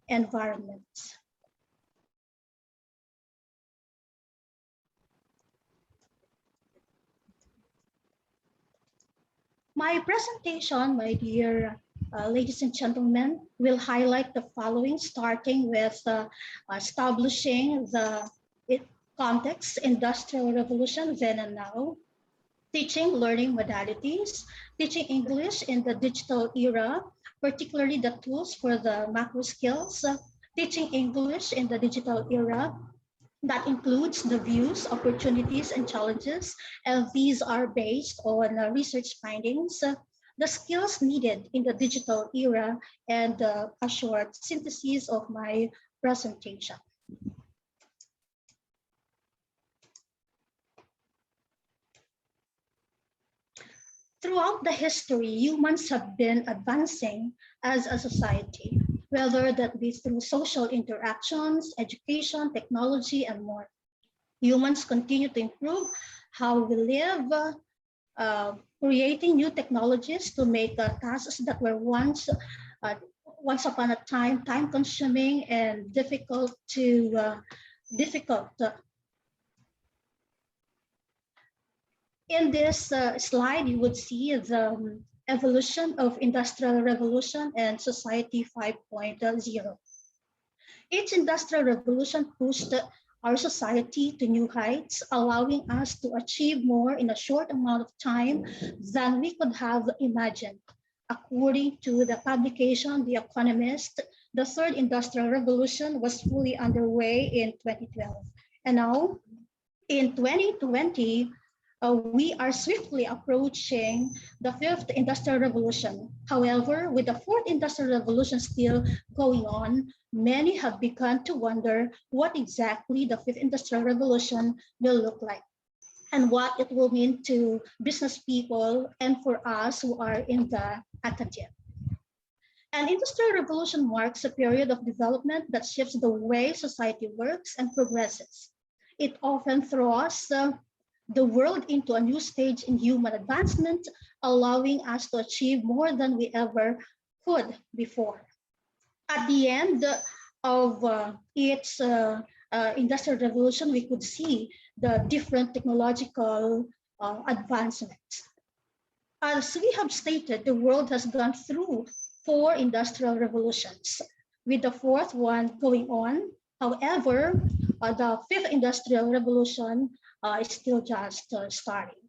environments. My presentation, my dear ladies and gentlemen, will highlight the following, starting with establishing the context, Industrial Revolution, then and now, teaching learning modalities, teaching English in the digital era, particularly the tools for the macro skills, teaching English in the digital era. That includes the views, opportunities, and challenges, and these are based on research findings, the skills needed in the digital era, and a short synthesis of my presentation. Throughout the history, humans have been advancing as a society, whether that be through social interactions, education, technology, and more. Humans continue to improve how we live, creating new technologies to make tasks that were once upon a time consuming and difficult. In this slide, you would see the evolution of Industrial Revolution and Society 5.0. Each Industrial Revolution pushed our society to new heights, allowing us to achieve more in a short amount of time than we could have imagined. According to the publication The Economist, the Third Industrial Revolution was fully underway in 2012. And now, in 2020, we are swiftly approaching the Fifth Industrial Revolution. However, with the Fourth Industrial Revolution still going on, many have begun to wonder what exactly the Fifth Industrial Revolution will look like and what it will mean to business people and for us who are in the academia. An industrial revolution marks a period of development that shifts the way society works and progresses. It often throws the world into a new stage in human advancement, allowing us to achieve more than we ever could before. At the end of its industrial revolution, we could see the different technological advancements. As we have stated, the world has gone through 4 industrial revolutions, with the 4th one going on. However, the 5th industrial revolution is still just starting.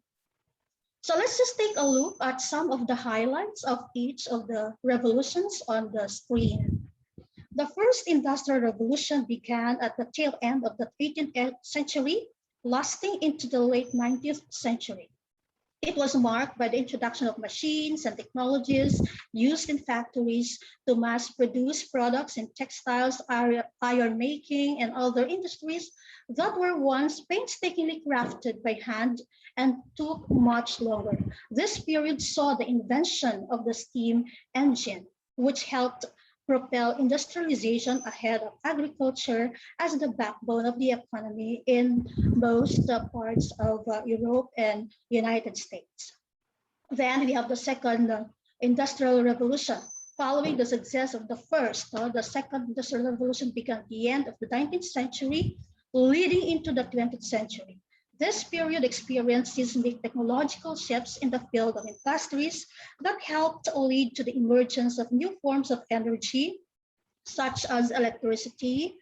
So let's just take a look at some of the highlights of each of the revolutions on the screen. The first industrial revolution began at the tail end of the 18th century, lasting into the late 19th century. It was marked by the introduction of machines and technologies used in factories to mass produce products in textiles, iron making, and other industries that were once painstakingly crafted by hand and took much longer. This period saw the invention of the steam engine, which helped propel industrialization ahead of agriculture as the backbone of the economy in most parts of Europe and United States. Then we have the second industrial revolution. Following the success of the first, the second industrial revolution began at the end of the 19th century, leading into the 20th century. This period experienced seismic technological shifts in the field of industries that helped lead to the emergence of new forms of energy, such as electricity,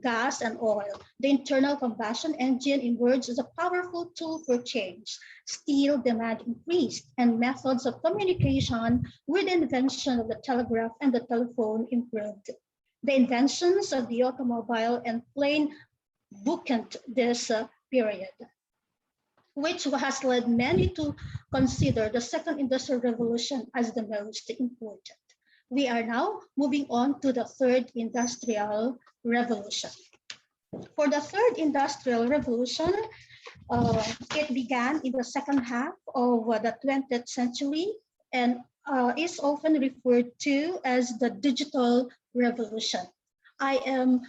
gas, and oil. The internal combustion engine emerged as a powerful tool for change. Steel demand increased, and methods of communication with the invention of the telegraph and the telephone improved. The inventions of the automobile and plane bookended this period, which has led many to consider the second industrial revolution as the most important. We are now moving on to the third industrial revolution. For the third industrial revolution, it began in the second half of the 20th century and is often referred to as the digital revolution. I am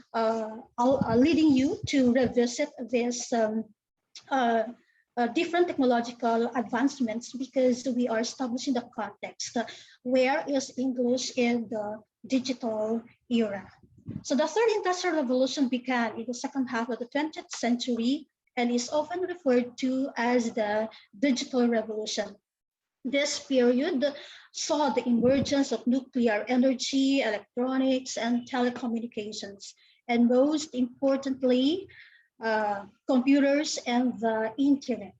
leading you to revisit this different technological advancements because we are establishing the context. Where is English in the digital era? So the third industrial revolution began in the second half of the 20th century and is often referred to as the digital revolution. This period saw the emergence of nuclear energy, electronics, and telecommunications, and most importantly, computers and the internet.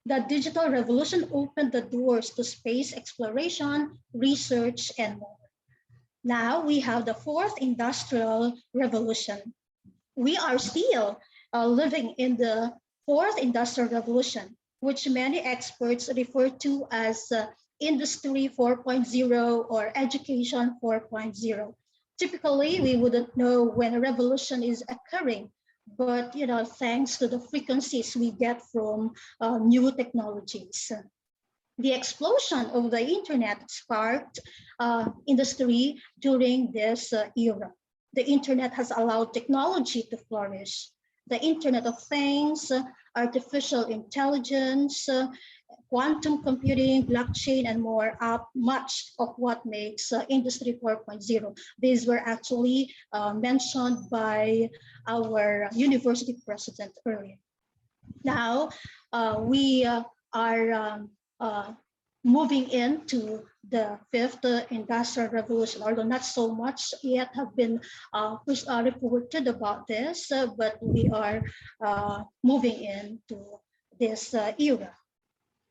The digital revolution opened the doors to space exploration, research, and more. Now we have the fourth industrial revolution. We are still living in the fourth industrial revolution, which many experts refer to as Industry 4.0 or Education 4.0. Typically, we wouldn't know when a revolution is occurring, but thanks to the frequencies we get from new technologies. The explosion of the internet sparked industry during this era. The internet has allowed technology to flourish. The Internet of Things, artificial intelligence, quantum computing, blockchain, and more are much of what makes Industry 4.0. These were actually mentioned by our university president earlier. Now, we are moving into the fifth industrial revolution, although not so much yet have been reported about this, but we are moving into this era.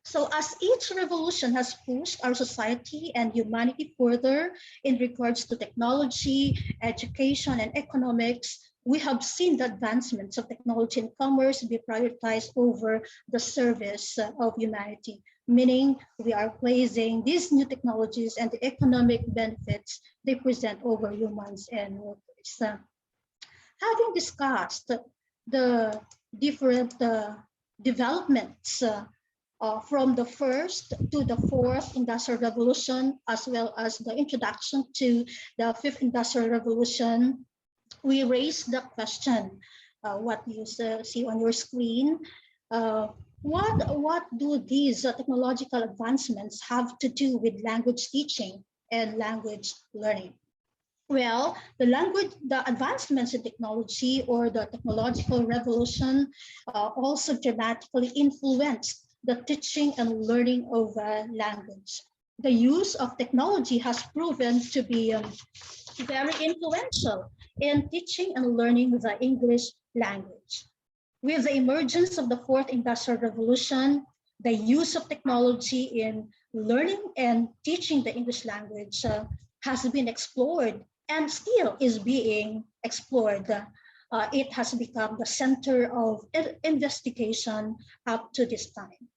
So as each revolution has pushed our society and humanity further in regards to technology, education, and economics, we have seen the advancements of technology and commerce be prioritized over the service of humanity, meaning we are placing these new technologies and the economic benefits they present over humans and workers. Having discussed the different developments from the first to the fourth industrial revolution, as well as the introduction to the fifth industrial revolution, we raised the question, what you see on your screen, what do these technological advancements have to do with language teaching and language learning? Well, the advancements in technology or the technological revolution also dramatically influenced the teaching and learning of language. The use of technology has proven to be very influential in teaching and learning the English language. With the emergence of the fourth industrial revolution, the use of technology in learning and teaching the English language has been explored and still is being explored. It has become the center of investigation up to this time.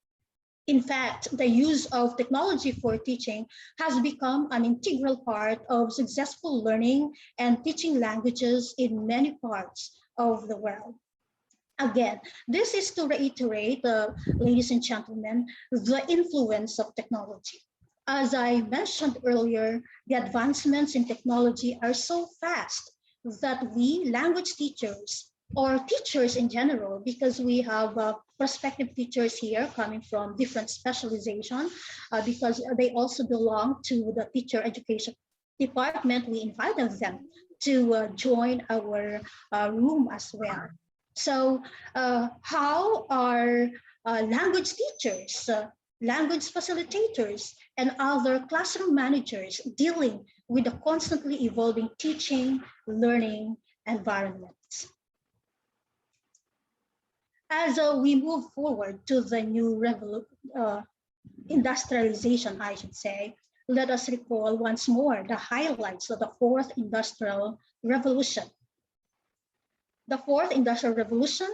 In fact, the use of technology for teaching has become an integral part of successful learning and teaching languages in many parts of the world. Again, this is to reiterate, ladies and gentlemen, the influence of technology. As I mentioned earlier, the advancements in technology are so fast that we, language teachers, or teachers in general, because we have prospective teachers here coming from different specialization, because they also belong to the teacher education department, we invited them to join our room as well. So how are language teachers, language facilitators, and other classroom managers dealing with the constantly evolving teaching, learning environments? As we move forward to the new industrialization, I should say, let us recall once more the highlights of the fourth industrial revolution. The fourth industrial revolution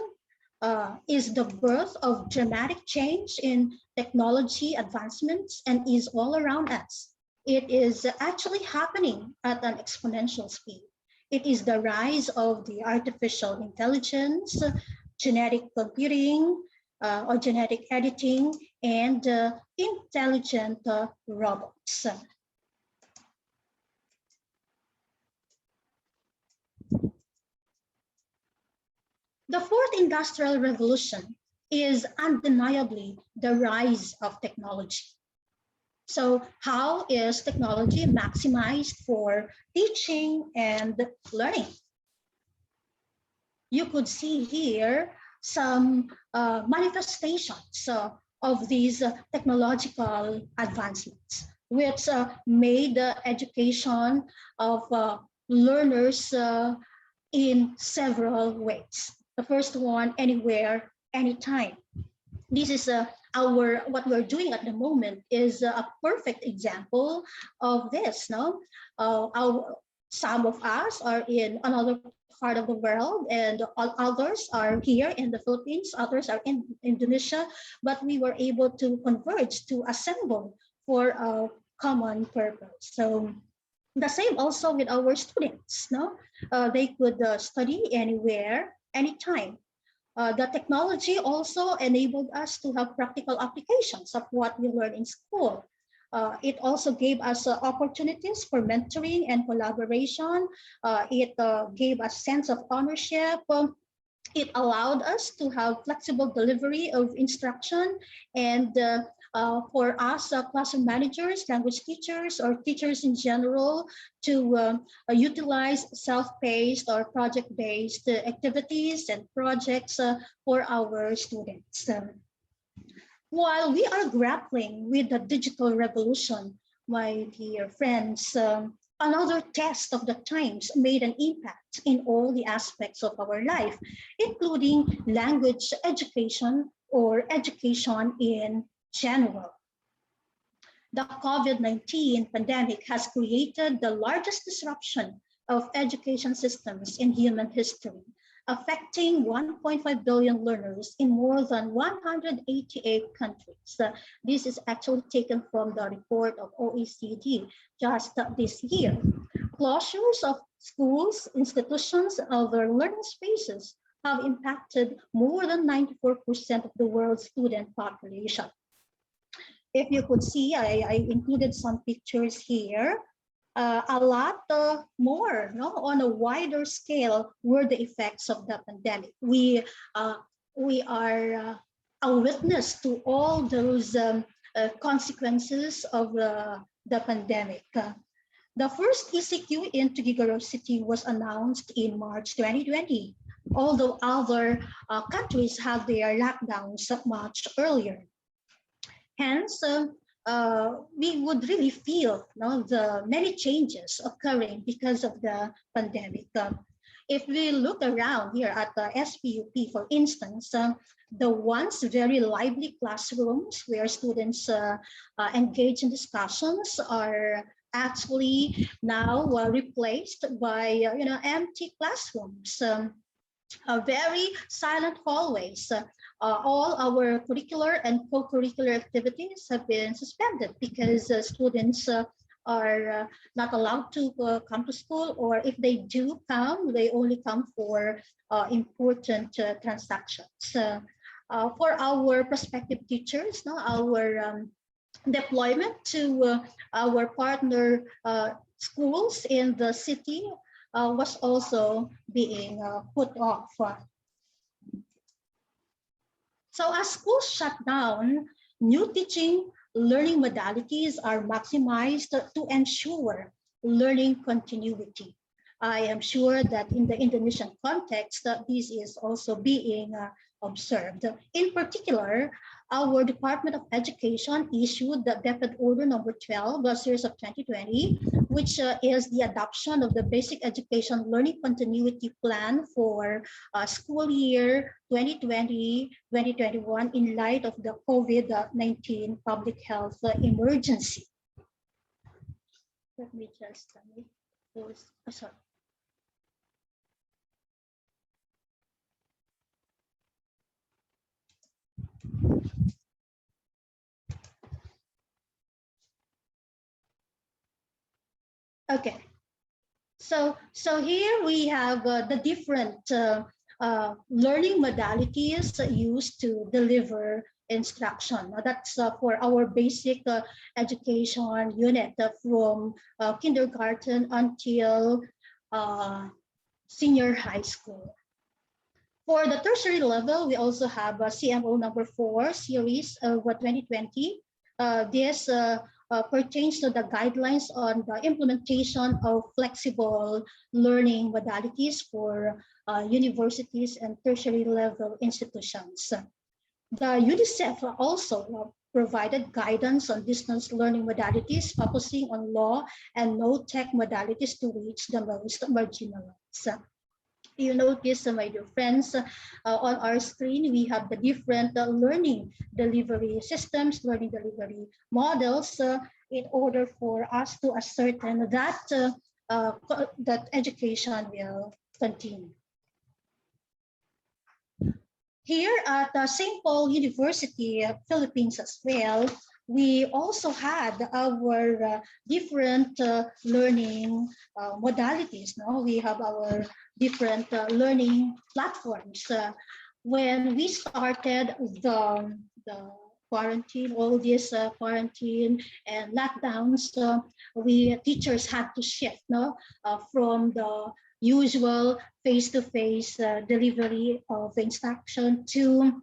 is the birth of dramatic change in technology advancements and is all around us. It is actually happening at an exponential speed. It is the rise of the artificial intelligence, genetic computing, or genetic editing, and intelligent robots. The fourth industrial revolution is undeniably the rise of technology. So how is technology maximized for teaching and learning? You could see here some manifestations of these technological advancements, which made the education of learners in several ways. The first one, anywhere, anytime. This is our what we're doing at the moment is a perfect example of this. No, our some of us are in another part of the world, and others are here in the Philippines. Others are in Indonesia, but we were able to converge to assemble for a common purpose. So the same also with our students. No, they could study anywhere, anytime. The technology also enabled us to have practical applications of what we learned in school. It also gave us opportunities for mentoring and collaboration. It gave us sense of ownership. It allowed us to have flexible delivery of instruction, and for us classroom managers, language teachers, or teachers in general to utilize self-paced or project-based activities and projects for our students. While we are grappling with the digital revolution, my dear friends, another test of the times made an impact in all the aspects of our life, including language education or education in general. The COVID-19 pandemic has created the largest disruption of education systems in human history, affecting 1.5 billion learners in more than 188 countries. This is actually taken from the report of OECD just this year. Closures of schools, institutions, and other learning spaces have impacted more than 94% of the world's student population. If you could see, I included some pictures here. A lot more, no, on a wider scale, were the effects of the pandemic. We are a witness to all those consequences of the pandemic. The first ECQ in Tuguegarao City was announced in March 2020, although other countries had their lockdowns much earlier. Hence, we would really feel the many changes occurring because of the pandemic. If we look around here at the SPUP, for instance, the once very lively classrooms where students engage in discussions are actually now replaced by empty classrooms. Very silent hallways. All our curricular and co-curricular activities have been suspended because students are not allowed to come to school, or if they do come, they only come for important transactions. For our prospective teachers, no, our deployment to our partner schools in the city was also being put off. So as schools shut down, new teaching learning modalities are maximized to ensure learning continuity. I am sure that in the Indonesian context, this is also being observed. In particular, our Department of Education issued the DepEd Order number 12, series of 2020, which is the adoption of the Basic Education Learning Continuity Plan for school year 2020-2021 in light of the COVID-19 public health emergency. Let me just close. Sorry. Okay, so here we have the different learning modalities used to deliver instruction. Now that's for our basic education unit from kindergarten until senior high school. For the tertiary level, we also have CMO number 4 series of 2020. This pertains to the guidelines on the implementation of flexible learning modalities for universities and tertiary level institutions. The UNICEF also provided guidance on distance learning modalities, focusing on low and no tech modalities to reach the most marginalized. You notice, my dear friends, on our screen, we have the different learning delivery systems, learning delivery models, in order for us to ascertain that, that education will continue. Here at St. Paul University, Philippines as well, we also had our different learning modalities. No? We have our different learning platforms. When we started the quarantine, all this quarantine and lockdowns, we teachers had to shift, no, from the usual face-to-face delivery of instruction to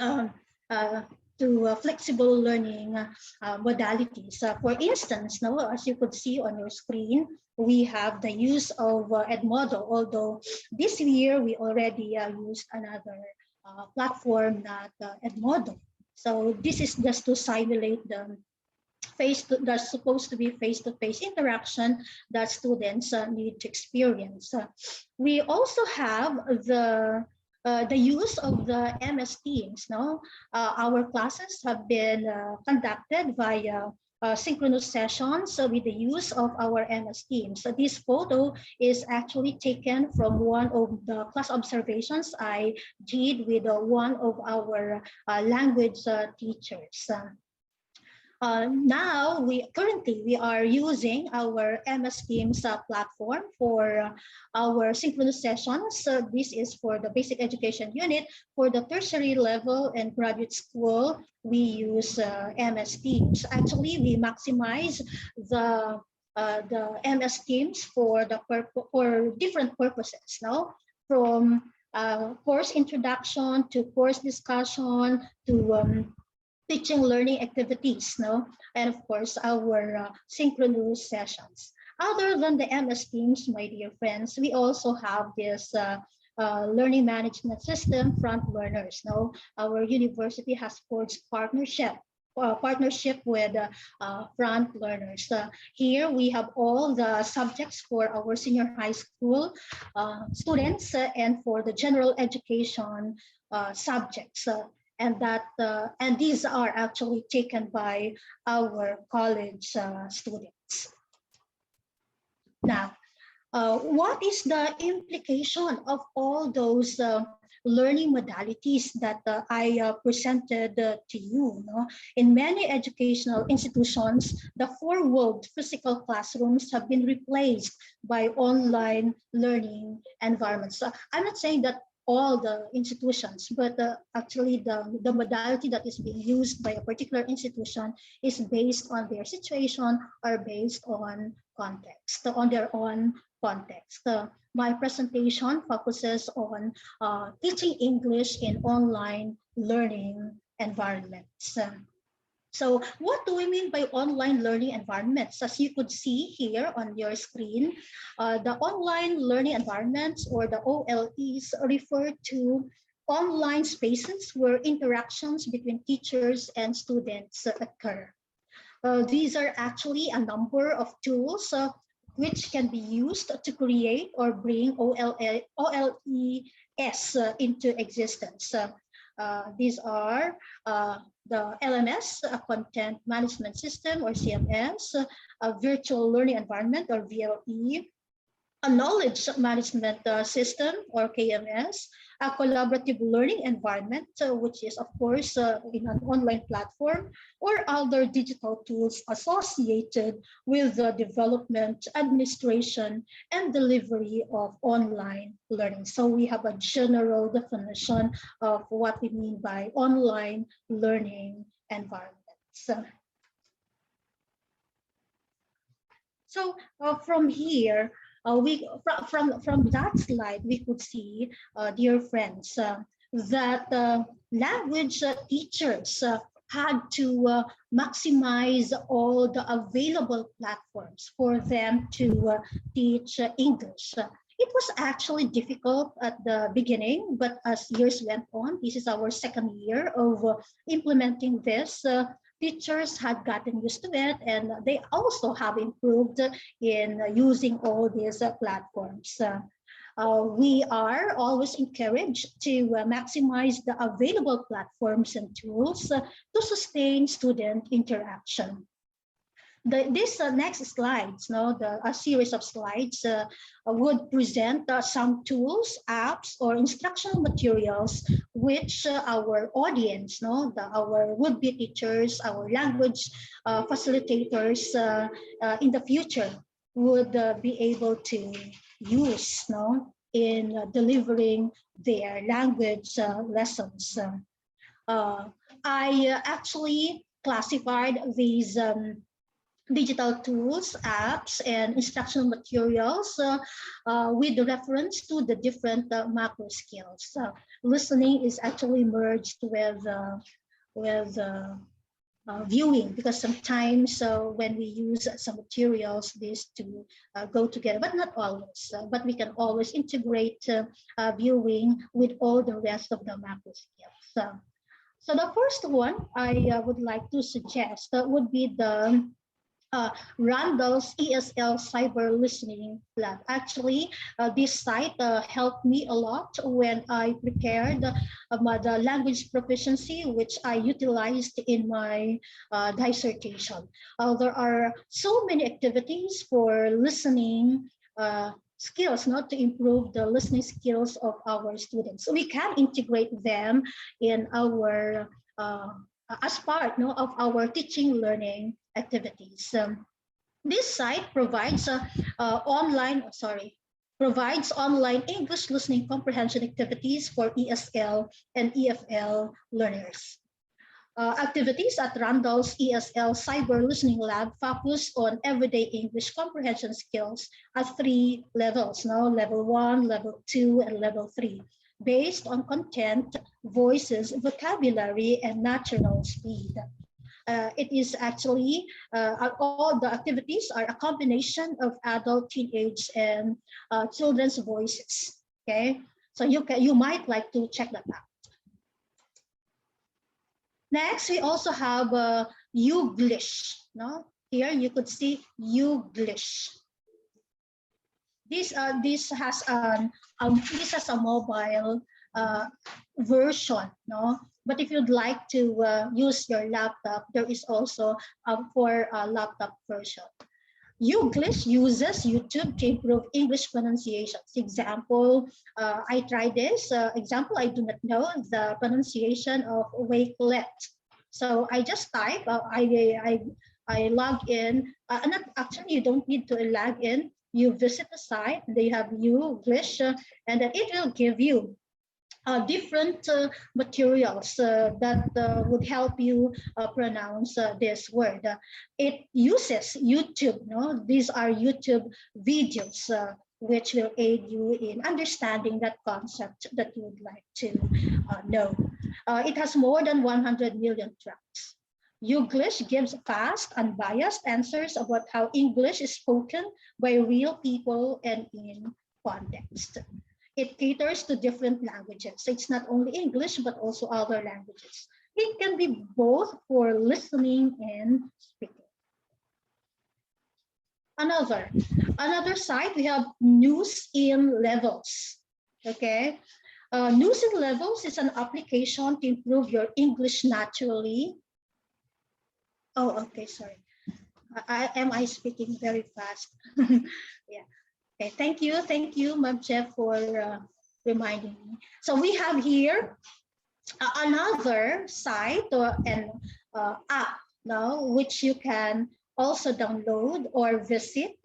um, flexible learning modalities. For instance, now, as you could see on your screen, we have the use of Edmodo, although this year we already used another platform, not Edmodo. So this is just to simulate the that's supposed to be face-to-face interaction that students need to experience. We also have the use of the MS Teams. No, our classes have been conducted via synchronous sessions with the use of our MS Teams. So this photo is actually taken from one of the class observations I did with one of our language teachers. Now, currently we are using our MS Teams platform for our synchronous sessions. So this is for the basic education unit. For the tertiary level and graduate school, we use MS Teams. Actually, we maximize the MS Teams for different purposes. No, from course introduction to course discussion to teaching learning activities, no? And of course, our synchronous sessions. Other than the MS Teams, my dear friends, we also have this learning management system, Front Learners. No, our university has forged partnership with Front Learners. Here we have all the subjects for our senior high school students and for the general education subjects. And these are actually taken by our college students. Now, what is the implication of all those learning modalities that I presented to you? No? In many educational institutions, the four-walled physical classrooms have been replaced by online learning environments. So I'm not saying that all the institutions, but actually the modality that is being used by a particular institution is based on their situation or based on context, on their own context. My presentation focuses on teaching English in online learning environments. So what do we mean by online learning environments? As you could see here on your screen, the online learning environments, or the OLEs, refer to online spaces where interactions between teachers and students occur. These are actually a number of tools which can be used to create or bring OLES into existence. These are the LMS, a content management system, or CMS, a virtual learning environment, or VLE, a knowledge management system, or KMS, a collaborative learning environment, which is, of course, in an online platform, or other digital tools associated with the development, administration, and delivery of online learning. So we have a general definition of what we mean by online learning environments. So from here, from that slide, we could see, dear friends, that language teachers had to maximize all the available platforms for them to teach English. It was actually difficult at the beginning, but as years went on, this is our second year of implementing this. Teachers had gotten used to it, and they also have improved in using all these platforms. We are always encouraged to maximize the available platforms and tools to sustain student interaction. This next slides, a series of slides would present some tools, apps, or instructional materials which our audience, our would-be teachers, our language facilitators in the future would be able to use in delivering their language lessons. I actually classified these digital tools, apps, and instructional materials with reference to the different macro skills. Listening is actually merged with viewing, because sometimes when we use some materials, these two go together, but not always. But we can always integrate viewing with all the rest of the macro skills. So the first one I would like to suggest would be the Randall's ESL Cyber Listening Lab. Actually, this site helped me a lot when I prepared the language proficiency, which I utilized in my dissertation. There are so many activities for listening skills, not to improve the listening skills of our students. So we can integrate them in our as part of our teaching learning activities. This site provides provides online English listening comprehension activities for ESL and EFL learners. Activities at Randall's ESL Cyber Listening Lab focus on everyday English comprehension skills at 3 levels, level 1, level 2, and level 3, based on content, voices, vocabulary, and natural speed. It is actually, all the activities are a combination of adult, teenage, and children's voices, okay? So you might like to check that out. Next, we also have Youglitch. Here you could see Youglitch. This has a mobile version, But if you'd like to use your laptop, there is also for a laptop version. Youglitch uses YouTube to improve English pronunciations. Example, I tried this. Example, I do not know the pronunciation of wakelet. So I just type, I log in. Actually, you don't need to log in. You visit the site, they have Youglitch, and then it will give you different materials that would help you pronounce this word. It uses YouTube, These are YouTube videos which will aid you in understanding that concept that you would like to know. It has more than 100 million tracks. Youglitch gives fast, unbiased answers about how English is spoken by real people and in context. It caters to different languages. So it's not only English, but also other languages. It can be both for listening and speaking. Another site, we have News in Levels, okay? News in Levels is an application to improve your English naturally. Oh, okay, sorry. Am I speaking very fast? Yeah. Okay, thank you, Ma'am Jeff, for reminding me. So we have here another site and app now, which you can also download or visit,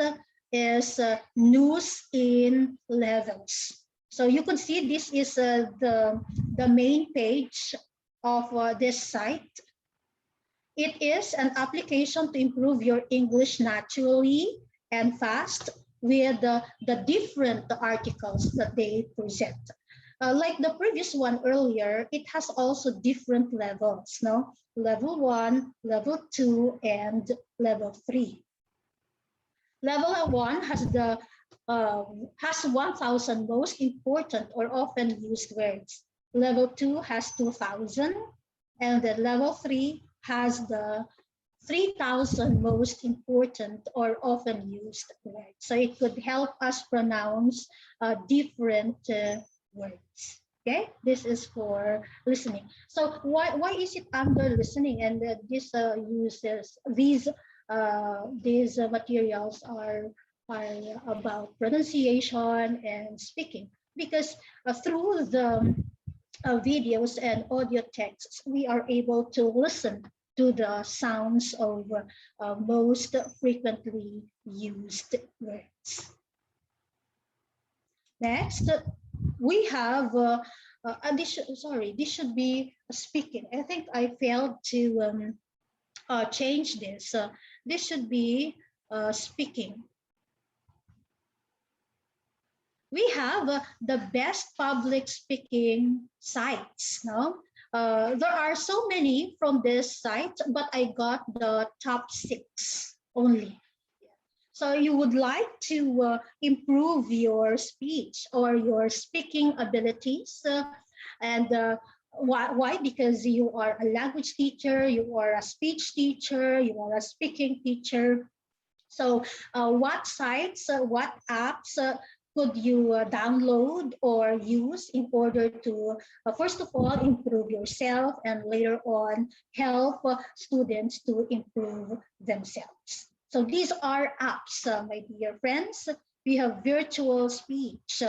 is News in Levels. So you can see this is the main page of this site. It is an application to improve your English naturally and fast with the different articles that they present. Like the previous one earlier, it has also different levels, no? Level 1, level 2, and level 3. Level 1 uh, has 1,000 most important or often used words. Level 2 has 2,000, and then level 3 has the 3,000 most important or often used words. So it could help us pronounce different words. Okay, this is for listening. So why is it under listening? And this uses these materials are about pronunciation and speaking, because through the videos and audio texts, we are able to listen to the sounds of most frequently used words. Next, we have sorry, this should be speaking. I think I failed to change this. This should be speaking. We have the best public speaking sites. No, there are so many from this site, but I got the top 6 only. So you would like to improve your speech or your speaking abilities, and why? Because you are a language teacher, you are a speech teacher, you are a speaking teacher. So, what sites, what apps could you download or use in order to, first of all, improve yourself and later on help students to improve themselves? So, these are apps, my dear friends. We have virtual speech.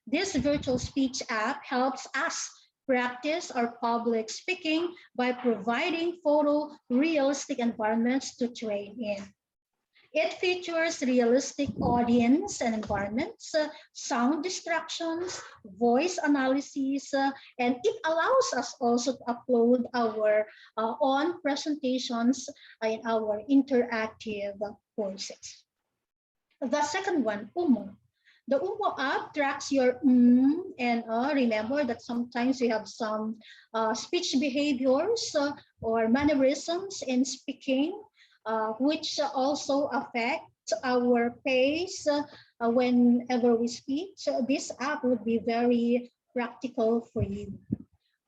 This virtual speech app helps us practice our public speaking by providing photorealistic environments to train in. It features realistic audience and environments, sound distractions, voice analysis, and it allows us also to upload our own presentations in our interactive courses. The second one, UMO. The UMO app tracks your and remember that sometimes we have some speech behaviors or mannerisms in speaking, which also affect our pace whenever we speak. So this app would be very practical for you.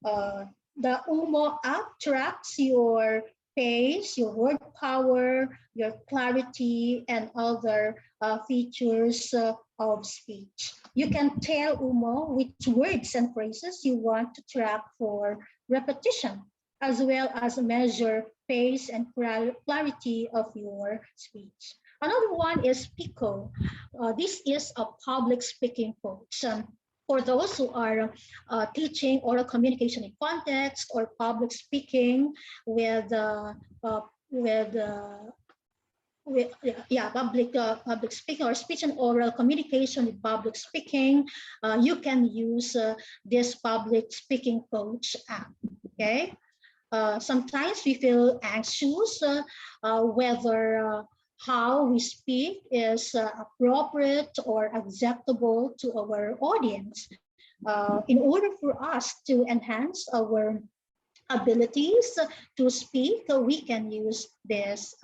Uh, the UMO app tracks your pace, your word power, your clarity, and other features of speech. You can tell UMO which words and phrases you want to track for repetition, as well as measure pace and clarity of your speech. Another one is PICO. This is a public speaking coach. For those who are teaching oral communication in context or public speaking with uh, with yeah, public speaking or speech and oral communication with public speaking, you can use this public speaking coach app. Okay. Sometimes we feel anxious whether how we speak is appropriate or acceptable to our audience. In order for us to enhance our abilities to speak, we can use this.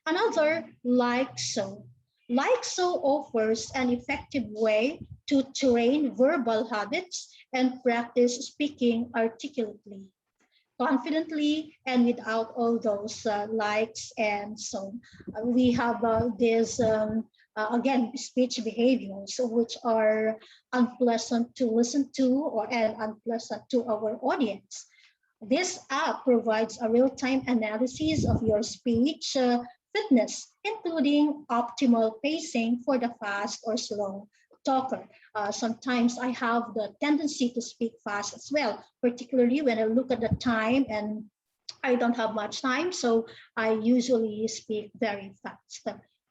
Another, like so. Like so offers an effective way to train verbal habits and practice speaking articulately, confidently, and without all those likes and so. We have this, again, speech behaviors which are unpleasant to listen to and unpleasant to our audience. This app provides a real-time analysis of your speech fitness, including optimal pacing for the fast or slow talker. Sometimes I have the tendency to speak fast as well, particularly when I look at the time and I don't have much time, so I usually speak very fast.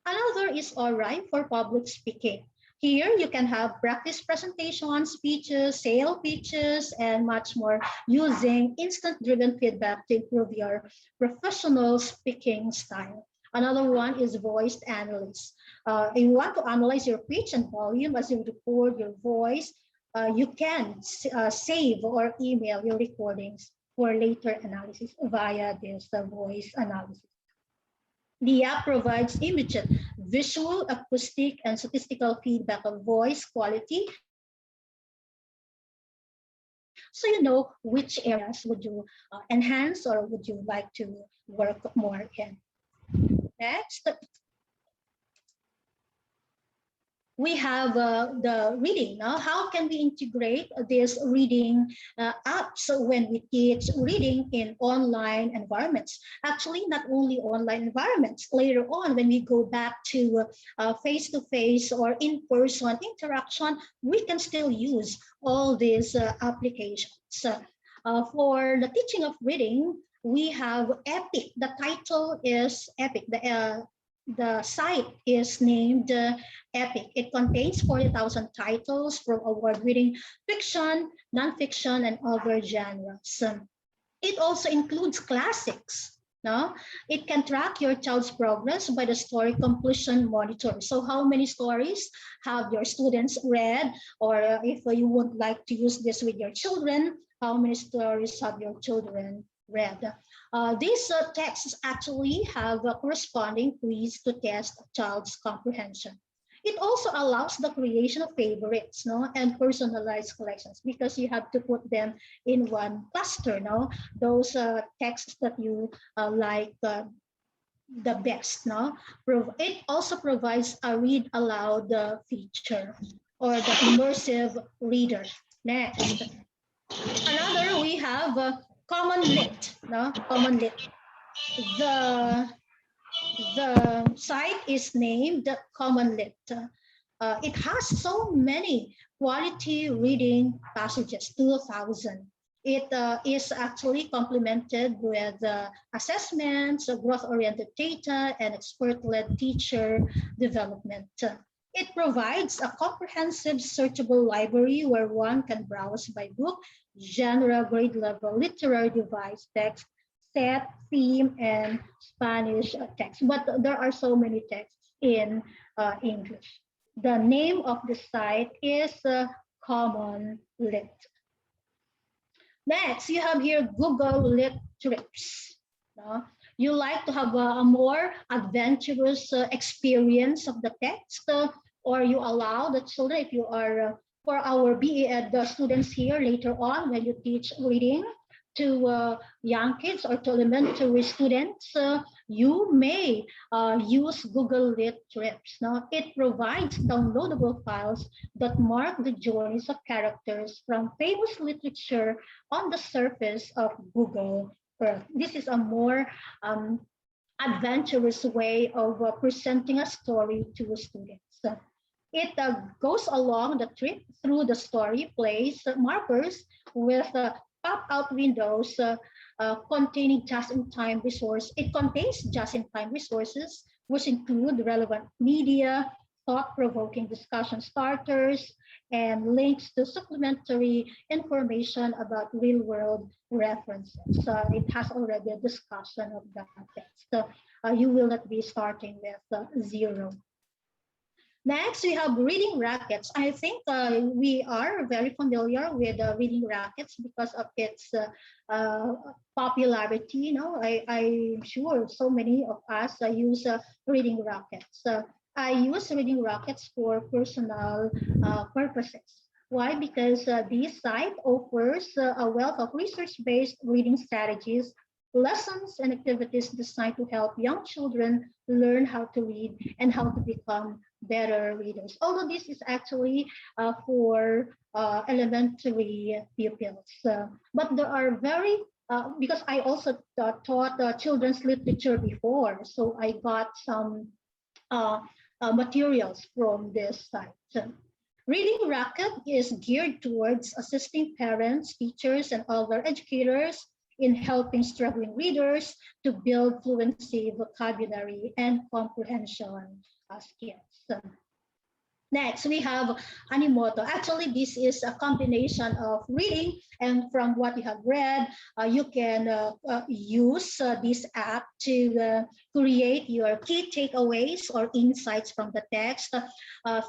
Another is all right for public speaking. Here you can have practice presentations, speeches, sale pitches, and much more using instant-driven feedback to improve your professional speaking style. Another one is voice analysis. You want to analyze your pitch and volume as you record your voice. you can save or email your recordings for later analysis via this voice analysis. The app provides immediate visual, acoustic, and statistical feedback of voice quality, so you know which areas would you enhance or would you like to work more in. Next, we have the reading. Now, how can we integrate this reading apps when we teach reading in online environments? Actually, not only online environments. Later on, when we go back to face-to-face or in-person interaction, we can still use all these applications. For the teaching of reading, we have Epic. The title is Epic. The site is named Epic. It contains 40,000 titles from award-winning fiction, nonfiction, and other genres. It also includes classics. No? It can track your child's progress by the story completion monitor. So how many stories have your students read? Or if you would like to use this with your children, how many stories have your children read? These texts actually have a corresponding quiz to test a child's comprehension. It also allows the creation of favorites, no, and personalized collections because you have to put them in one cluster, no, those texts that you like the best, no. It also provides a read aloud feature or the immersive reader. Next, another we have Common Lit, no, Common Lit. The the site is named Common Lit. It has so many quality reading passages, 2,000. It is actually complemented with assessments, growth-oriented data, and expert-led teacher development. It provides a comprehensive searchable library where one can browse by book, genre, grade level, literary device, text, set, theme, and Spanish text. But there are so many texts in English. The name of the site is Common Lit. Next, you have here Google Lit Trips. You like to have a more adventurous experience of the text, or you allow the children, if you are for our BE Ed students here later on, when you teach reading to young kids or to elementary students, you may use Google Lit Trips. Now, it provides downloadable files that mark the journeys of characters from famous literature on the surface of Google Earth. This is a more adventurous way of presenting a story to students. It goes along the trip through the story, place markers with pop-out windows containing just-in-time resource. It contains just-in-time resources, which include relevant media, thought-provoking discussion starters, and links to supplementary information about real-world references. It has already a discussion of that text. You will not be starting with zero. Next, we have reading rackets. I think we are very familiar with reading rackets because of its popularity. You know, I'm sure so many of us use reading rackets. I use reading rackets for personal purposes. Why? Because this site offers a wealth of research-based reading strategies, lessons, and activities designed to help young children learn how to read and how to become better readers. Although this is actually for elementary pupils. But there are very, because I also taught children's literature before, so I got some materials from this site. Reading Racket is geared towards assisting parents, teachers, and other educators in helping struggling readers to build fluency, vocabulary, and comprehension skills. Next, we have Animoto. Actually, this is a combination of reading, and from what you have read, you can use this app to create your key takeaways or insights from the text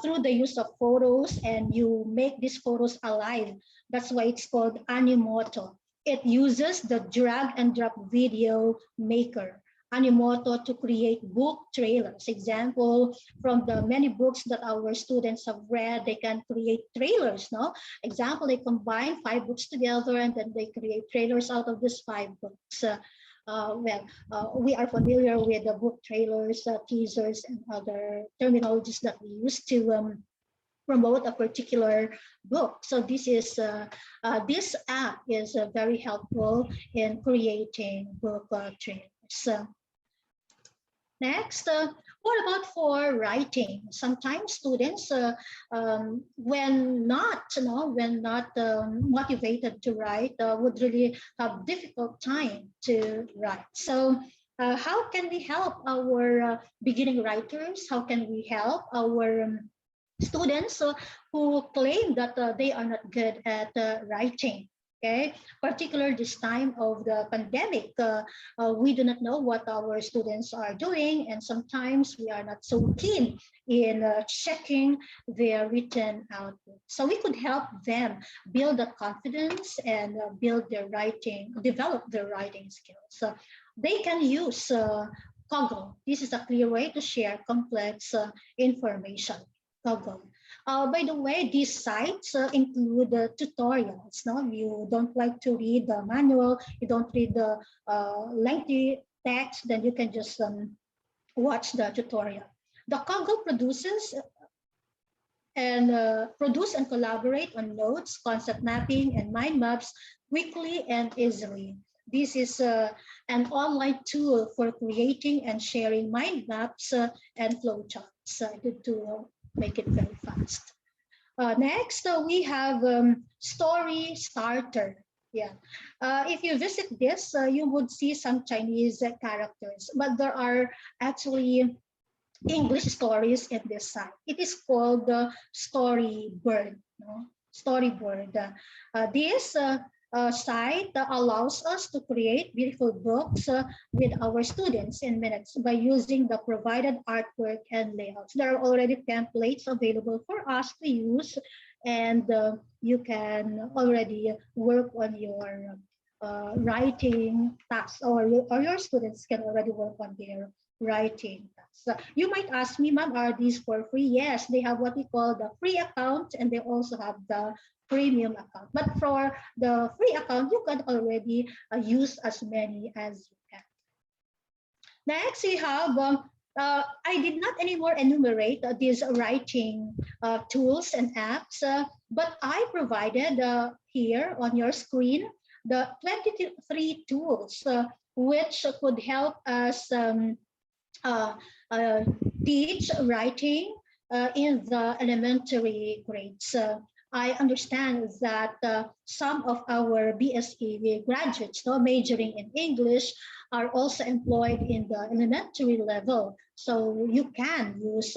through the use of photos, and you make these photos alive. That's why it's called Animoto. It uses the drag and drop video maker. Animoto to create book trailers. Example, from the many books that our students have read, they can create trailers. No, example, they combine 5 books together and then they create trailers out of these 5 books. We are familiar with the book trailers, teasers, and other terminologies that we use to promote a particular book. So this app is very helpful in creating book trailers. Next, what about for writing? Sometimes students, when not motivated to write, would really have difficult time to write. So, how can we help our beginning writers? How can we help our students who claim that they are not good at writing? Okay, particular this time of the pandemic, we do not know what our students are doing, and sometimes we are not so keen in checking their written output. So we could help them build the confidence and build their writing, develop their writing skills. So they can use Kaggle. This is a clear way to share complex information. Kaggle. By the way, these sites include tutorials. No, you don't like to read the manual, you don't read the lengthy text, then you can just watch the tutorial. The Kaggle produce and collaborate on notes, concept mapping, and mind maps quickly and easily. This is an online tool for creating and sharing mind maps and flowcharts to make it very fast. Next, we have Storystarter. Yeah, if you visit this, you would see some Chinese characters, but there are actually English stories in this site. It is called the Storybird. No? Storybird. This site allows us to create beautiful books with our students in minutes by using the provided artwork and layouts. There are already templates available for us to use, and you can already work on your writing tasks, or your students can already work on their writing tasks. So you might ask me, ma'am, are these for free? Yes, they have what we call the free account, and they also have the premium account. But for the free account, you can already use as many as you can. Next, we have, I did not anymore enumerate these writing tools and apps, but I provided here on your screen the 23 tools which could help us uh, uh, teach writing in the elementary grades. I understand that some of our BSE graduates, no, majoring in English, are also employed in the elementary level. So you can use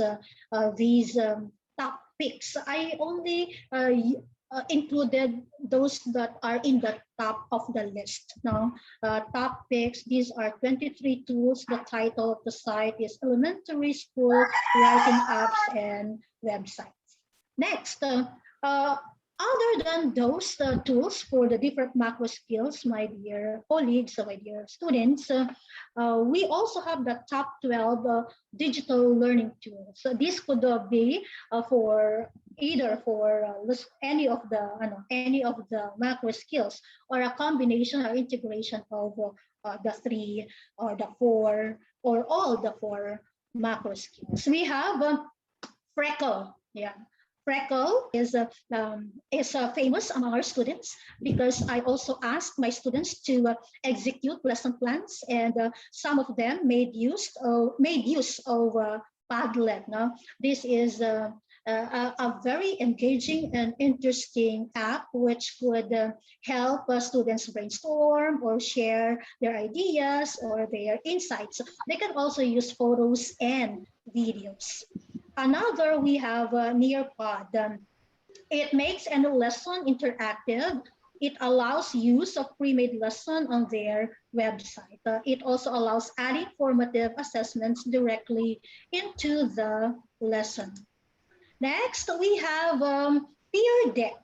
these top picks. I only included those that are in the top of the list. Now, top picks, these are 23 tools. The title of the site is Elementary School Writing Apps and Websites. Next, other than those tools for the different macro skills, my dear colleagues, my dear students, we also have the top 12 digital learning tools. So this could be for either for any of the macro skills, or a combination or integration of the three or the four or all the four macro skills. We have Freckle. Yeah, Freckle is famous among our students because I also asked my students to execute lesson plans, and some of them made use of Padlet. No? This is a very engaging and interesting app which could help students brainstorm or share their ideas or their insights. They can also use photos and videos. Another, we have Nearpod. It makes any lesson interactive. It allows use of pre-made lesson on their website. It also allows adding formative assessments directly into the lesson. Next, we have peer deck.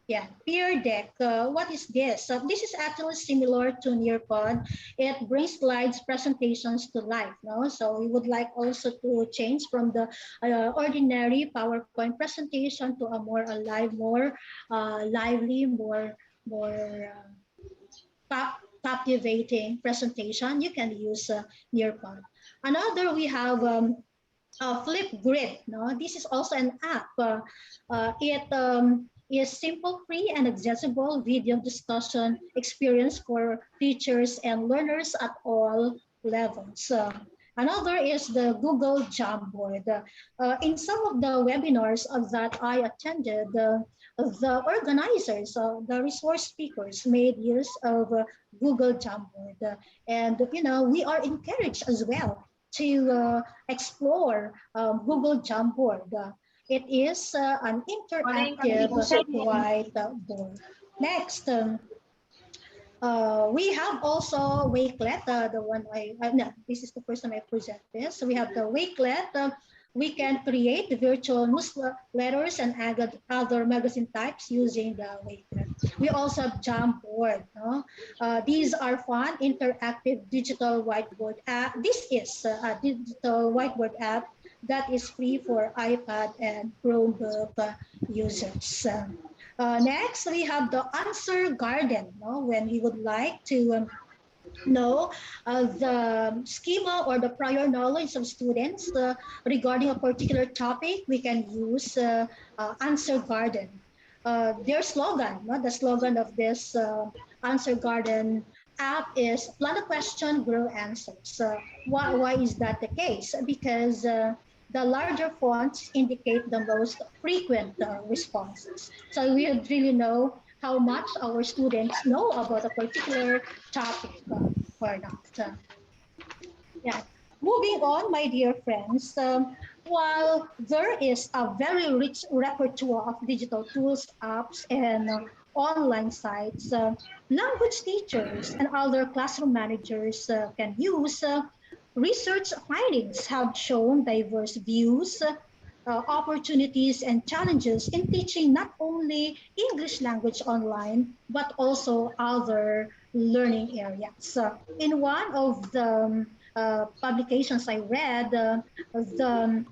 Yeah, peer deck. What is this? This is actually similar to Nearpod. It brings slides presentations to life. No, so we would like also to change from the ordinary PowerPoint presentation to a more alive, more lively, more captivating presentation. You can use Nearpod. Another, we have Flipgrid. No, this is also an app. It is simple, free, and accessible video discussion experience for teachers and learners at all levels. Another is the Google Jamboard. In some of the webinars that I attended, the organizers, the resource speakers made use of Google Jamboard. And, we are encouraged as well to explore Google Jamboard. It is an interactive whiteboard. Next, we have also Wakelet, the one no, this is the first time I present this. So we have the Wakelet. We can create virtual newsletters and other magazine types using the Wakelet. We also have Jamboard. No? These are fun, interactive digital whiteboard app. This is a digital whiteboard app that is free for iPad and Chromebook users. Next, we have the answer garden. No? When we would like to know the schema or the prior knowledge of students regarding a particular topic, we can use answer garden. Their slogan, no? The slogan of this answer garden app is plan a question, grow answers. Why is that the case? Because the larger fonts indicate the most frequent responses. So we would really know how much our students know about a particular topic or not. Yeah. Moving on, my dear friends, while there is a very rich repertoire of digital tools, apps, and online sites, language teachers and other classroom managers can use research findings have shown diverse views, opportunities, and challenges in teaching not only English language online, but also other learning areas. In one of the publications I read, the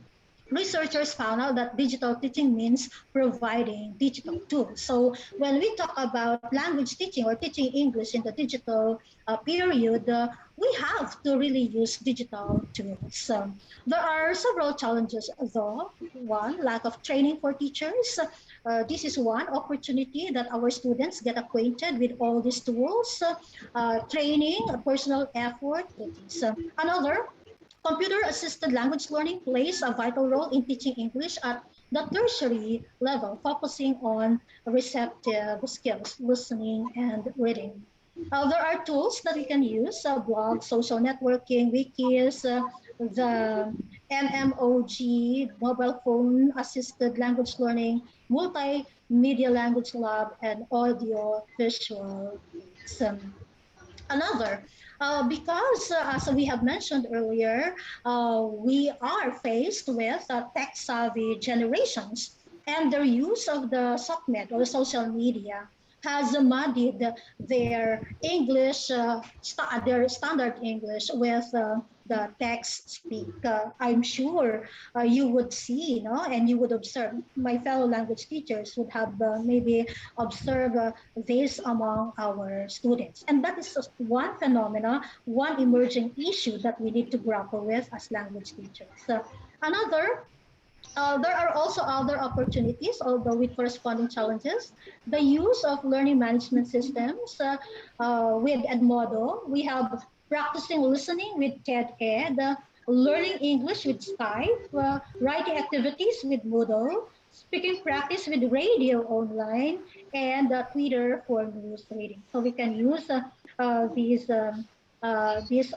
researchers found out that digital teaching means providing digital tools. So when we talk about language teaching or teaching English in the digital period, we have to really use digital tools. There are several challenges though. One, lack of training for teachers. This is one opportunity that our students get acquainted with all these tools. Training, personal effort. It is. Another, computer-assisted language learning plays a vital role in teaching English at the tertiary level, focusing on receptive skills, listening and reading. There are tools that we can use, blogs, social networking, wikis, the MMOG, mobile phone assisted language learning, multimedia language lab, and audio visual aids. Another, because as we have mentioned earlier, we are faced with tech-savvy generations, and their use of the SOCMED or social media has muddied their English, their standard English with the text speak. I'm sure you would see, no, and you would observe. My fellow language teachers would have maybe observed this among our students, and that is just one phenomena, one emerging issue that we need to grapple with as language teachers. Another, there are also other opportunities, although with corresponding challenges. The use of learning management systems with Edmodo. We have practicing listening with TED Ed, learning English with Skype, writing activities with Moodle, speaking practice with radio online, and Twitter for news reading. So we can use these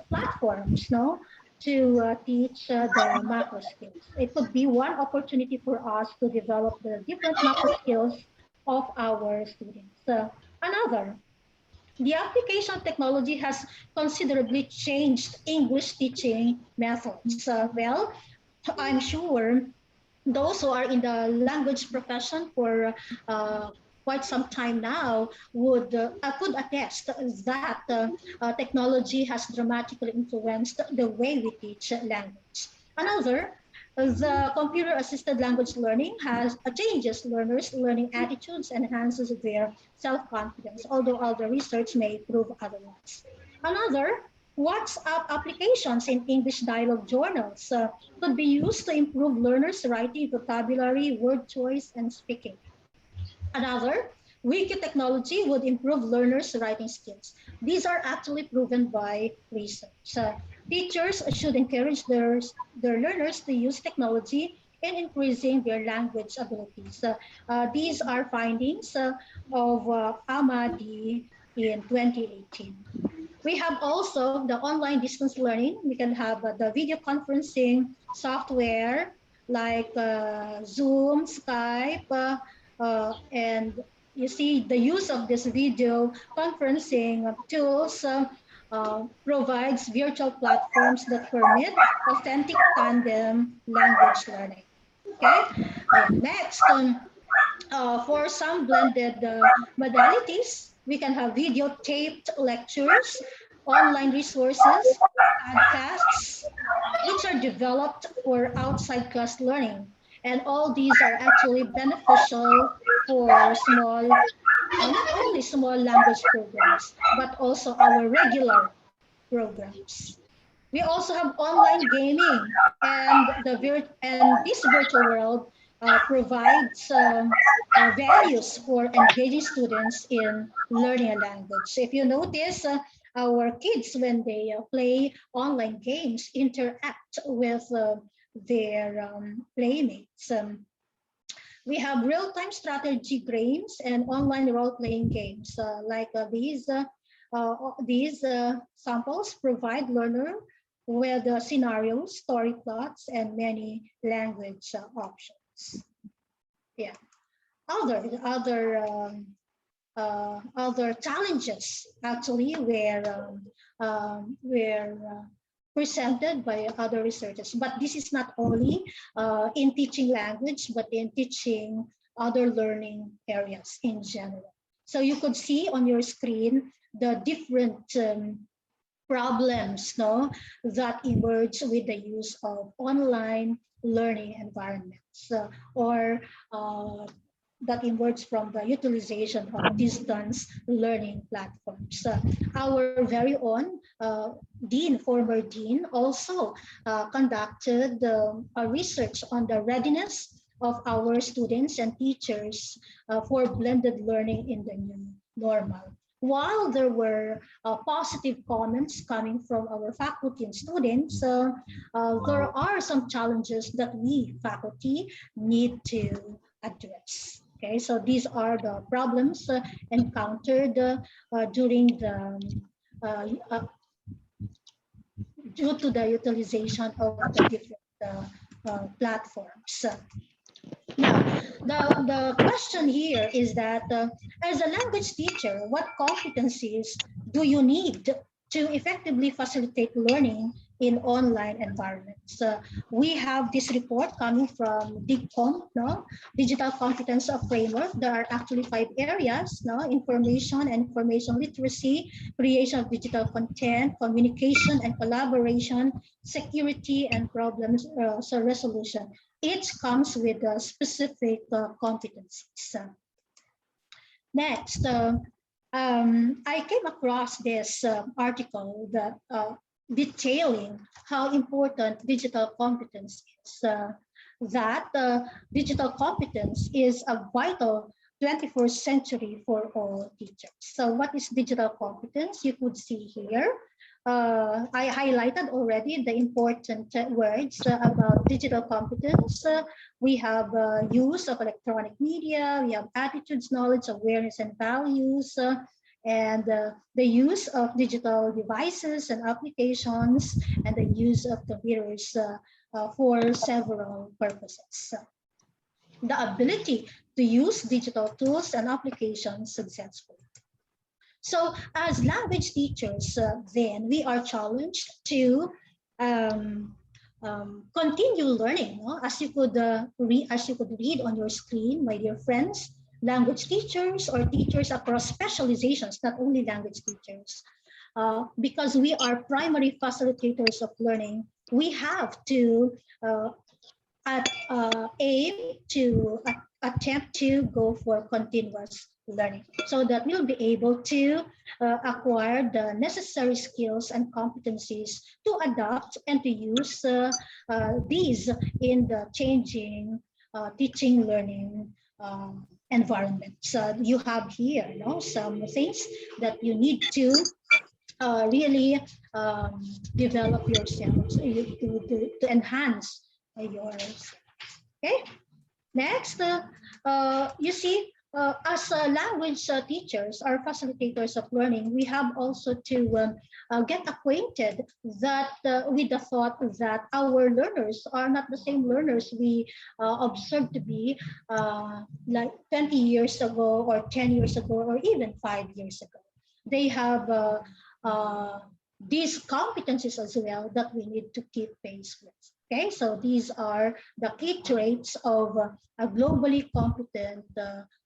platforms, no, to teach the macro skills. It could be one opportunity for us to develop the different macro skills of our students. Another, the application of technology has considerably changed English teaching methods. Well, I'm sure those who are in the language profession for uh, quite some time now would could attest that technology has dramatically influenced the way we teach language. Another, the computer-assisted language learning has changes learners' learning attitudes and enhances their self-confidence, although other research may prove otherwise. Another, WhatsApp applications in English dialogue journals could be used to improve learners' writing vocabulary, word choice, and speaking. Another, wiki technology would improve learners' writing skills. These are actually proven by research. Teachers should encourage their learners to use technology in increasing their language abilities. These are findings of Amadi in 2018. We have also the online distance learning. We can have the video conferencing software like Zoom, Skype, and you see the use of this video conferencing tools provides virtual platforms that permit authentic tandem language learning. Okay, next, for some blended modalities, we can have video taped lectures, online resources, podcasts, which are developed for outside class learning. And all these are actually beneficial for small, not only small language programs, but also our regular programs. We also have online gaming, and this virtual world provides venues for engaging students in learning a language. If you notice, our kids when they play online games interact with their playmates. We have real-time strategy games and online role-playing games. These samples provide learner with scenarios, story plots, and many language options. Yeah. Other challenges actually were presented by other researchers. But this is not only in teaching language, but in teaching other learning areas in general. So you could see on your screen the different problems that emerge with the use of online learning environments or that emerge from the utilization of distance learning platforms. Our very own former dean, also conducted a research on the readiness of our students and teachers for blended learning in the new normal. While there were positive comments coming from our faculty and students, there are some challenges that we faculty need to address. Okay, so these are the problems encountered during the due to the utilization of the different platforms. Now, the question here is that as a language teacher, what competencies do you need to effectively facilitate learning in online environments? We have this report coming from DIGCOM, Digital Competence Framework. There are actually 5 areas, information and information literacy, creation of digital content, communication and collaboration, security and problems resolution. Each comes with specific competencies. Next, I came across this article that detailing how important digital competence is. That digital competence is a vital 21st century for all teachers. So what is digital competence? You could see here. I highlighted already the important words about digital competence. We have use of electronic media, we have attitudes, knowledge, awareness, and values, and the use of digital devices and applications, and the use of computers for several purposes. The ability to use digital tools and applications successfully. So as language teachers, then we are challenged to um, continue learning. No? As you could read on your screen, my dear friends, language teachers or teachers across specializations, not only language teachers, because we are primary facilitators of learning, we have to aim to attempt to go for continuous learning so that we'll be able to acquire the necessary skills and competencies to adapt and to use these in the changing teaching learning environment. So you have here, some things that you need to really develop yourselves to enhance yours. Okay. Next, you see, as language teachers or facilitators of learning, we have also to get acquainted that with the thought that our learners are not the same learners we observed to be like 20 years ago or 10 years ago or even 5 years ago. They have uh, these competencies as well that we need to keep pace with. Okay, so these are the key traits of a globally competent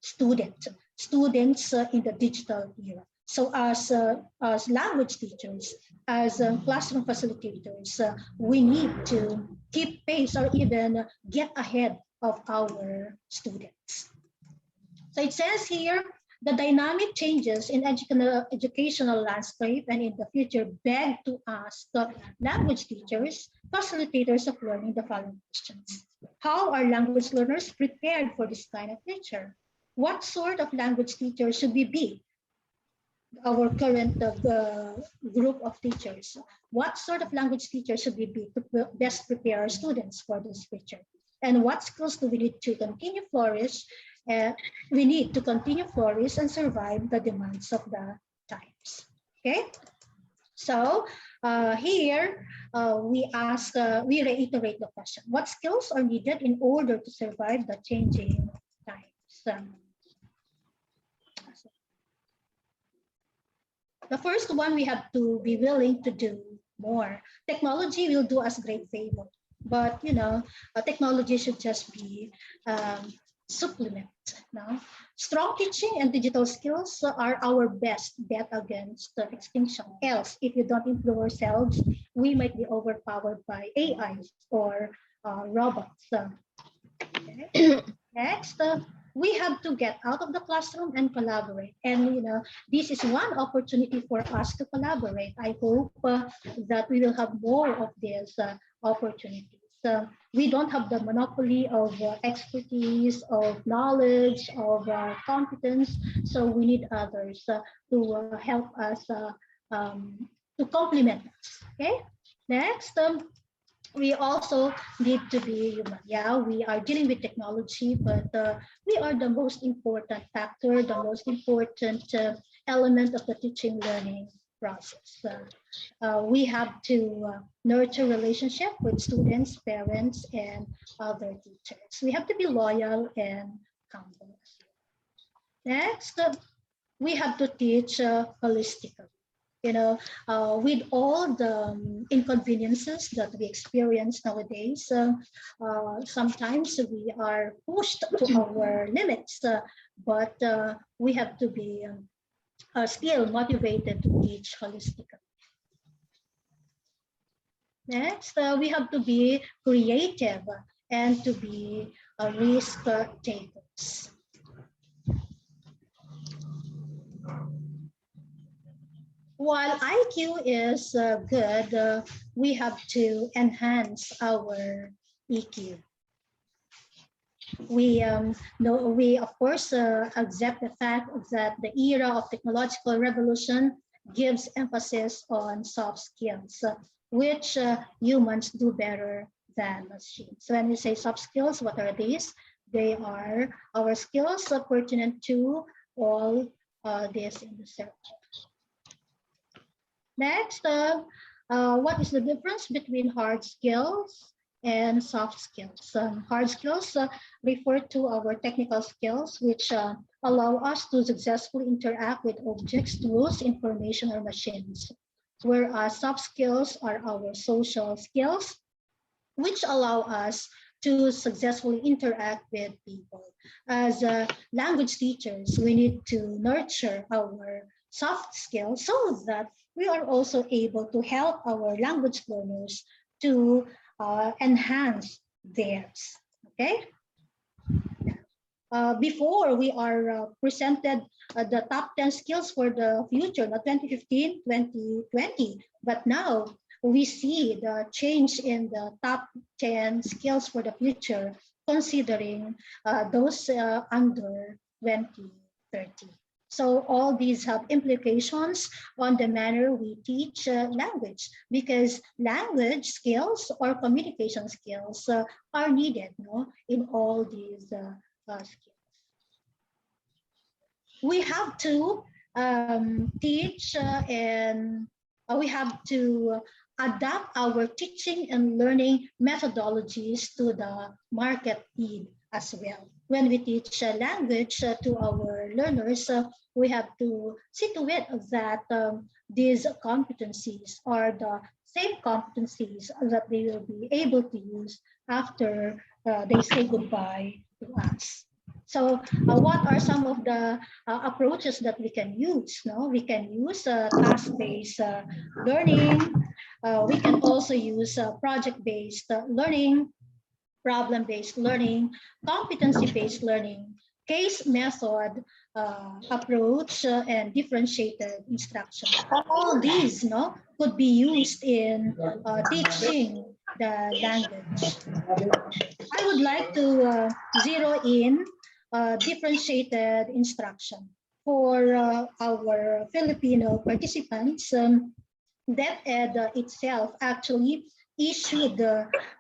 students in the digital era. So as language teachers, as classroom facilitators, we need to keep pace or even get ahead of our students. So it says here, the dynamic changes in educational landscape and in the future beg to ask language teachers, facilitators of learning the following questions. How are language learners prepared for this kind of future? What sort of language teacher should we be? Our current group of teachers. What sort of language teacher should we be to best prepare our students for this future? And what skills do we need to continue flourish? We need to continue flourish and survive the demands of the times. Okay, so here we reiterate the question: what skills are needed in order to survive the changing times? The first one, we have to be willing to do more. Technology will do us great favor, but technology should just be supplement. No? Strong teaching and digital skills are our best bet against extinction. Else, if we don't improve ourselves, we might be overpowered by AI or robots. Okay. Next, we have to get out of the classroom and collaborate. And this is one opportunity for us to collaborate. I hope that we will have more of these opportunities. We don't have the monopoly of expertise, of knowledge, of competence. So we need others to help us, to complement us. Okay. Next, we also need to be human. Yeah, we are dealing with technology, but we are the most important factor, the most important element of the teaching learning process. We have to nurture relationship with students, parents, and other teachers. We have to be loyal and humble. Next, we have to teach holistically. With all the inconveniences that we experience nowadays, sometimes we are pushed to our limits, but we have to be still motivated to teach holistically. Next, we have to be creative and to be risk takers. While IQ is good, we have to enhance our EQ. We of course accept the fact that the era of technological revolution gives emphasis on soft skills, which humans do better than machines. So when we say soft skills, what are these? They are our skills pertinent to all this in the search. Next, what is the difference between hard skills and soft skills? Hard skills refer to our technical skills, which allow us to successfully interact with objects, tools, information, or machines. Whereas soft skills are our social skills, which allow us to successfully interact with people. As language teachers, we need to nurture our soft skills so that we are also able to help our language learners to enhance theirs. Okay? Before we are presented the top 10 skills for the future, not 2015, 2020, but now we see the change in the top 10 skills for the future, considering those under 2030. So all these have implications on the manner we teach language, because language skills or communication skills are needed, no, in all these skills. We have to teach and we have to adapt our teaching and learning methodologies to the market need as well. When we teach language to our learners, we have to see to it that these competencies are the same competencies that they will be able to use after they say goodbye to us. So what are some of the approaches that we can use? No, we can use task-based learning. We can also use project-based learning, problem-based learning, competency-based learning, case method approach, and differentiated instruction. All these, no, could be used in teaching the language. I would like to zero in differentiated instruction. For our Filipino participants, DepEd itself actually issued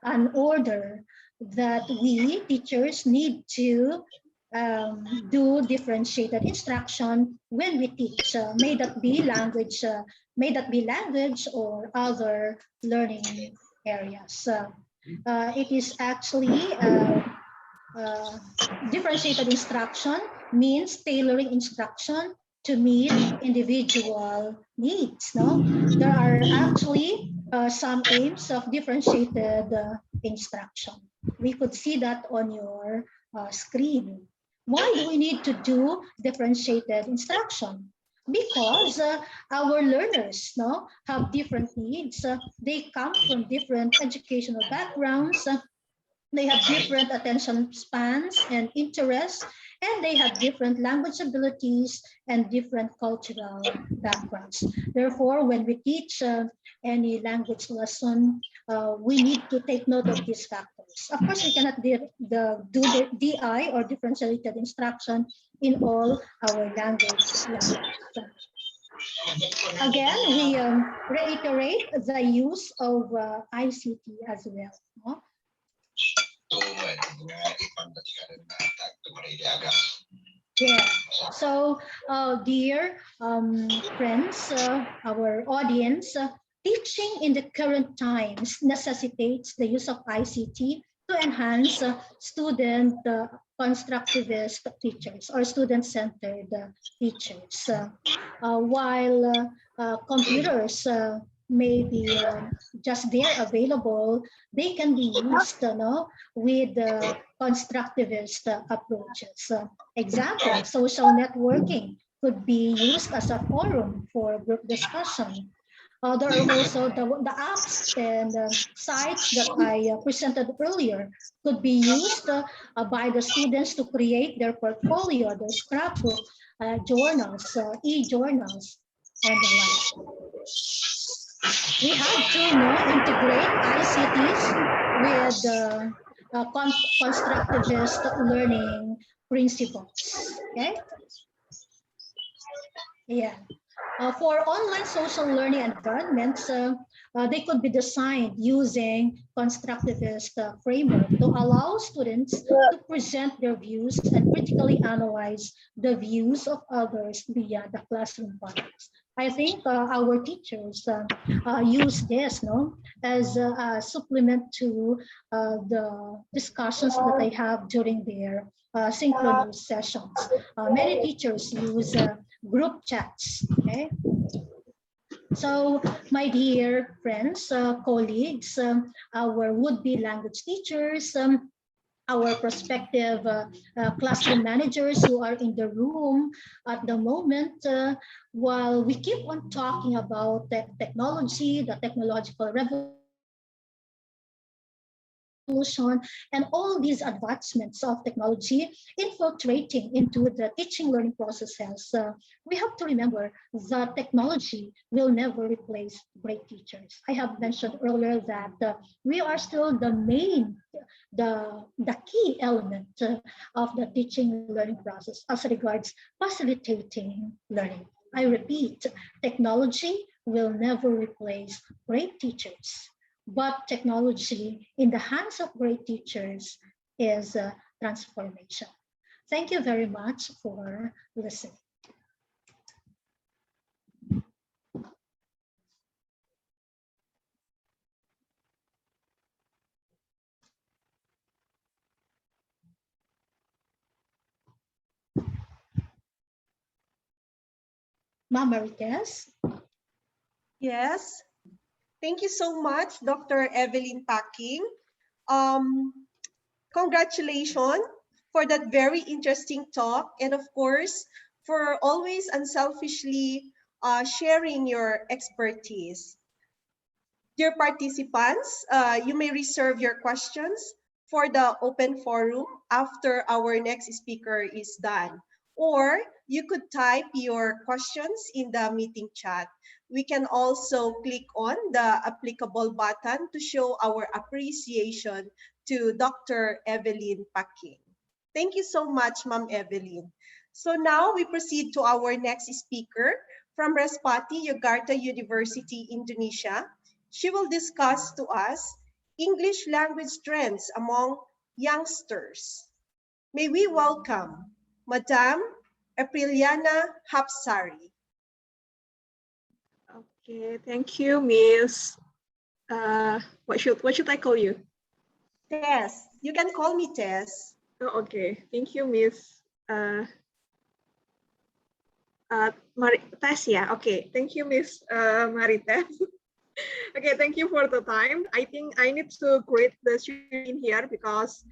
an order that we teachers need to do differentiated instruction when we teach. May that be language or other learning areas. It is actually differentiated instruction means tailoring instruction to meet individual needs. No, there are actually some aims of differentiated instruction. We could see that on your screen. Why do we need to do differentiated instruction? Because our learners, no, have different needs. They come from different educational backgrounds. They have different attention spans and interests, and they have different language abilities and different cultural backgrounds. Therefore, when we teach any language lesson, we need to take note of these factors. Of course, we cannot do the DI or differentiated instruction in all our language lessons. Again, we reiterate the use of ICT as well. No? Yeah. So, dear friends, our audience, teaching in the current times necessitates the use of ICT to enhance student constructivist teachers or student-centered teachers. While computers may be just there available, they can be used with constructivist approaches. Example, social networking could be used as a forum for group discussion. There are also the apps and sites that I presented earlier could be used by the students to create their portfolio, their scrapbook, journals, e-journals, and the like. We have to integrate ICTs with constructivist learning principles. Okay. Yeah. For online social learning environments, They could be designed using constructivist framework to allow students to present their views and critically analyze the views of others beyond the classroom boundaries. I think our teachers use this, no, as a supplement to the discussions that they have during their synchronous sessions. Many teachers use group chats. Okay, so my dear friends, colleagues, our would-be language teachers, our prospective classroom managers who are in the room at the moment, while we keep on talking about technology, the technological revolution, and all these advancements of technology infiltrating into the teaching learning processes, we have to remember that technology will never replace great teachers. I have mentioned earlier that we are still the key element of the teaching learning process as regards facilitating learning. I repeat, technology will never replace great teachers, but technology in the hands of great teachers is transformation. Thank you very much for listening. Ma'am Marites? Yes. Thank you so much, Dr. Evelyn Packing. Um, Congratulations for that very interesting talk, and of course, for always unselfishly sharing your expertise. Dear participants, you may reserve your questions for the open forum after our next speaker is done. Or you could type your questions in the meeting chat. We can also click on the applicable button to show our appreciation to Dr. Evelyn Packing. Thank you so much, Ma'am Evelyn. So now we proceed to our next speaker from Respati Yogyakarta University, Indonesia. She will discuss to us English language trends among youngsters. May we welcome Madam Apriliana Hapsari. Okay, thank you, Miss. What should I call you? Tess. You can call me Tess. Oh, okay, thank you, Miss. Tess, yeah. Okay, thank you, Miss Marites. Okay, thank you for the time. I think I need to greet the student here because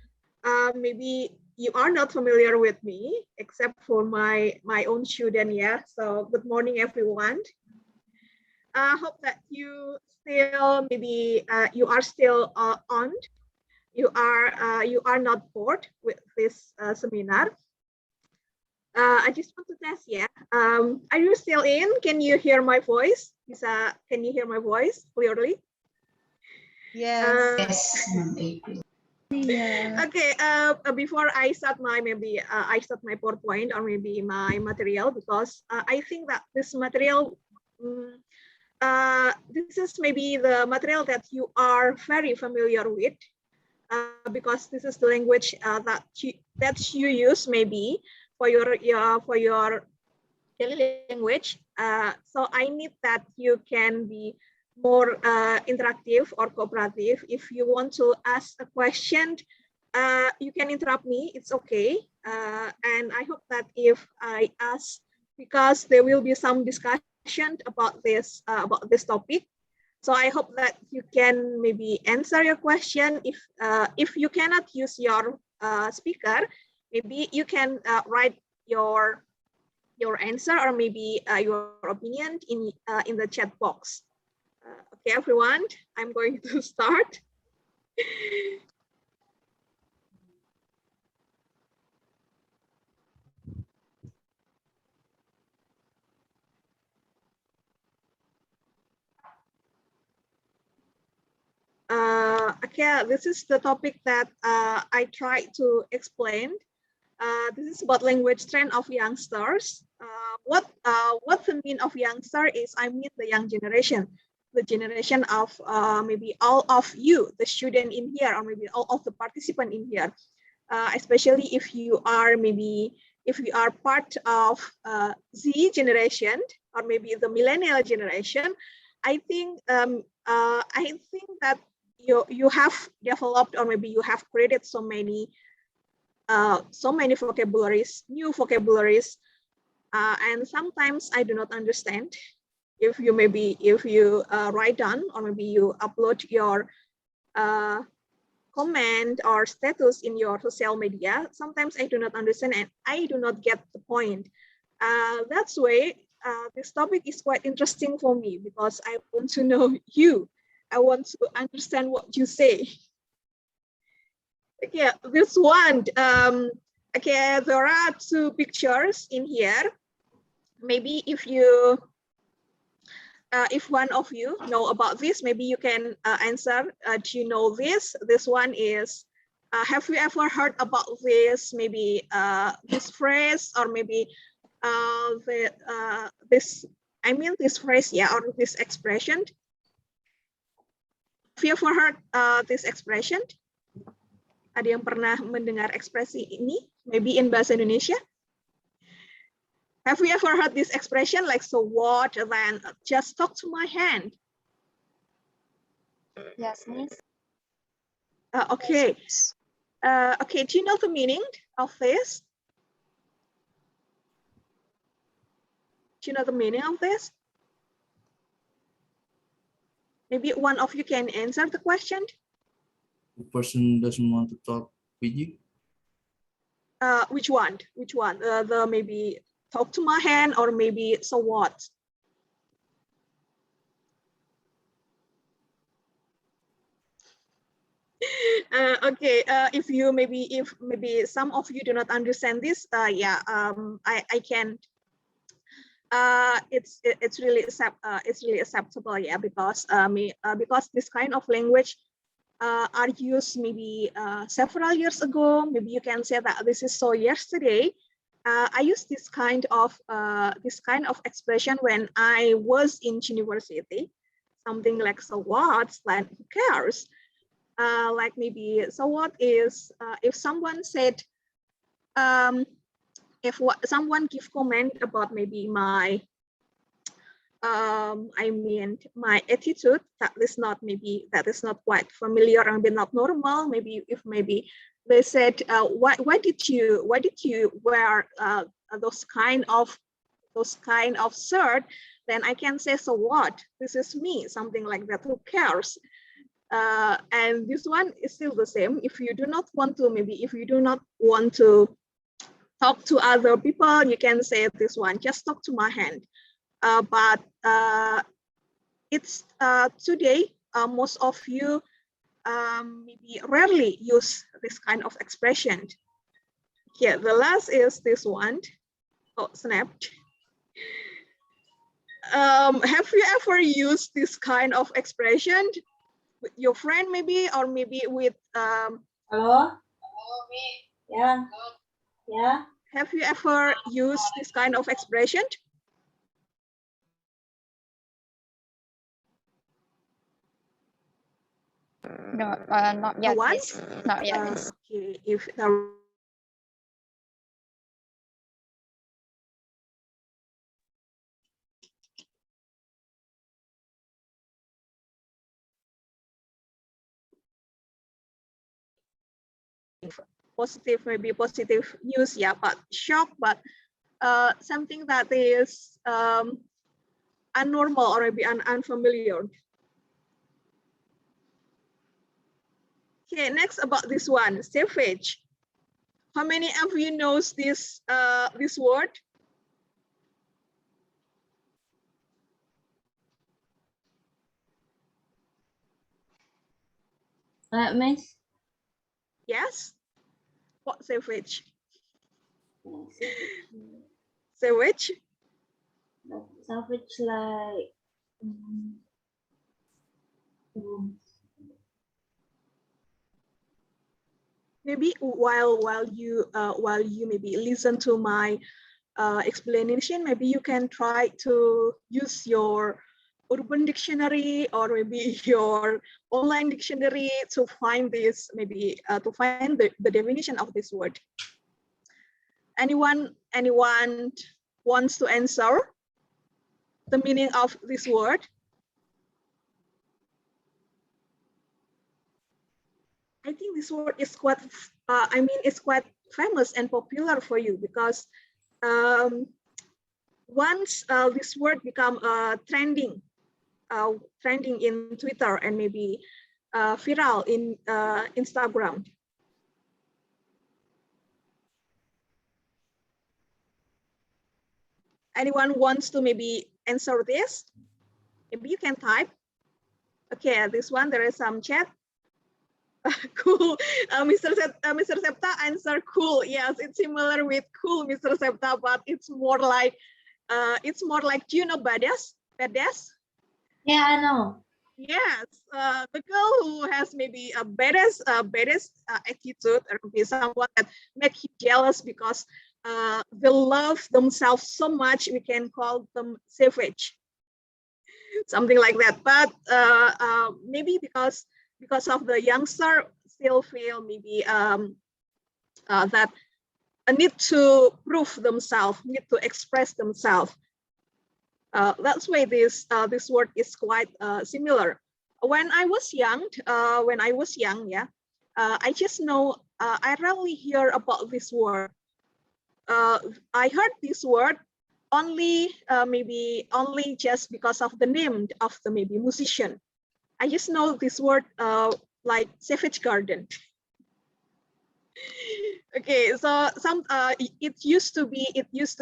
maybe you are not familiar with me except for my own student. Yeah. So good morning, everyone. I hope that you still maybe you are still on. You are not bored with this seminar. I just want to test, yeah. Are you still in? Can you hear my voice? Can you hear my voice clearly? Yes. Yeah. Okay. Before I start my PowerPoint or maybe my material, because I think that this material, this is maybe the material that you are very familiar with, because this is the language that you use maybe for your daily language. So I need that you can be more interactive or cooperative. If you want to ask a question, you can interrupt me. It's okay. And I hope that if I ask, because there will be some discussion about this topic. So I hope that you can maybe answer your question. If you cannot use your speaker, maybe you can write your answer or maybe your opinion in the chat box. Okay, everyone, I'm going to start. Okay, this is the topic that I try to explain. This is about language trend of youngsters. What the mean of youngster is, I mean the young generation. the generation of maybe all of you, the student in here, or maybe all of the participant in here, especially if you are part of Z generation or maybe the millennial generation. I think that you have developed, or maybe you have created so many vocabularies, new vocabularies, and sometimes I do not understand. If you write down, or maybe you upload your comment or status in your social media, sometimes I do not understand and I do not get the point. That's why this topic is quite interesting for me, because I want to know you. I want to understand what you say. Okay, this one. Okay, there are two pictures in here. Maybe if one of you know about this, maybe you can answer. Do you know this? This one is, have you ever heard about this? Maybe this phrase, or maybe this phrase, yeah, or this expression. Have you ever heard this expression? Ada yang pernah mendengar ekspresi ini? Maybe in bahasa Indonesia? Have you ever heard this expression like, so what, then just talk to my hand? Yes, miss. Okay. Okay, do you know the meaning of this? Do you know the meaning of this? Maybe one of you can answer the question. The person doesn't want to talk with you. Which one? Which one? The maybe talk to my hand, or maybe so what? Okay. If maybe some of you do not understand this, yeah, I can. It's really acceptable, yeah, because because this kind of language are used maybe several years ago. Maybe you can say that this is so yesterday. I used this kind of expression when I was in university. Something like, so what? Like, who cares? Like maybe, so what is if someone said, someone give comment about maybe my my attitude, that is not quite familiar and not normal. Maybe if they said, why did you wear those kind of shirt, then I can say, so what? This is me, something like that. Who cares? And this one is still the same. If you do not want to talk to other people, you can say this one, just talk to my hand. But it's today, most of you maybe rarely use this kind of expression. Here, the last is this one. Oh, snapped. Have you ever used this kind of expression with your friend, maybe, or maybe with Hello? Yeah. Yeah. Have you ever used this kind of expression? No, not yet, miss. Not yet, miss. Okay, if there positive, maybe positive news, yeah, but shock, but something that is unnormal or maybe unfamiliar. Okay, next about this one, savage. How many of you knows this this word? Miss? Yes. What savage? Savage? Savage like Maybe while you maybe listen to my explanation, maybe you can try to use your Urban Dictionary or maybe your online dictionary to find this, maybe to find the definition of this word. Anyone wants to answer the meaning of this word? I think this word is quite, it's quite famous and popular for you because once this word become trending in Twitter and maybe viral in Instagram. Anyone wants to maybe answer this? Maybe you can type. Okay, this one, there is some chat. Cool. Mr. Septa answer cool. Yes, it's similar with cool, Mr. Septa, but it's more like, do you know badass? Badass? Yeah, I know. Yes, the girl who has maybe a badass attitude, or maybe someone that make you jealous because they love themselves so much, we can call them savage, something like that. But maybe because of the youngster still feel maybe that need to prove themselves, need to express themselves. That's why this word is quite similar. When I was young, yeah, I just know I rarely hear about this word. I heard this word only only just because of the name of the maybe musician. I just know this word like Savage Garden. Okay, so it used to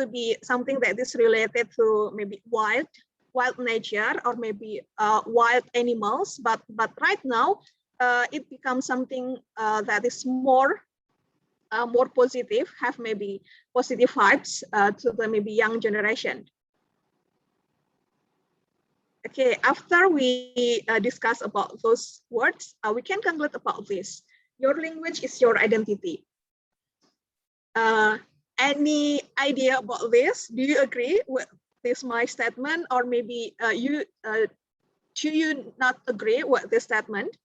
be something that is related to maybe wild nature or maybe wild animals, but right now it becomes something that is more positive, have maybe positive vibes to the maybe young generation. Okay, after we discuss about those words, we can conclude about this. Your language is your identity. Any idea about this? Do you agree with this my statement, or maybe do you not agree with this statement?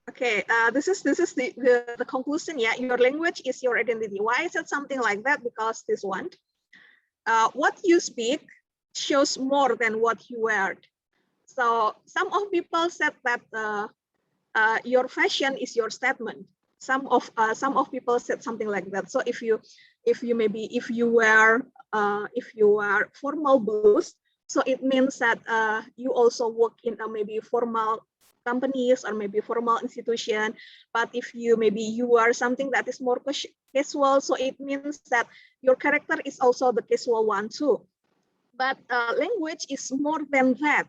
Okay, this is the conclusion. Yeah, your language is your identity. Why is it something like that? Because this one, what you speak shows more than what you wear. So some of people said that your fashion is your statement. Some of people said something like that. So if you wear formal blues, so it means that you also work in a maybe formal companies or maybe formal institution. But if you wear something that is more casual, so it means that your character is also the casual one too. But language is more than that.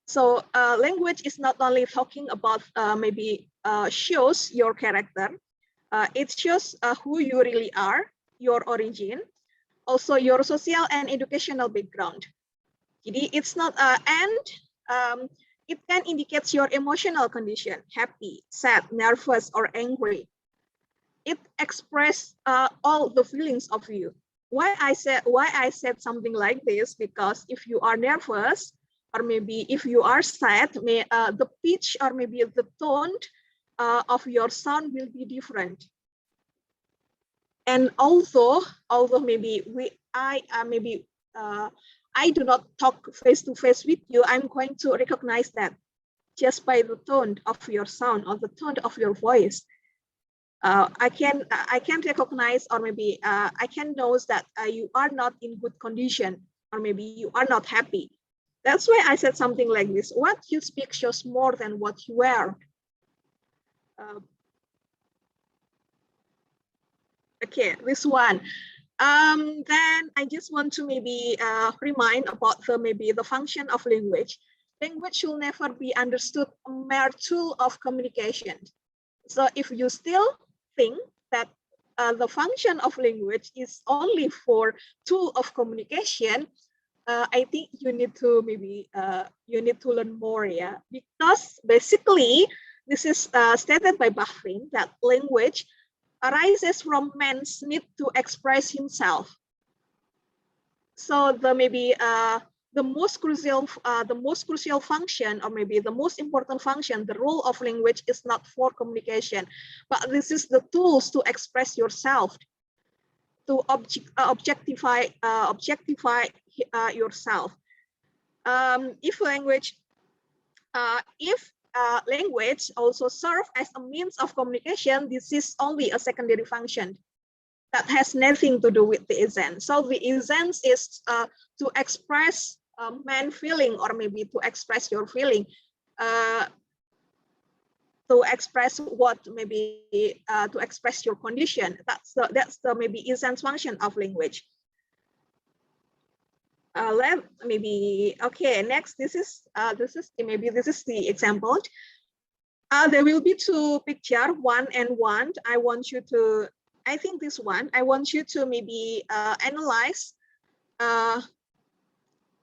So language is not only talking about shows your character, it shows who you really are, your origin, also your social and educational background. Jadi it's not and it can indicate your emotional condition, happy, sad, nervous, or angry. It expresses all the feelings of you. Why I said something like this? Because if you are nervous, or maybe if you are sad, the pitch or maybe the tone of your sound will be different. And although maybe I do not talk face to face with you, I'm going to recognize that just by the tone of your sound or the tone of your voice. I can recognize, or maybe I can know that you are not in good condition, or maybe you are not happy. That's why I said something like this. What you speak shows more than what you wear. Okay, this one. Then I just want to maybe remind about the function of language. Language should never be understood a mere tool of communication. So if you still think that the function of language is only for tool of communication, I think you need to learn more, yeah, because basically this is stated by Bahrain that language arises from man's need to express himself. So the maybe the most crucial function, or maybe the most important function, the role of language is not for communication, but this is the tools to express yourself, to objectify yourself. If language also serve as a means of communication, this is only a secondary function that has nothing to do with the essence. So the essence is to express man feeling, or maybe to express your feeling, to express what maybe to express your condition. That's the maybe essence function of language. Next, this is the example. There will be two picture, one and one. I think this one, I want you to maybe analyze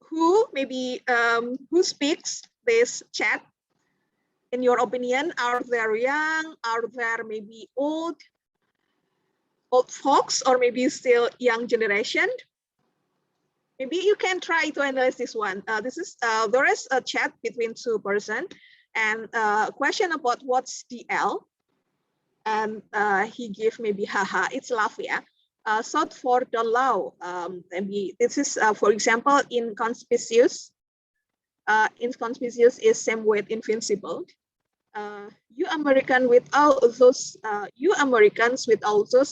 who speaks this chat. In your opinion, are they young? Are they maybe old folks, or maybe still young generation? Maybe you can try to analyze this one. There is a chat between two persons, and a question about what's DL, and he gave maybe haha, it's laugh, yeah. Short for the law. Maybe this is for example in conspicuous. Inconspicuous is same with invincible. You Americans with all those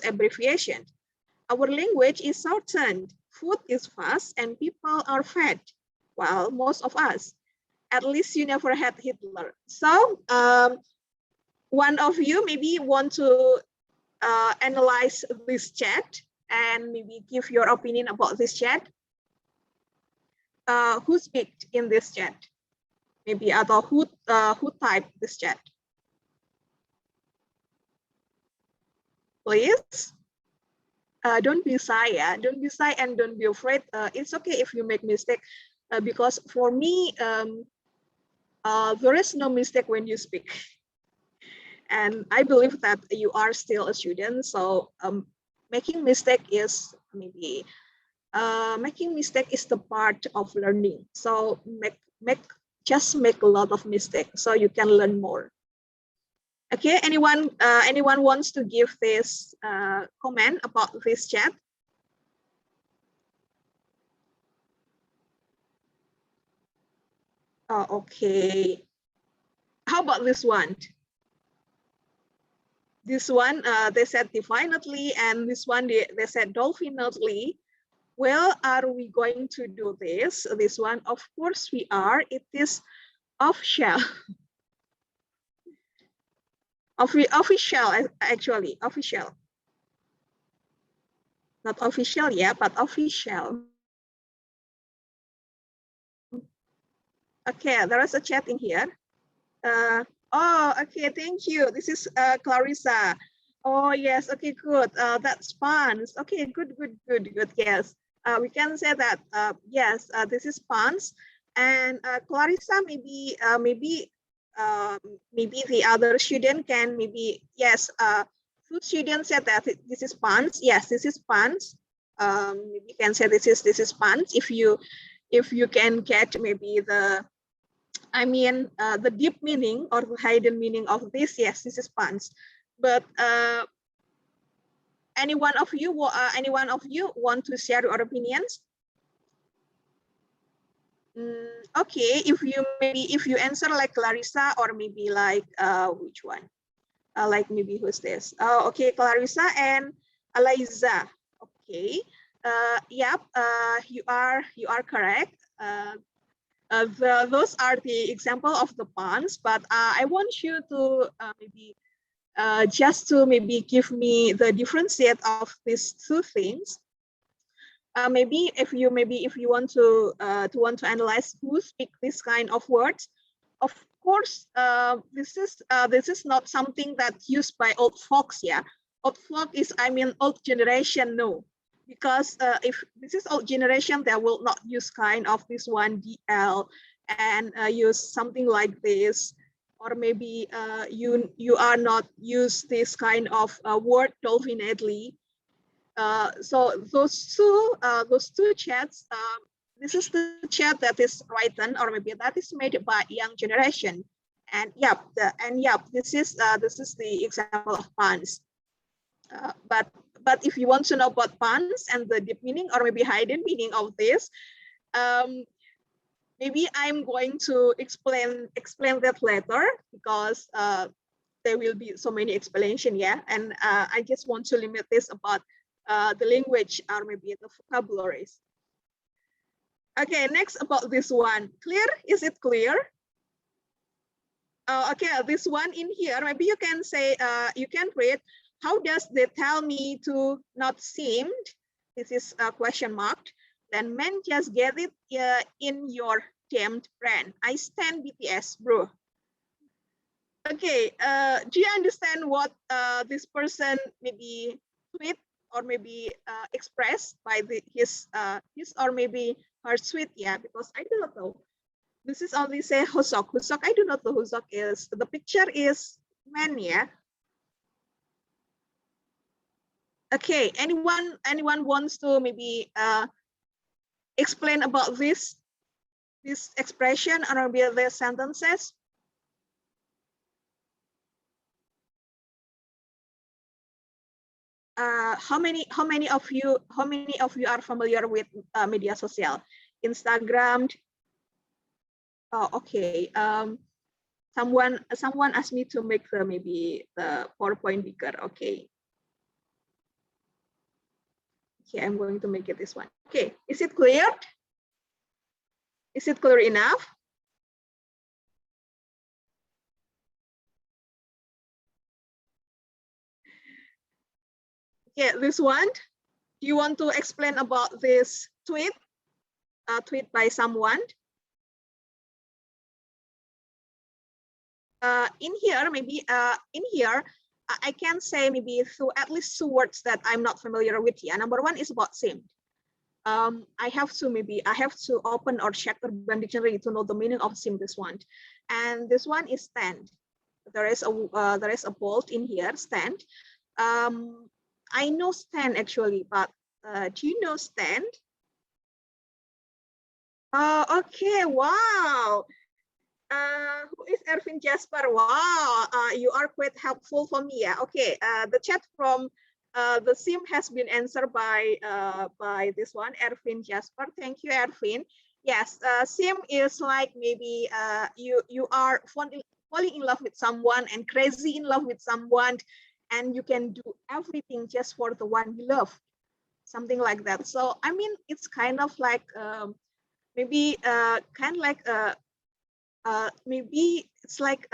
abbreviations. Our language is shortened. Food is fast and people are fat. Well, most of us. At least you never had Hitler. So one of you maybe want to analyze this chat and maybe give your opinion about this chat. Who speaks in this chat? Maybe other who typed this chat? Please. Don't be shy, yeah. Don't be shy and don't be afraid. It's okay if you make mistake, because for me, there is no mistake when you speak. And I believe that you are still a student, so making mistake is maybe the part of learning. So just make a lot of mistakes so you can learn more. Okay, anyone wants to give this comment about this chat? Okay. How about this one? This one, they said definitely, and this one, they said definitely. Well, are we going to do this? This one, of course we are. It is official. Official, actually, official. Not official, yeah, but official. Okay, there is a chat in here. Oh, okay, thank you. This is Clarissa. Oh, yes, okay, good. That's fun. Okay, good, yes. We can say that, yes, this is fun. And Clarissa, maybe the other student can maybe, yes, two students said that this is fun. Yes, this is fun. Maybe you can say this is fun. If you can get maybe the deep meaning or the hidden meaning of this, yes, this is fun. But any one of you want to share your opinions? Okay, if you answer like Clarissa, or maybe like which one? Like maybe who's this? Oh, okay, Clarissa and Eliza. Okay. Yep. You are correct. Those are the example of the puns, but I want you to maybe just to maybe give me the differentiate of these two things. Maybe if you want to analyze who speak this kind of words, of course this is not something that's used by old folks. Yeah, old folk is old generation. No, because if this is old generation, they will not use kind of this one DL and use something like this. or maybe you are not use this kind of word definitely. So those two chats, this is the chat that is written, or maybe that is made by young generation. And this is the example of puns. But if you want to know about puns and the deep meaning or maybe hidden meaning of this, maybe I'm going to explain that later, because there will be so many explanation, yeah. And I just want to limit this about the language or maybe the vocabularies. Okay, next about this one. Clear? Is it clear? Okay, this one in here, maybe you can say, you can read, how does they tell me to not seemed? This is a question mark. Then man just get it in your damned brand. I stand BTS, bro. Okay, do you understand what this person maybe tweet or maybe expressed by his or maybe her tweet? Yeah, because I do not know. This is only say Hosok. Hosok, I do not know who Hosok is. The picture is man, yeah. Okay, anyone wants to maybe explain about this expression or maybe the sentences? How many of you are familiar with media social? Instagram. Oh, okay. Someone asked me to make maybe the PowerPoint bigger. Okay. Okay, I'm going to make it this one. Okay, is it clear? Is it clear enough? Okay, this one. Do you want to explain about this tweet? Tweet by someone. In here, maybe in here, I can say maybe through at least two words that I'm not familiar with. Yeah, number one is about sim. I have to open or check Urban Dictionary to know the meaning of sim. This one, and this one is stand. There is a bolt in here, stand. I know stand actually, but do you know stand? Oh, okay, wow. Who is Ervin Jasper? Wow, you are quite helpful for me. Yeah. Okay. The chat from the sim has been answered by this one, Ervin Jasper. Thank you, Ervin. Yes, sim is like maybe you are falling in love with someone and crazy in love with someone, and you can do everything just for the one you love, something like that. So I mean, it's kind of like maybe kind of like maybe it's like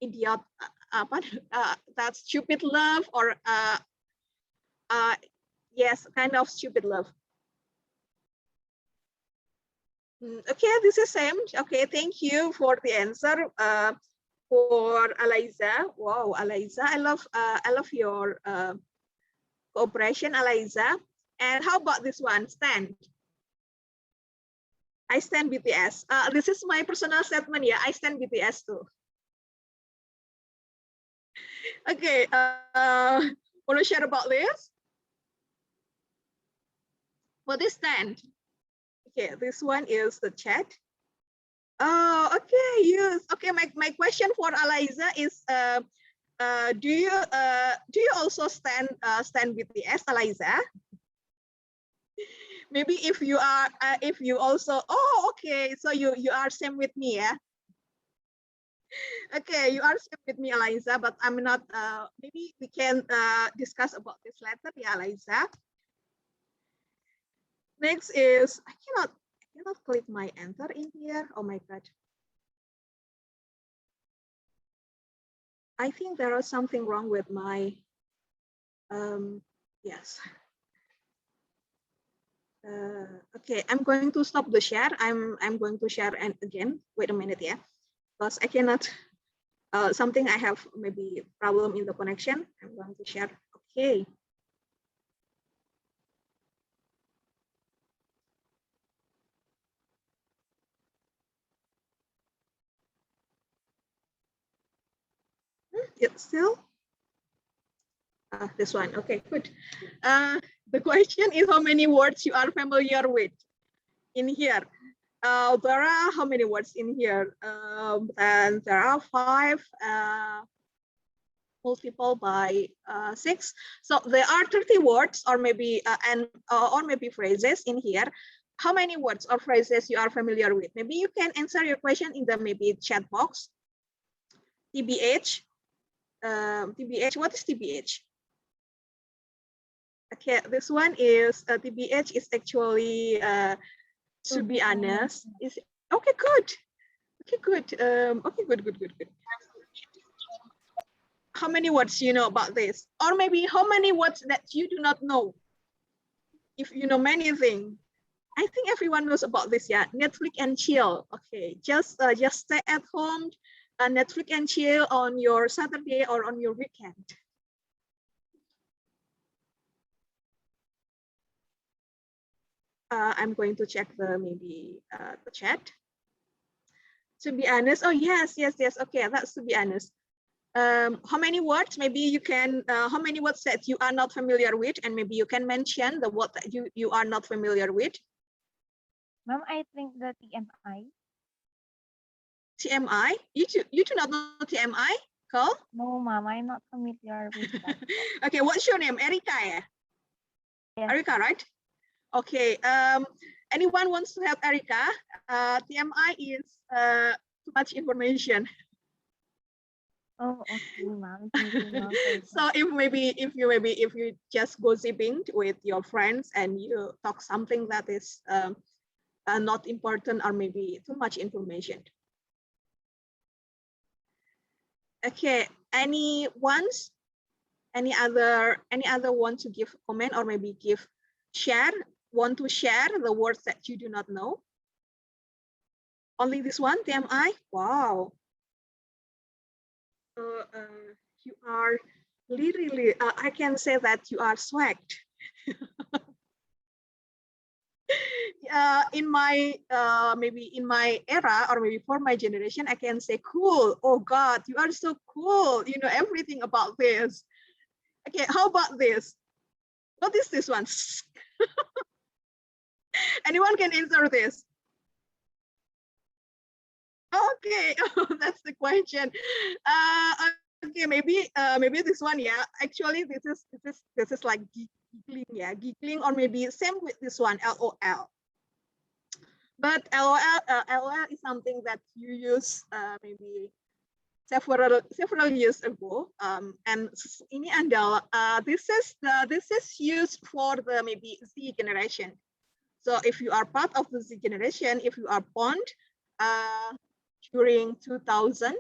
idiot, that stupid love, or yes, kind of stupid love. Okay, this is same. Okay, thank you for the answer. For Eliza, wow, Eliza, I love your cooperation, Eliza. And how about this one, stand? I stand BTS. This is my personal statement. Yeah, I stand BTS too. Okay, want to share about this? What is stand? Okay, this one is the chat. Oh, okay, yes. Okay, my question for Eliza is, do you also stand BTS, Eliza? Maybe if you are, if you also, oh, okay, so you are same with me, yeah. Okay, you are same with me, Eliza, but I'm not. Maybe we can discuss about this later, yeah, Eliza. Next is I cannot click my enter in here. Oh my god. I think there is something wrong with my yes. Okay, I'm going to stop the share. I'm going to share and again. Wait a minute, yeah, because I cannot. Something I have maybe problem in the connection. I'm going to share. Okay. it still? This one. Okay, good. The question is how many words you are familiar with in here. There are how many words in here? And there are 5 multiple by 6. So there are 30 words or maybe or maybe phrases in here. How many words or phrases you are familiar with? Maybe you can answer your question in the maybe chat box. TBH. TBH. What is TBH? Okay, this one is TBH is actually to be honest is okay. Good. Okay, good. Okay, good. How many words you know about this? Or maybe how many words that you do not know? If you know many things, I think everyone knows about this. Yeah, Netflix and chill. Okay, just stay at home, Netflix and chill on your Saturday or on your weekend. I'm going to check the maybe the chat. To be honest, oh yes. Okay, that's to be honest. How many words? Maybe you can. How many words that you are not familiar with, and maybe you can mention the word that you are not familiar with. Ma'am, I think the TMI. TMI? You do not know TMI, Cole? No, ma'am, I'm not familiar with that. Okay, what's your name? Erika, yeah? Yes. Erika, right? Okay. Anyone wants to help Erika? TMI is too much information. Oh, okay, ma'am. Thank you, ma'am. So if you just gossiping with your friends and you talk something that is not important or maybe too much information. Okay, any other want to give comment or maybe want to share the words that you do not know? Only this one, TMI? Wow. You are literally, I can say that you are swagged. In my maybe in my era or maybe for my generation, I can say cool. Oh God, you are so cool. You know everything about this. Okay, how about this? What is this one? Anyone can answer this? Okay, that's the question. Okay, maybe this one, yeah. Actually, this is like giggling, yeah, giggling, or maybe same with this one, LOL. But LOL is something that you use maybe several years ago. And ini adalah this is used for the maybe Z generation. So if you are part of the Z generation, if you are born during 2000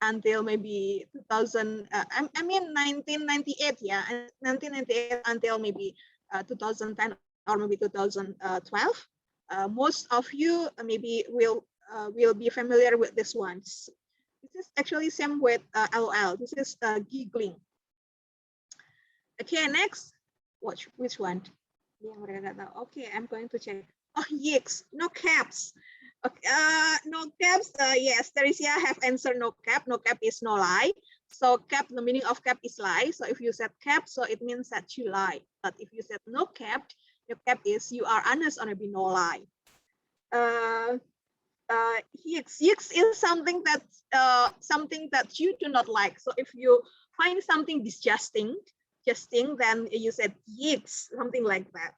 until maybe 2000, I mean 1998, yeah, 1998 until maybe 2010 or maybe 2012. Most of you maybe will be familiar with this one. This is actually same with LOL. This is giggling. Okay, next. Which one? Okay, I'm going to check. Oh, yikes, no caps. Okay, no caps. Yes, Teresia have answered no cap. No cap is no lie. So cap, the meaning of cap is lie. So if you said cap, so it means that you lie. But if you said no cap, your cap is you are honest or maybe no lie. Yikes is something that you do not like. So if you find something disgusting, then you said yikes, something like that.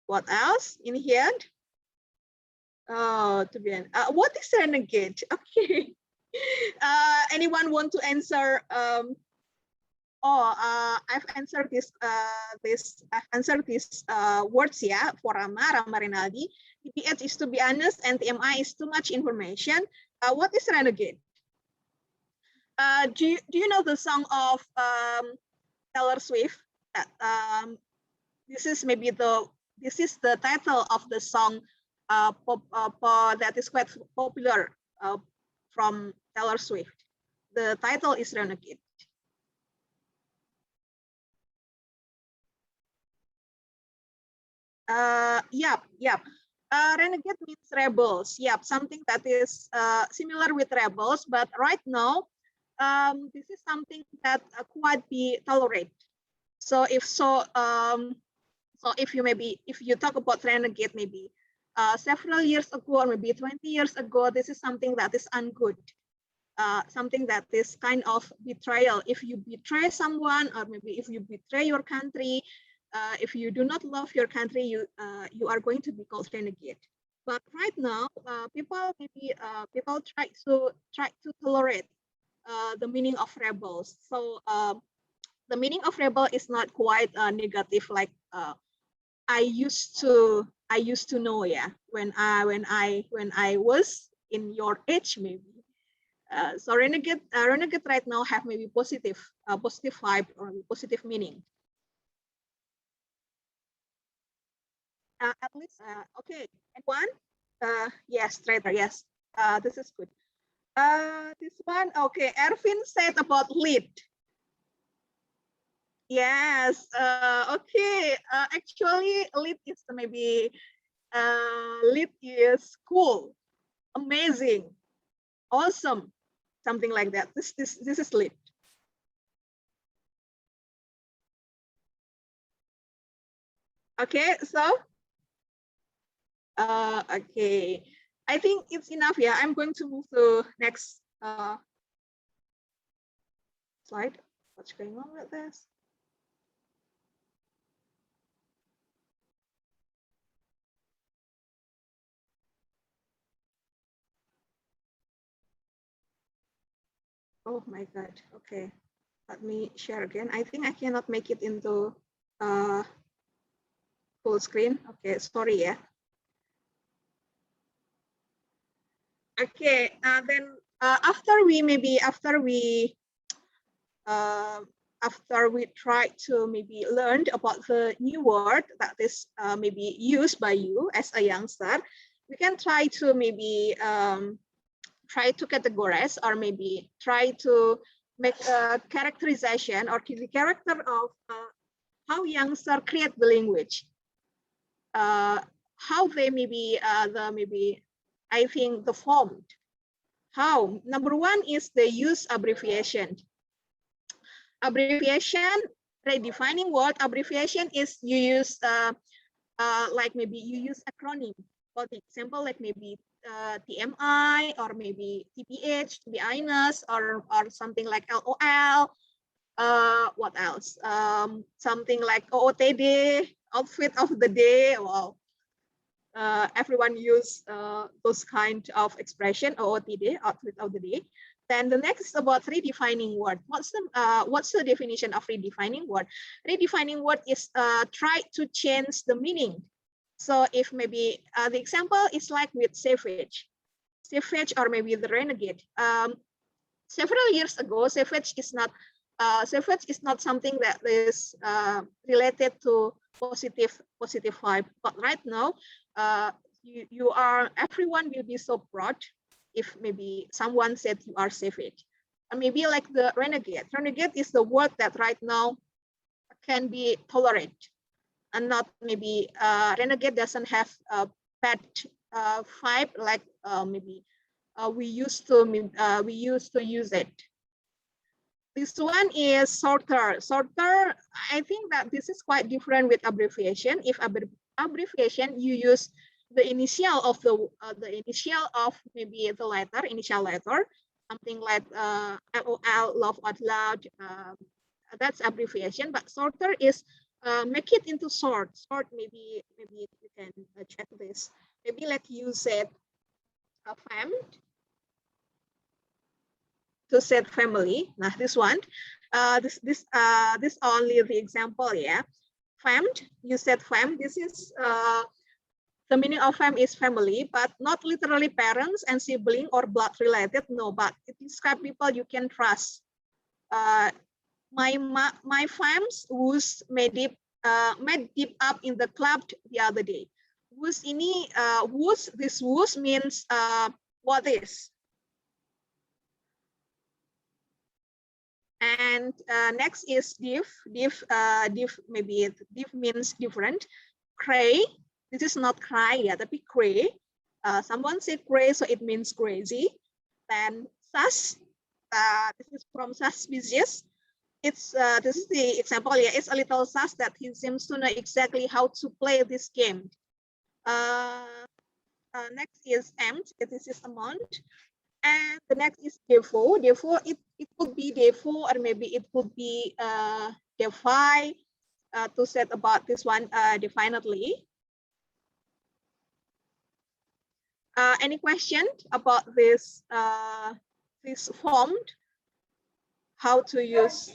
What else in here? Oh, to be honest, what is renegade? Okay. Anyone want to answer? I've answered this. I've answered these words, yeah, for Rama Rinaldi. TPH is to be honest, and TMI is too much information. What is renegade? Do you know the song of Taylor Swift? This is the title of the song that is quite popular from Taylor Swift. The title is Renegade. Yep. Renegade means rebels. Yep, something that is similar with rebels, but right now, this is something that quite be tolerated. So if you talk about renegade, maybe several years ago or maybe 20 years ago, this is something that is ungood. Something that is kind of betrayal. If you betray someone, or maybe if you betray your country, if you do not love your country, you are going to be called renegade. But right now, people try to tolerate the meaning of rebels. So the meaning of rebel is not quite negative like I used to know, yeah, when I was in your age maybe. So renegade right now have maybe positive vibe or positive meaning. At least okay. And one, yes, traitor, yes. This is good. This one, okay. Ervin said about lead. Yes. Okay. Actually, lead is maybe lead is cool, amazing, awesome, something like that. This is lead. Okay, so okay, I think it's enough. Yeah, I'm going to move to next slide. What's going on with this? Oh my God. Okay, let me share again. I think I cannot make it into full screen. Okay, sorry, yeah. Okay, then after we try to maybe learn about the new word that is maybe used by you as a youngster, we can try to maybe try to categorize or maybe try to make a characterization or the character of how youngster create the language. How they maybe I think the form. How? Number one is they use abbreviation. Abbreviation, redefining word. Abbreviation is you use like maybe you use acronym. For example, like maybe TMI or maybe TPH, TBINUS, or something like LOL. What else? Something like OOTD, outfit of the day. Well, everyone use those kind of expression, OOTD, outfit of the day. Then the next is about redefining word. What's the definition of redefining word? Redefining word is try to change the meaning. So if maybe the example is like with savage or maybe the renegade. Several years ago, savage is not something that is related to positive vibe. But right now, everyone will be so proud if maybe someone said you are savage. And maybe like the renegade. Renegade is the word that right now can be tolerated, and not maybe renegade doesn't have a bad vibe like maybe we used to use it. This one is sorter. Sorter, I think that this is quite different with abbreviation. If abbreviation, you use the initial of maybe the letter, initial letter, something like LOL, laugh out loud. That's abbreviation. But sorter is make it into sort. Sort, maybe you can check this. Maybe like you said, fam to set family. Nah, this one, this only the example, yeah. Fam, you said fam. This is the meaning of fam is family, but not literally parents and sibling or blood related. No, but it describes people you can trust. My fams was made deep up in the club the other day. Was ini this was means what is. And next is diff. Diff maybe diff means different. Cray This is not cry ya, tapi cray. Someone said cray, so it means crazy. Then sus, this is from sus species. It's this is the example. Yeah, it's a little sus that he seems to know exactly how to play this game. Next is amt. This is amount. And the next is defo. Defo, it could be defo, or maybe it could be defy, to set about this one definitely. Any question about this this form? How to use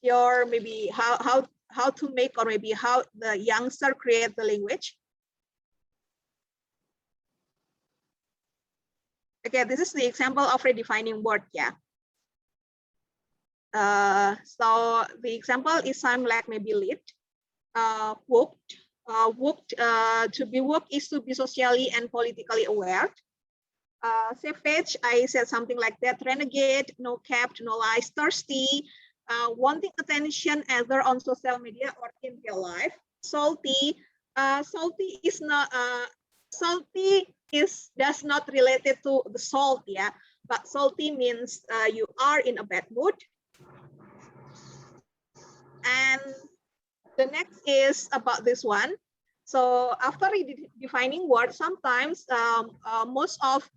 your, maybe how to make, or maybe how the youngster create the language? Okay, this is the example of redefining word. Yeah. So the example is something like maybe lit, woke. To be woke is to be socially and politically aware. Savage, I said something like that. Renegade, no capped, no lies, thirsty, wanting attention either on social media or in real life. Salty, salty is not salty does not related to the salt, yeah, but salty means you are in a bad mood. And the next is about this one. So after defining words, sometimes most of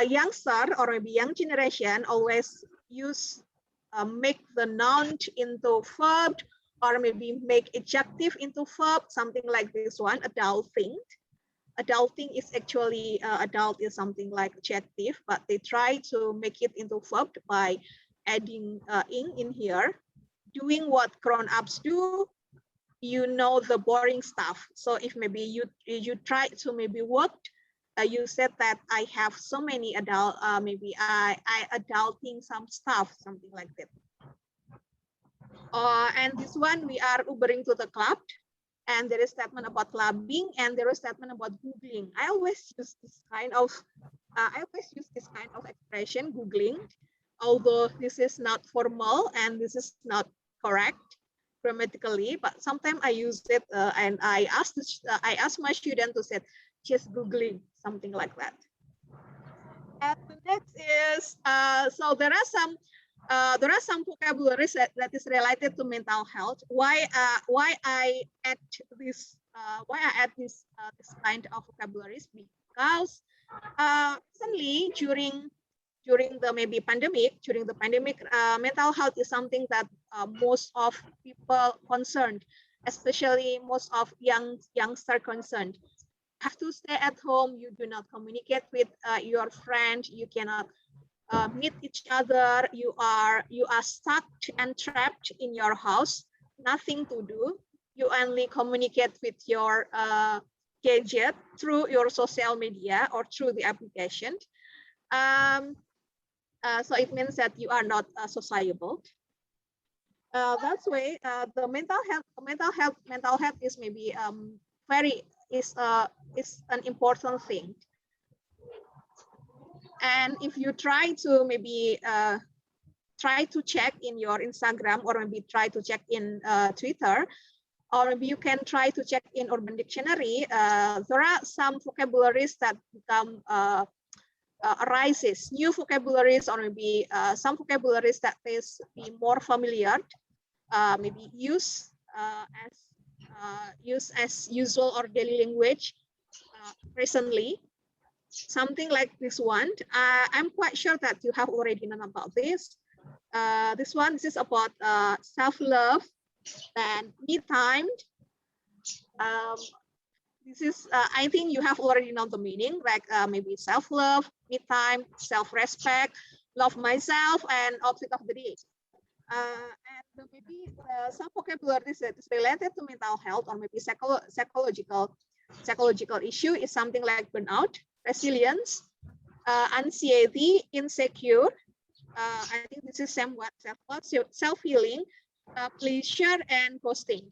youngster or maybe young generation always use make the noun into verb, or maybe make adjective into verb, something like this one, adulting. Adulting is actually adult is something like adjective, but they try to make it into verb by adding ing in here. Doing what grown-ups do, you know, the boring stuff. So if maybe you try to maybe work, you said that I have so many adult, maybe I adulting some stuff, something like that. And this one, we are Ubering to the club, and there is statement about clubbing, and there is statement about Googling. I always use this kind of expression, Googling, although this is not formal and this is not correct grammatically, but sometimes I use it and I ask my student to say, just Googling, something like that. And the next is, so there are some vocabularies that is related to mental health. Why I add this this kind of vocabularies? Because recently during the maybe pandemic, mental health is something that most of people concerned, especially most of youngster concerned. Have to stay at home. You do not communicate with your friend. You cannot meet each other. You are stuck and trapped in your house. Nothing to do. You only communicate with your gadget through your social media or through the application. So it means that you are not sociable. That's why the mental health is maybe is an important thing. And if you try to maybe try to check in your Instagram, or maybe try to check in Twitter, or maybe you can try to check in Urban Dictionary, there are some vocabularies that become arises, new vocabularies, or maybe some vocabularies that is be more familiar, maybe use as usual or daily language recently. Something like this one. I'm quite sure that you have already known about this. This is about self-love and me time. This is, I think you have already known the meaning, like maybe self-love, me time, self-respect, love myself, and outfit of the day. And maybe some vocabulary that is related to mental health, or maybe psychological issue, is something like burnout, resilience, anxiety, insecure. I think this is somewhat self-healing, pleasure, and ghosting.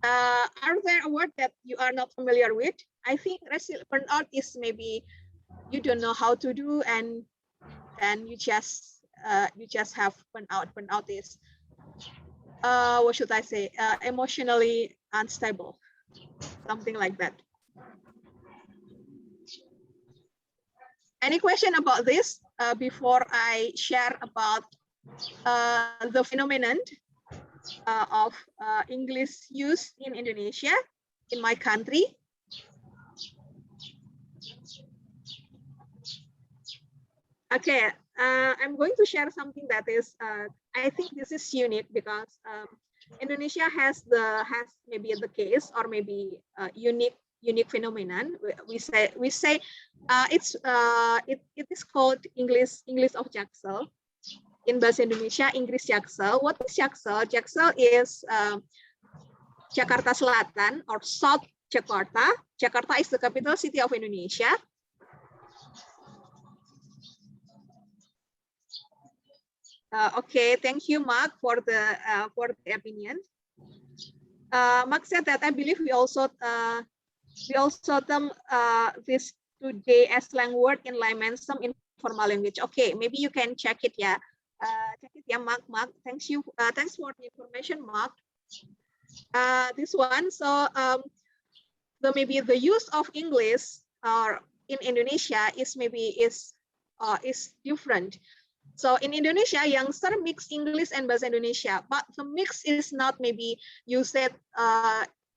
Are there a word that you are not familiar with? I think burnout is maybe you don't know how to do, and you just have burnout. Burnout is what should I say? Emotionally unstable. something like that. Any question about this before I share about the phenomenon of English use in Indonesia, in my country? Okay, I'm going to share something that is, I think this is unique because Indonesia has maybe the case or maybe unique phenomenon. We say it is called English of Jaksel. In bahasa Indonesia, Inggris Jaksel. What is Jaksel? Jaksel is Jakarta Selatan or South Jakarta. Jakarta is the capital city of Indonesia. Okay, thank you, Mark, for the opinion. Mark said that I believe we also term this today as slang word in layman's some informal language. Okay, maybe you can check it, yeah. Check it, yeah, Mark. Thanks for the information, Mark. This one, so maybe the use of English in Indonesia is different. So in Indonesia, youngster mix English and bahasa Indonesia, but the mix is not maybe you said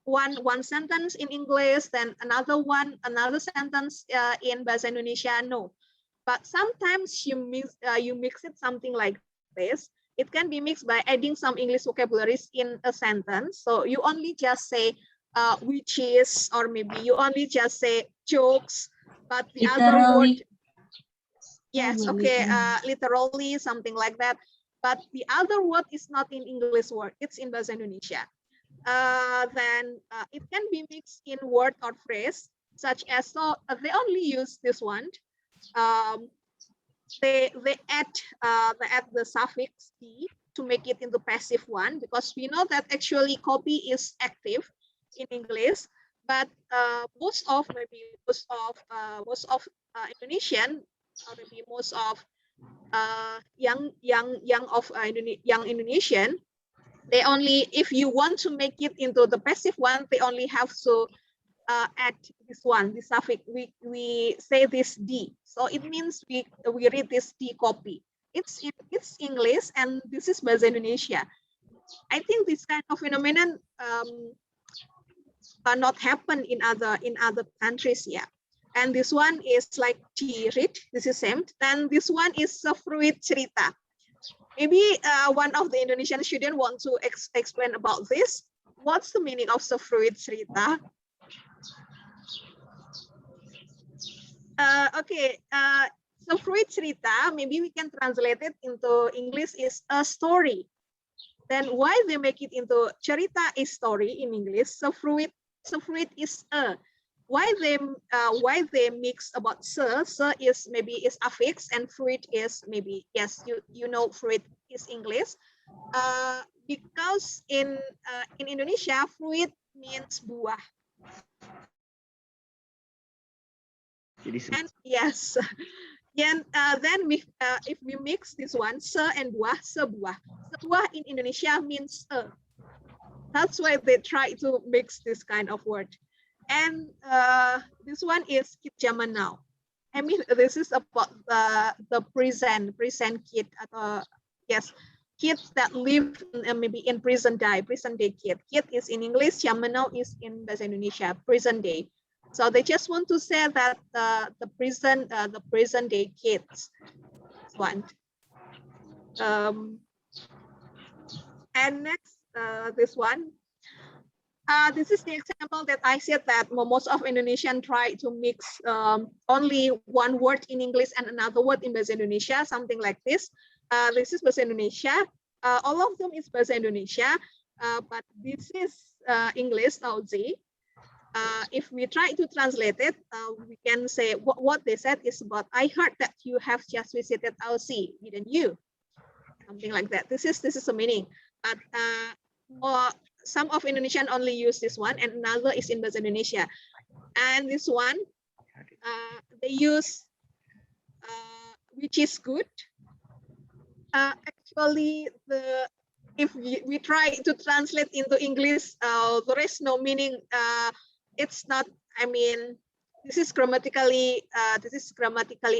one sentence in English, then another sentence in bahasa Indonesia. No, but sometimes you mix it something like this. It can be mixed by adding some English vocabularies in a sentence. So you only just say which is, or maybe you only just say jokes, but the other word. Yes, okay, literally, something like that. But the other word is not in English word, it's in Bahasa Indonesia. Then it can be mixed in word or phrase, such as, so they only use this one. They add the suffix "d" to make it into passive one, because we know that actually copy is active in English, but most of Indonesian, or maybe most of young Indonesian, they only, if you want to make it into the passive one, they only have to add this one, the suffix. We say this "d," so it means we read this "d" copy. It's English and this is bahasa Indonesia. I think this kind of phenomenon not happen in other countries yet. And this one is like "cirit," this is same. And this one is "sefruit cerita." Maybe one of the Indonesian students want to explain about this. What's the meaning of "sefruit cerita"? Okay, "sefruit cerita," maybe we can translate it into English is a story. Then why they make it into cerita is story in English, "sefruit is a." Why they mix about "se" is maybe is affix, and "fruit" is maybe, yes, you know fruit is English. Because in Indonesia, fruit means buah. And yes, and then if we mix this one, "se" and "buah," sebuah. Sebuah in Indonesia means a. That's why they try to mix this kind of word. And this one is kid zaman now. I mean, this is about the present kid, yes, kids that live maybe in present day kid. Kid is in English, zaman now is in bahasa Indonesia, present day. So they just want to say that the present day kids. This one. And next, this one. This is the example that I said that most of Indonesian try to mix only one word in English and another word in bahasa Indonesia, something like this. This is bahasa Indonesia. All of them is bahasa Indonesia, but this is English, Auzi. If we try to translate it, we can say what they said is about, I heard that you have just visited Aussie, didn't you? Something like that. This is the meaning. But or some of Indonesian only use this one, and another is in bahasa Indonesia. And this one, they use which is good. Actually, if we try to translate into English, there is no meaning it's not, I mean, this is grammatically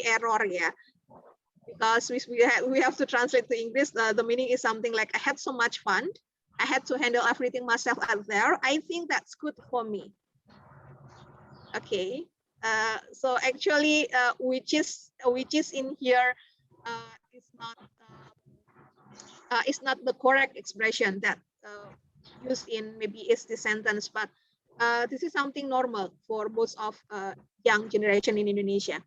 error, yeah, because we have to translate to English. The meaning is something like, I had so much fun, I had to handle everything myself out there. I think that's good for me. Okay, so actually, which is in here is not the correct expression that used in maybe is the sentence, but this is something normal for most of young generation in Indonesia.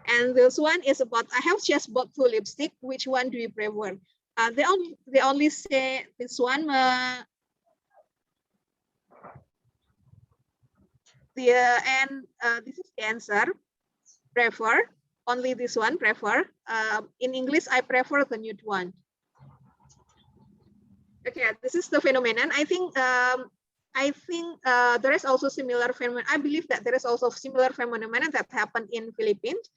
And this one is about, I have just bought 2 lipstick. Which one do you prefer? They only say this one. This is the answer. Prefer. Only this one, prefer. In English, I prefer the nude one. Okay, this is the phenomenon. I think there is also similar phenomenon. I believe that there is also similar phenomenon that happened in Philippines.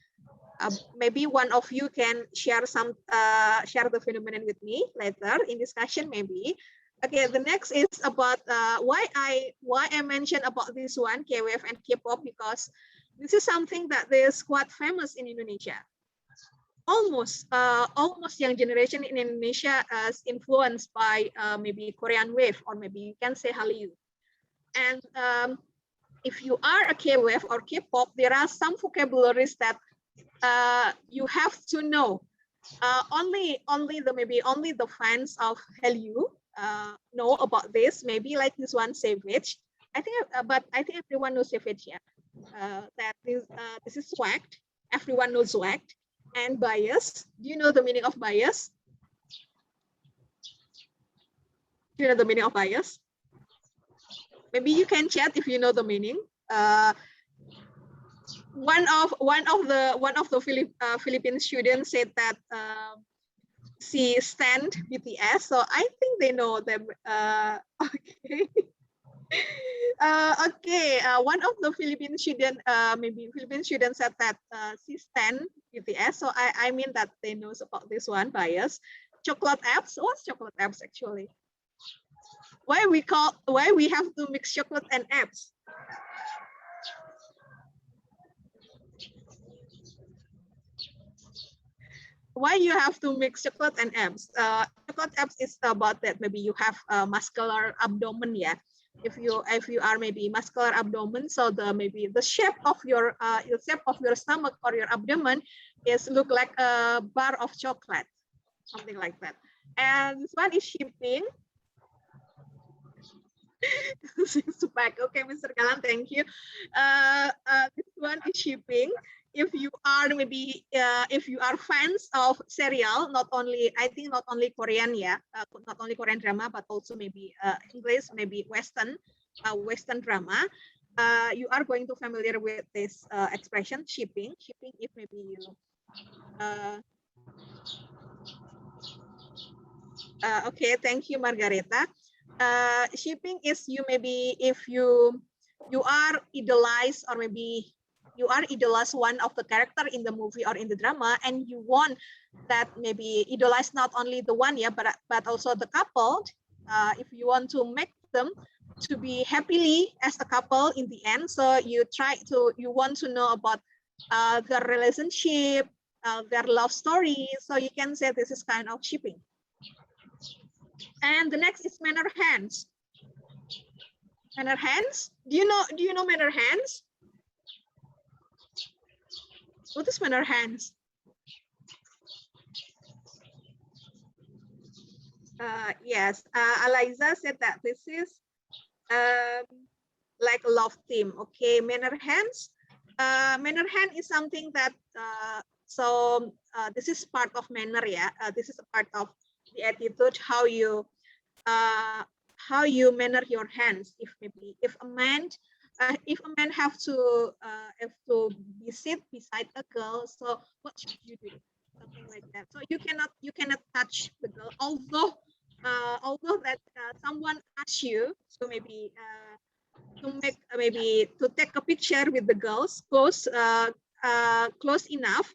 Maybe one of you can share the phenomenon with me later in discussion, maybe. Okay, the next is about why I mentioned about this one, K-wave and K-pop, because this is something that is quite famous in Indonesia. Almost young generation in Indonesia is influenced by maybe Korean wave, or maybe you can say Hallyu. And if you are a K-wave or K-pop, there are some vocabularies that you have to know. Only the fans of Hallyu know about this. Maybe like this one, Savage. I think everyone knows Savage. Yeah, that this is swagged. Everyone knows swagged. And bias. Do you know the meaning of bias? Do you know the meaning of bias? Maybe you can chat if you know the meaning. One of the Philippine students said that she stand BTS, so I think they know them. Okay. Okay. One of the Philippine student, said that she stand BTS, so I mean that they knows about this one, bias. Chocolate apps. What's chocolate apps actually? Why we have to mix chocolate and apps? Why you have to mix chocolate and abs? Chocolate abs is about that maybe you have a muscular abdomen, yeah. If you are maybe muscular abdomen, so the shape of your stomach or your abdomen is look like a bar of chocolate, something like that. And this one is shipping. Okay, Mr. Galan, thank you. This one is shipping. If you are if you are fans of serial, not only Korean, yeah, not only Korean drama, but also maybe English, maybe Western drama, you are going to familiar with this expression shipping. Shipping, if maybe you. Okay, thank you, Margareta. Shipping is you maybe if you are idolize, or maybe you are idolize one of the character in the movie or in the drama, and you want that maybe idolize not only the one, yeah, but also the couple. If you want to make them to be happily as a couple in the end, so you want to know about their relationship, their love story. So you can say this is kind of shipping. And the next is manner hands. Manner hands. Do you know manner hands? What is manner hands? Yes, Eliza said that this is like a love team. Okay, manner hands. Manner hand is something that this is part of manner, yeah. This is a part of the attitude, how you manner your hands. If a man have to be sit beside a girl, so what should you do? Something like that. So you cannot touch the girl, although that someone asks you to maybe to take a picture with the girls close enough.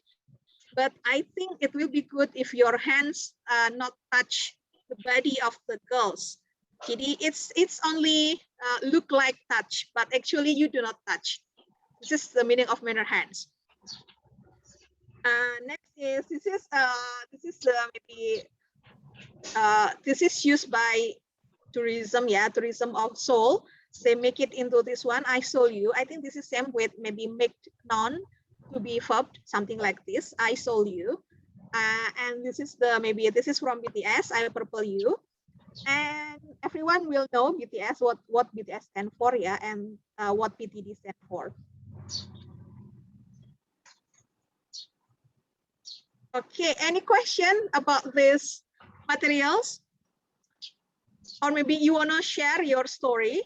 But I think it will be good if your hands not touch the body of the girls. Jadi it's only look like touch, but actually you do not touch. This is the meaning of manner hands. Next is this is maybe this is used by tourism, yeah, tourism of soul. They make it into this one. I saw you. I think this is same with maybe make noun to be verb, something like this. I saw you. And this is the maybe this is from BTS. I purple you. And everyone will know BTS, what BTS stand for, yeah, and what PTD stand for. Okay, any question about these materials? Or maybe you want to share your story,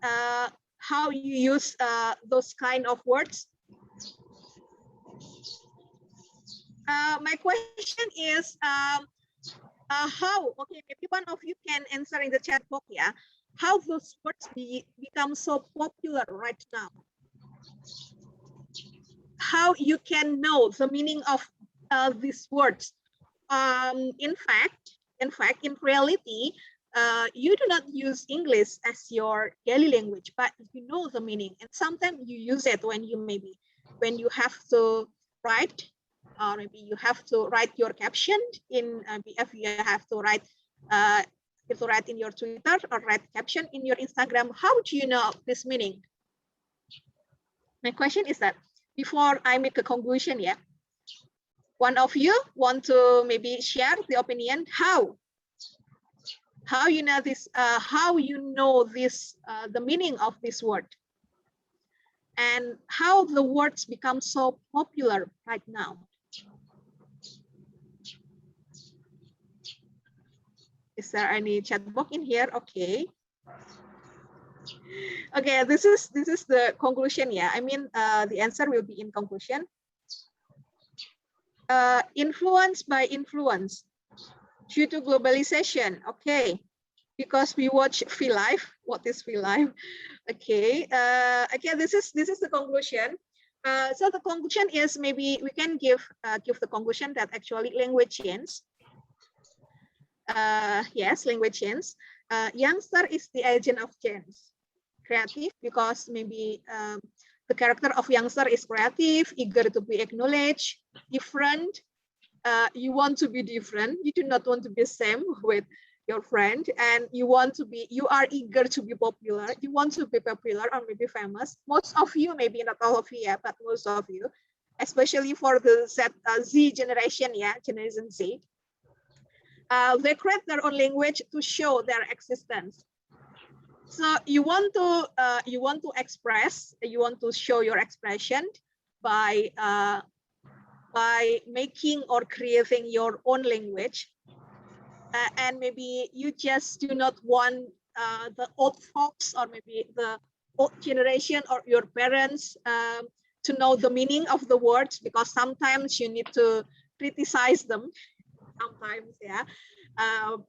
how you use those kind of words. My question is, how, okay, maybe one of you can answer in the chat box, yeah, how those words become so popular right now. How you can know the meaning of these words. In reality, you do not use English as your daily language, but you know the meaning. And sometimes you use it when you have to write, or maybe you have to write your caption in if you have to write in your Twitter or write caption in your Instagram. How do you know this meaning? My question is that before I make a conclusion, yeah, one of you want to maybe share the opinion how you know this, how you know this, the meaning of this word, and how the words become so popular right now. Is there any chat box in here? Okay. Okay, this is the conclusion. Yeah, I mean the answer will be in conclusion. Influence by influence due to globalization. Okay, because we watch V-Live. What is V-Live? Okay. Okay, this is the conclusion. So the conclusion is maybe we can give the conclusion that actually language change. Yes, language change. Youngster is the agent of change. Creative because maybe the character of youngster is creative, eager to be acknowledged, different. You want to be different. You do not want to be same with your friend, and you are eager to be popular. You want to be popular or maybe famous. Most of you, maybe not all of you, yeah, but most of you, especially for the Z generation, yeah, Generation Z. They create their own language to show their existence. So you want to express, you want to show your expression by making or creating your own language, and maybe you just do not want the old folks or maybe the old generation or your parents to know the meaning of the words, because sometimes you need to criticize them. Sometimes, yeah,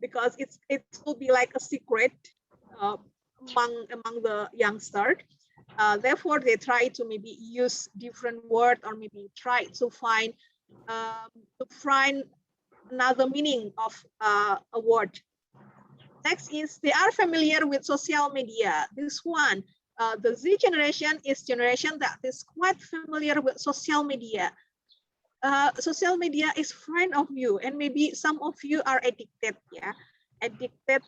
because it will be like a secret among the youngsters. Therefore, they try to maybe use different words or maybe try to find another meaning of a word. Next is they are familiar with social media. This one, the Z generation is generation that is quite familiar with social media. Social media is friend of you, and maybe some of you are addicted, yeah, addicted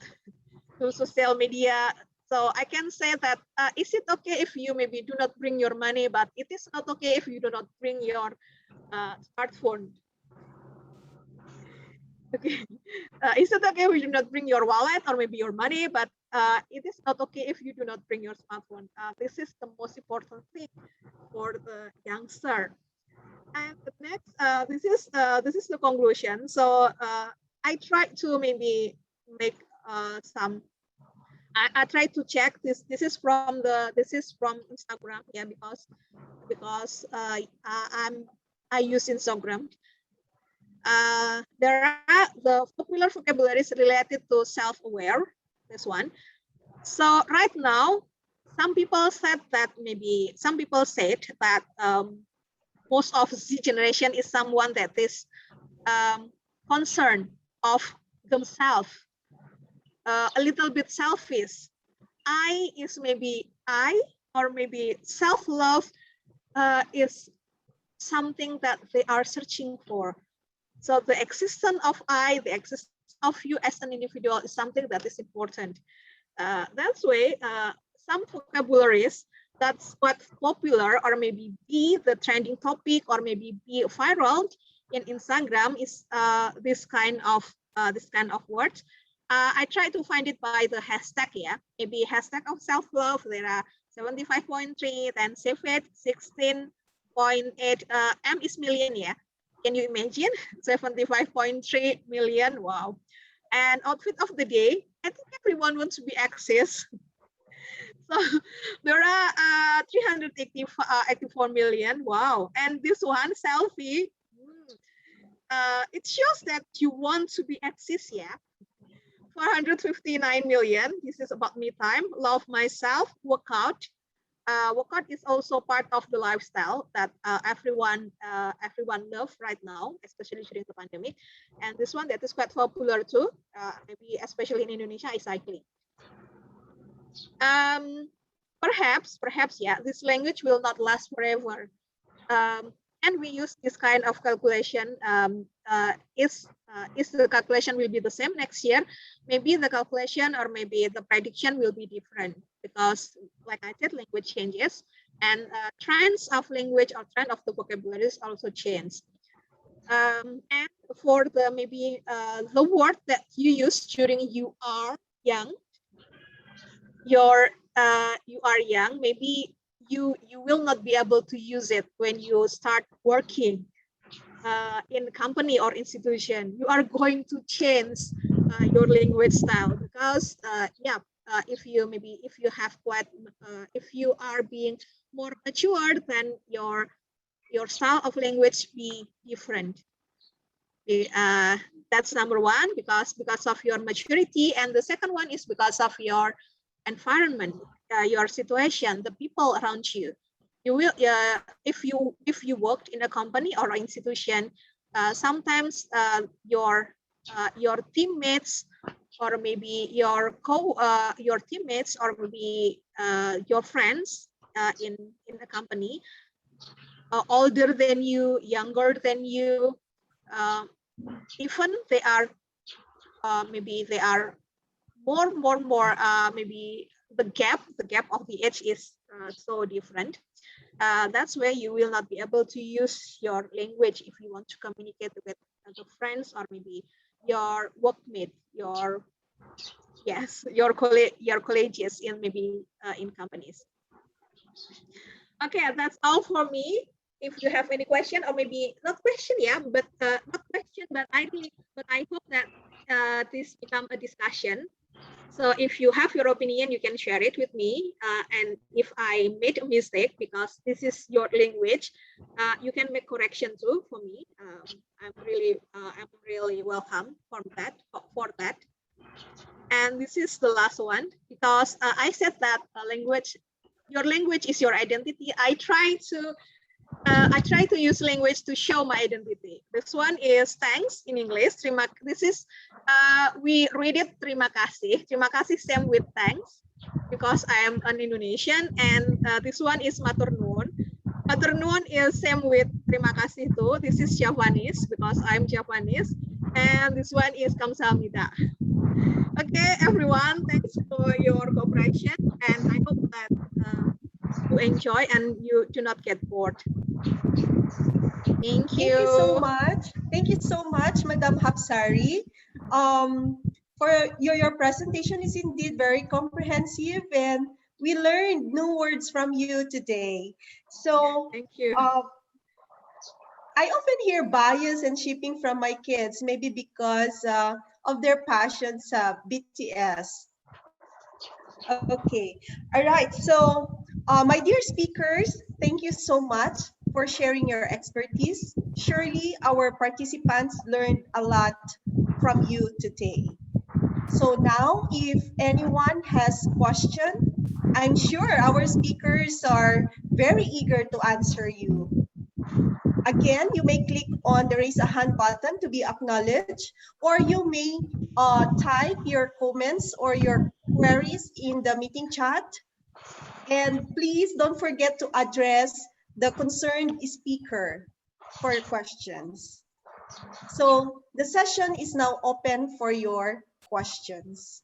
to social media. So I can say that is it okay if you maybe do not bring your money, but it is not okay if you do not bring your smartphone. Okay, is it okay if you do not bring your wallet or maybe your money, but it is not okay if you do not bring your smartphone. This is the most important thing for the youngster. And the next, this is the conclusion. So I tried to maybe make some. I tried to check this. This is from Instagram, yeah, because I use Instagram. There are the popular vocabularies related to self-aware. This one. So right now, some people said that most of Z generation is someone that is concerned of themselves. a little bit selfish. I is maybe I, or maybe self-love is something that they are searching for. So the existence of I, the existence of you as an individual is something that is important. That's why some vocabularies that's what's popular, or maybe be the trending topic, or maybe be viral in Instagram is this kind of words. I try to find it by the hashtag, yeah. Maybe hashtag of self-love, there are 75.3, then save it, 16.8, M is million, yeah. Can you imagine? 75.3 million, wow. And outfit of the day, I think everyone wants to be access. So there are 384 million, wow. And this one, selfie, it shows that you want to be access, yeah. 459 million, this is about me time, love myself, workout. Workout is also part of the lifestyle that everyone loves right now, especially during the pandemic. And this one that is quite popular too, maybe especially in Indonesia, is cycling. Perhaps, yeah, this language will not last forever. And we use this kind of calculation. Is the calculation will be the same next year? Maybe the calculation or maybe the prediction will be different, because like I said, language changes, and trends of language or trend of the vocabularies also change. And for the maybe the word that you use during you are young, you are young, maybe you will not be able to use it when you start working in a company or institution. You are going to change your language style, because if you are being more mature, then your style of language be different. That's number one, because of your maturity, and the second one is because of your environment, your situation, the people around you. You will, if you worked in a company or an institution, sometimes your teammates, or maybe your teammates, or maybe your friends in the company, older than you, younger than you, even they are maybe they are more maybe the gap of the age is so different. That's where you will not be able to use your language if you want to communicate with other friends, or maybe your workmate, your colleagues in maybe in companies. Okay, that's all for me. If you have any question, or maybe not question, but not question, but I hope that this become a discussion. So if you have your opinion, you can share it with me. And if I made a mistake, because this is your language, you can make correction too for me. I'm really welcome for that. And this is the last one, because I said that your language is your identity. I try to use language to show my identity. This one is thanks in English. This is we read it terima kasih. Terima kasih same with thanks, because I am an Indonesian, and this one is matur nuwun. Matur nuwun is same with terima kasih too. This is Japanese, because I'm Japanese, and this one is kamsahamnida. Okay, everyone, thanks for your cooperation, and I hope that you enjoy and you do not get bored. Thank you. Thank you so much. Thank you so much, Madam Hapsari. For your presentation is indeed very comprehensive, and we learned new words from you today. So thank you. I often hear bias and shipping from my kids, maybe because of their passions, BTS. Okay, all right. So my dear speakers, thank you so much for sharing your expertise. Surely our participants learned a lot from you today. So now, if anyone has question, I'm sure our speakers are very eager to answer you. Again, you may click on the raise a hand button to be acknowledged, or you may type your comments or your queries in the meeting chat. And please don't forget to address the concerned speaker for questions. So the session is now open for your questions.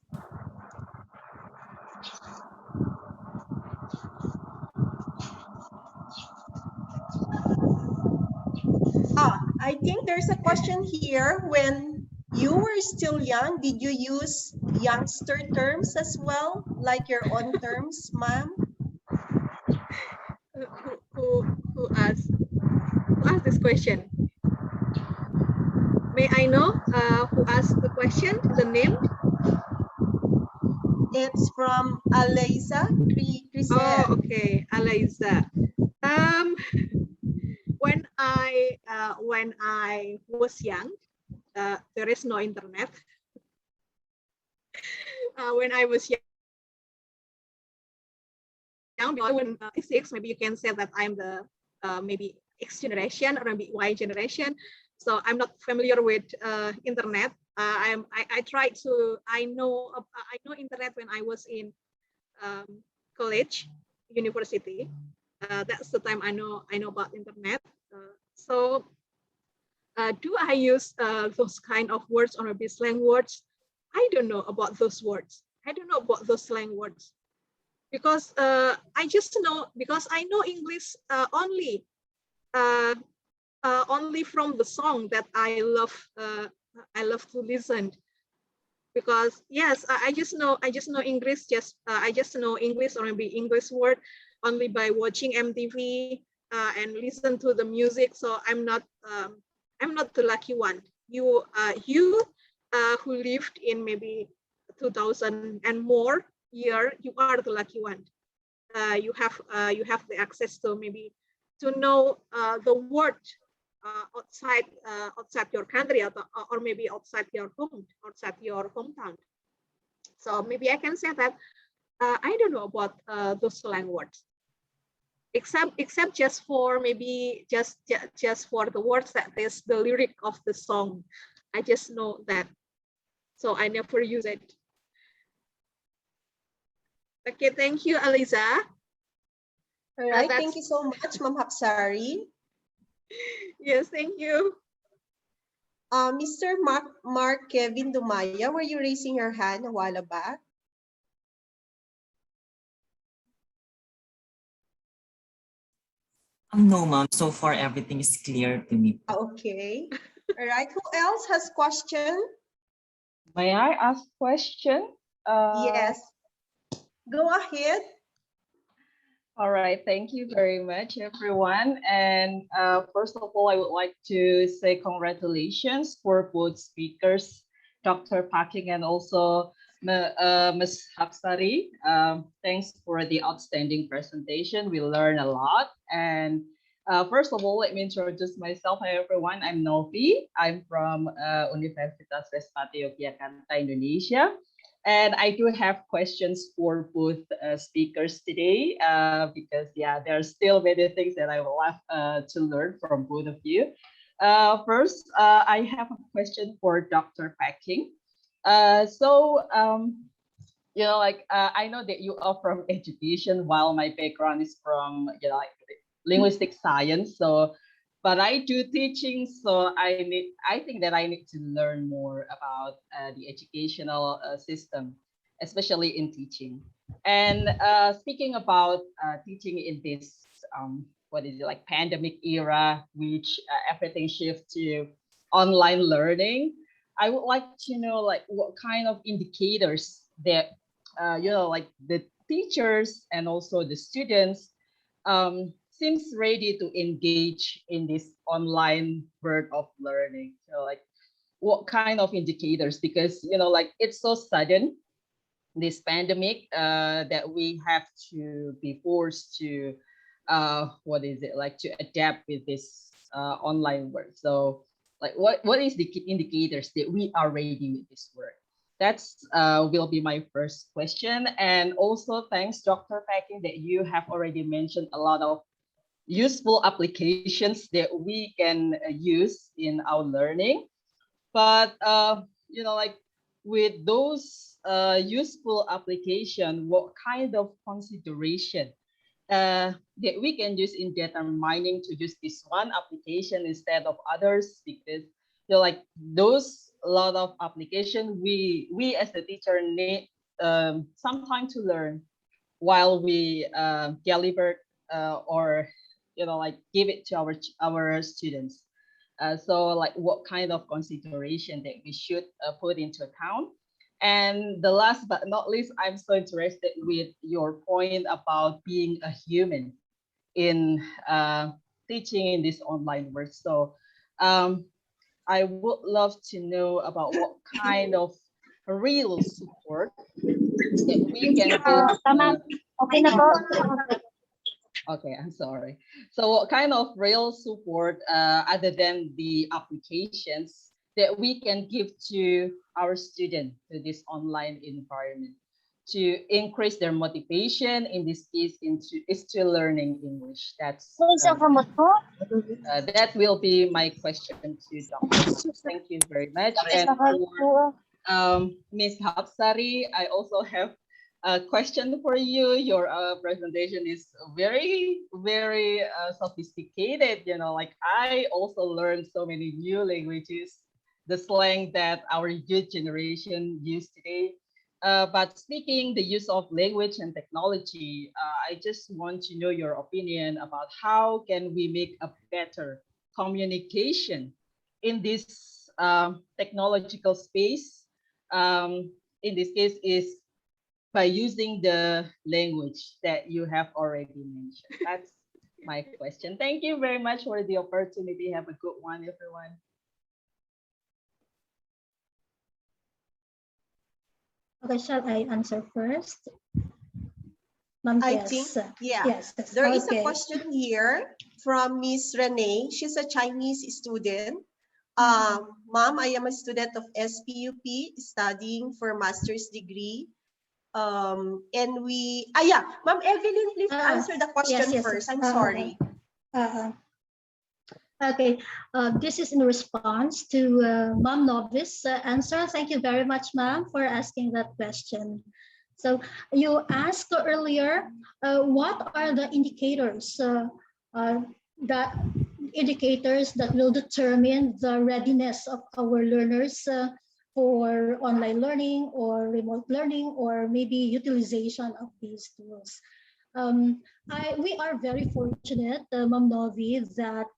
I think there's a question here. When you were still young, did you use youngster terms as well, like your own terms, ma'am? Who asked this question? May I know who asked the question, the name? It's from Aliza Crisel. Oh, okay, Aliza. When I was young, there is no internet. When I was young, when 6, maybe you can say that I'm the maybe X generation or maybe Y generation. So I'm not familiar with internet. I tried to. I know internet when I was in college, university. That's the time I know about internet. Do I use those kind of words or maybe slang words? I don't know about those words. I don't know about those slang words because I just know, because I know English only from the song that I love to listen. Because yes, I just know English. I just know English or maybe English word only by watching MTV and listen to the music. So I'm not the lucky one. You who lived in maybe 2000 and more year, you are the lucky one. You have the access to maybe to know the word outside your country, or maybe outside your hometown. So maybe I can say that I don't know about those slang words, except just for maybe just for the words that is the lyric of the song. I just know that, so I never use it. Okay, thank you, Aliza. All right, thank you so much, Ma'am Hapsari. Yes, thank you. Mr. Mark Kevin Dumaya, were you raising your hand a while back? No, ma'am. So far, everything is clear to me. Okay. All right. Who else has question? May I ask question? Yes. Go ahead. All right. Thank you very much, everyone. And first of all, I would like to say congratulations for both speakers, Dr. Paking and also Ms. Hapsari. Thanks for the outstanding presentation. We learned a lot. And first of all, let me introduce myself. Hi, everyone. I'm Novi. I'm from Universitas Respati Yogyakarta, Indonesia. And I do have questions for both speakers today because, yeah, there are still many things that I will have to learn from both of you. First, I have a question for Dr. Paking. You know, like I know that you are from education, while my background is from, you know, like linguistic science. So, but I do teaching, so I think that I need to learn more about the educational system, especially in teaching. And speaking about teaching in this, what is it, like pandemic era, which everything shifts to online learning, I would like to know like what kind of indicators that, you know, like the teachers and also the students seems ready to engage in this online world of learning. So like what kind of indicators, because, you know, like it's so sudden, this pandemic, that we have to be forced to, what is it, like to adapt with this online world. So like what is the indicators that we are ready with this work? That's will be my first question. And also thanks, Dr. Paking, that you have already mentioned a lot of useful applications that we can use in our learning. But like with those useful application, what kind of consideration that we can use in determining to use this one application instead of others? Because like those a lot of application we as the teacher need some time to learn while we deliver or like give it to our students. So like what kind of consideration that we should put into account. And the last but not least, I'm so interested with your point about being a human in teaching in this online world. So I would love to know about what kind of real support that we can give. Okay na po. Okay, I'm sorry. So what kind of real support other than the applications that we can give to our student to this online environment to increase their motivation, in this case is to learning English? That's that will be my question to Dr. Thank you very much. And for Ms. Hapsari, I also have a question for you. Your presentation is very, very sophisticated. Like I also learned so many new languages, the slang that our youth generation use today. But speaking the use of language and technology, I just want to know your opinion about how can we make a better communication in this technological space. In this case is by using the language that you have already mentioned. That's my question. Thank you very much for the opportunity. Have a good one, everyone. Okay, shall I answer first? I think, yeah. Yes. There is a question here from Miss Renee. She's a Chinese student. Mom, I am a student of SPUP studying for master's degree. And Ma'am Evelyn, please answer the question first. I'm sorry. Okay, this is in response to Ma'am Novice answer. Thank you very much, Ma'am, for asking that question. So you asked earlier, what are the indicators that will determine the readiness of our learners for online learning or remote learning or maybe utilization of these tools? We are very fortunate, Ma'am Novi, that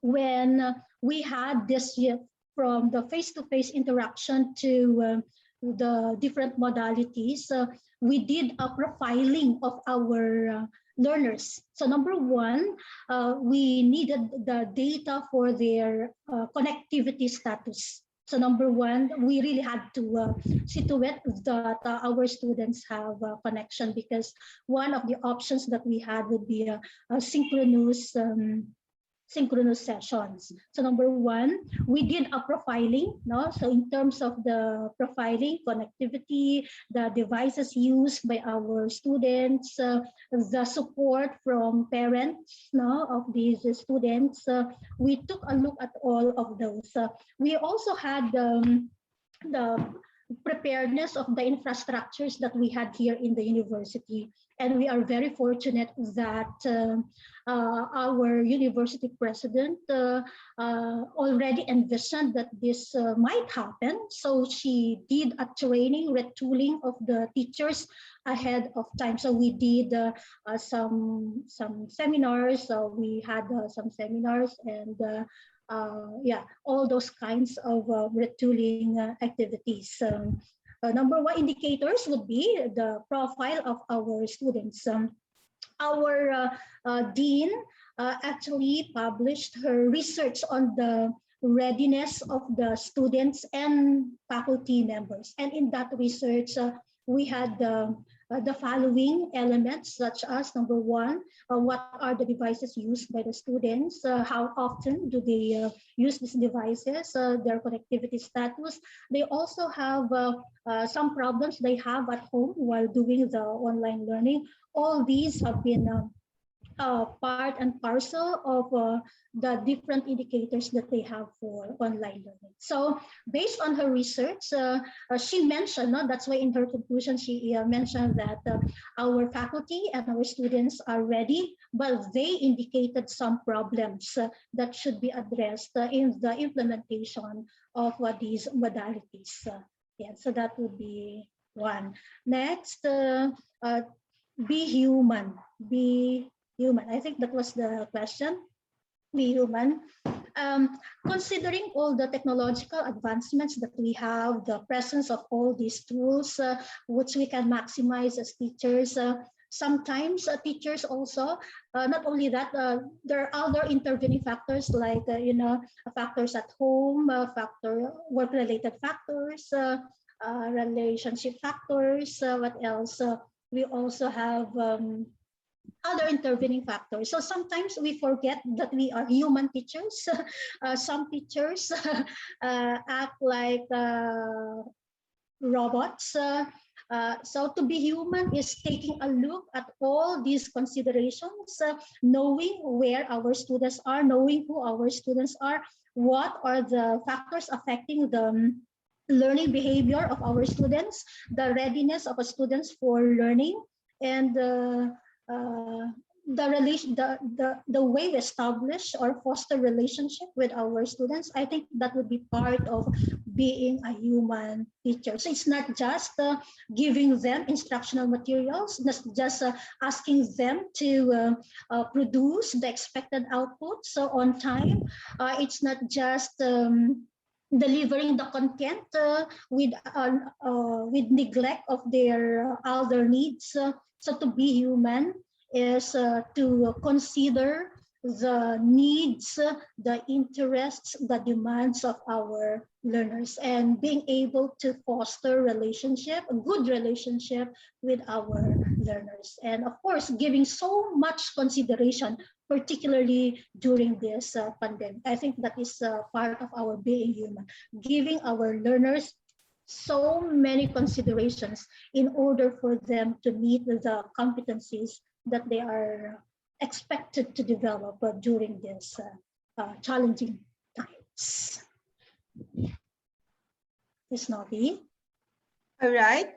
when we had this shift from the face-to-face interaction to the different modalities, we did a profiling of our learners. So number one, we needed the data for their connectivity status. So number one, we really had to see to it that our students have a connection, because one of the options that we had would be a synchronous sessions. So number one, we did a profiling. No? So in terms of the profiling, connectivity, the devices used by our students, the support from parents of these students, we took a look at all of those. We also had the preparedness of the infrastructures that we had here in the university. And we are very fortunate that our university president already envisioned that this might happen. So she did a training, retooling of the teachers ahead of time. So we did some seminars. So we had some seminars and all those kinds of retooling activities. Number one indicators would be the profile of our students. Our dean actually published her research on the readiness of the students and faculty members. And in that research, we had the following elements, such as number one, what are the devices used by the students? How often do they use these devices? Their connectivity status. They also have some problems they have at home while doing the online learning. All these have been part and parcel of the different indicators that they have for online learning. So based on her research, she mentioned, that's why in her conclusion, she mentioned that our faculty and our students are ready, but they indicated some problems that should be addressed in the implementation of these modalities. Yeah, so that would be one. Next, be human. Be human. I think that was the question. Be human. Considering all the technological advancements that we have, the presence of all these tools, which we can maximize as teachers, sometimes teachers also, not only that, there are other intervening factors like, factors at home, work-related factors, relationship factors, what else? We also have other intervening factors. So sometimes we forget that we are human teachers. Some teachers act like robots. So to be human is taking a look at all these considerations, knowing where our students are, knowing who our students are, what are the factors affecting the learning behavior of our students, the readiness of our students for learning, and the way we establish or foster relationship with our students. I think that would be part of being a human teacher. So it's not just giving them instructional materials, not just asking them to produce the expected output so on time. It's not just delivering the content with neglect of their other needs. So to be human is to consider the needs, the interests, the demands of our learners, and being able to foster relationship, a good relationship with our learners. And of course, giving so much consideration, particularly during this pandemic. I think that is part of our being human, giving our learners so many considerations in order for them to meet the competencies that they are expected to develop during this challenging times. Ms. Novi. All right.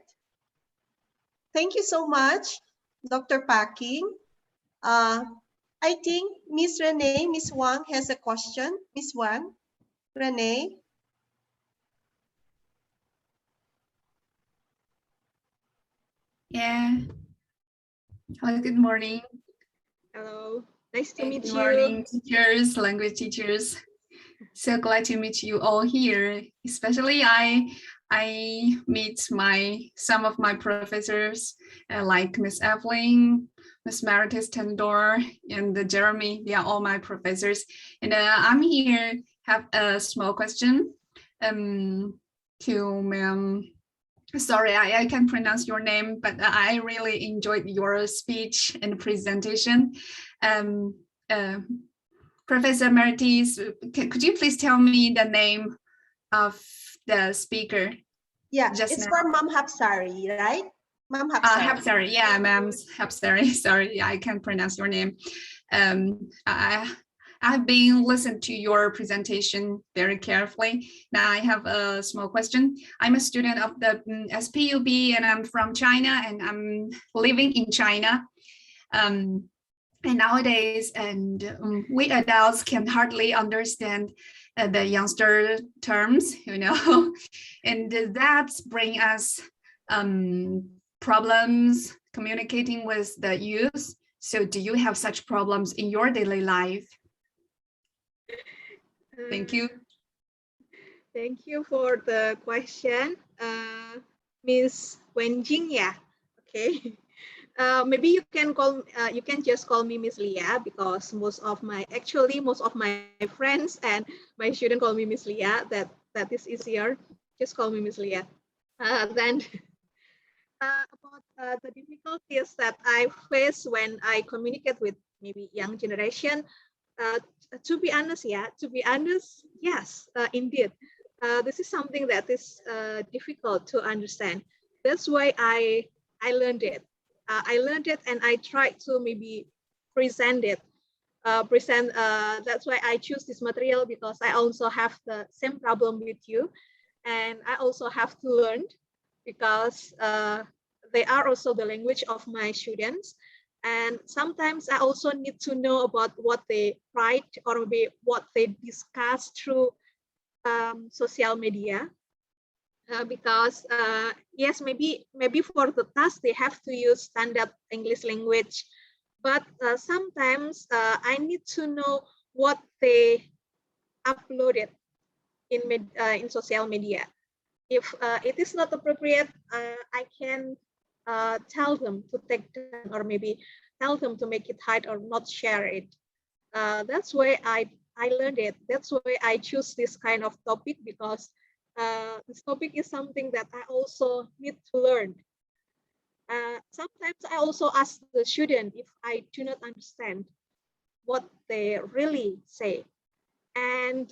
Thank you so much, Dr. Packing. I think Miss Renee, Miss Wang has a question. Miss Wang, Renee. Yeah. Hello, good morning. Hello, nice to meet Good you. morning, teachers, language teachers. So glad to meet you all here. Especially I meet some of my professors like Miss Evelyn, Miss Meredith Tendor, and Jeremy. They are all my professors. And I'm here have a small question to Ma'am. Sorry, I can't pronounce your name, but I really enjoyed your speech and presentation. Professor Meredith, could you please tell me the name of the speaker? Yeah, just it's now? for Ma'am Hapsari, right? Ma'am Hapsari. Hapsari, yeah, Ma'am Hapsari. Sorry, I can't pronounce your name. I've been listening to your presentation very carefully. Now I have a small question. I'm a student of the SPUB and I'm from China and I'm living in China. And nowadays, we adults can hardly understand the youngster terms, and that bring us problems communicating with the youth. So do you have such problems in your daily life? Thank you. Thank you for the question, Miss Wenjing. Yeah, okay. Maybe you can just call me Miss Lia because most of my friends and my students call me Miss Lia. That is easier. Just call me Miss Lia. Then about the difficulties that I face when I communicate with maybe young generation. To be honest, yes, indeed. This is something that is difficult to understand. That's why I learned it. I learned it and I tried to maybe present it. That's why I choose this material, because I also have the same problem with you, and I also have to learn, because they are also the language of my students. And sometimes I also need to know about what they write or maybe what they discuss through social media. Because yes, maybe for the task they have to use standard English language, but sometimes I need to know what they uploaded in social media. If it is not appropriate, I can tell them to take down, or maybe tell them to make it hide or not share it. That's why I learned it. That's why I choose this kind of topic, because this topic is something that I also need to learn. Sometimes I also ask the student if I do not understand what they really say. And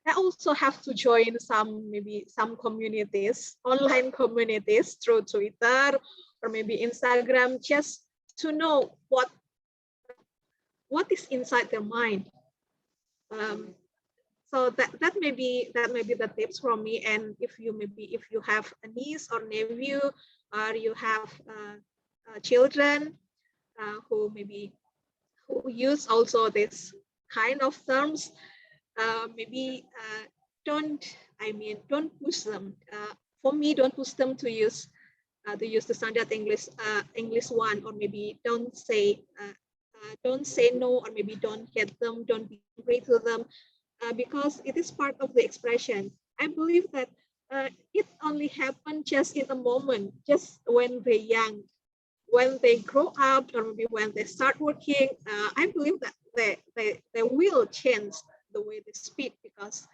I also have to join some communities, online communities through Twitter or maybe Instagram, just to know what is inside their mind. So that may be the tips from me. And if you have a niece or nephew, or you have children who use also this kind of terms, maybe don't push them. For me, don't push them to use the standard English one, or maybe don't say no, or maybe don't hate them, don't be angry to them, because it is part of the expression. I believe that it only happens just in a moment, just when they're young. When they grow up, or maybe when they start working, I believe that they will change the way they speak, because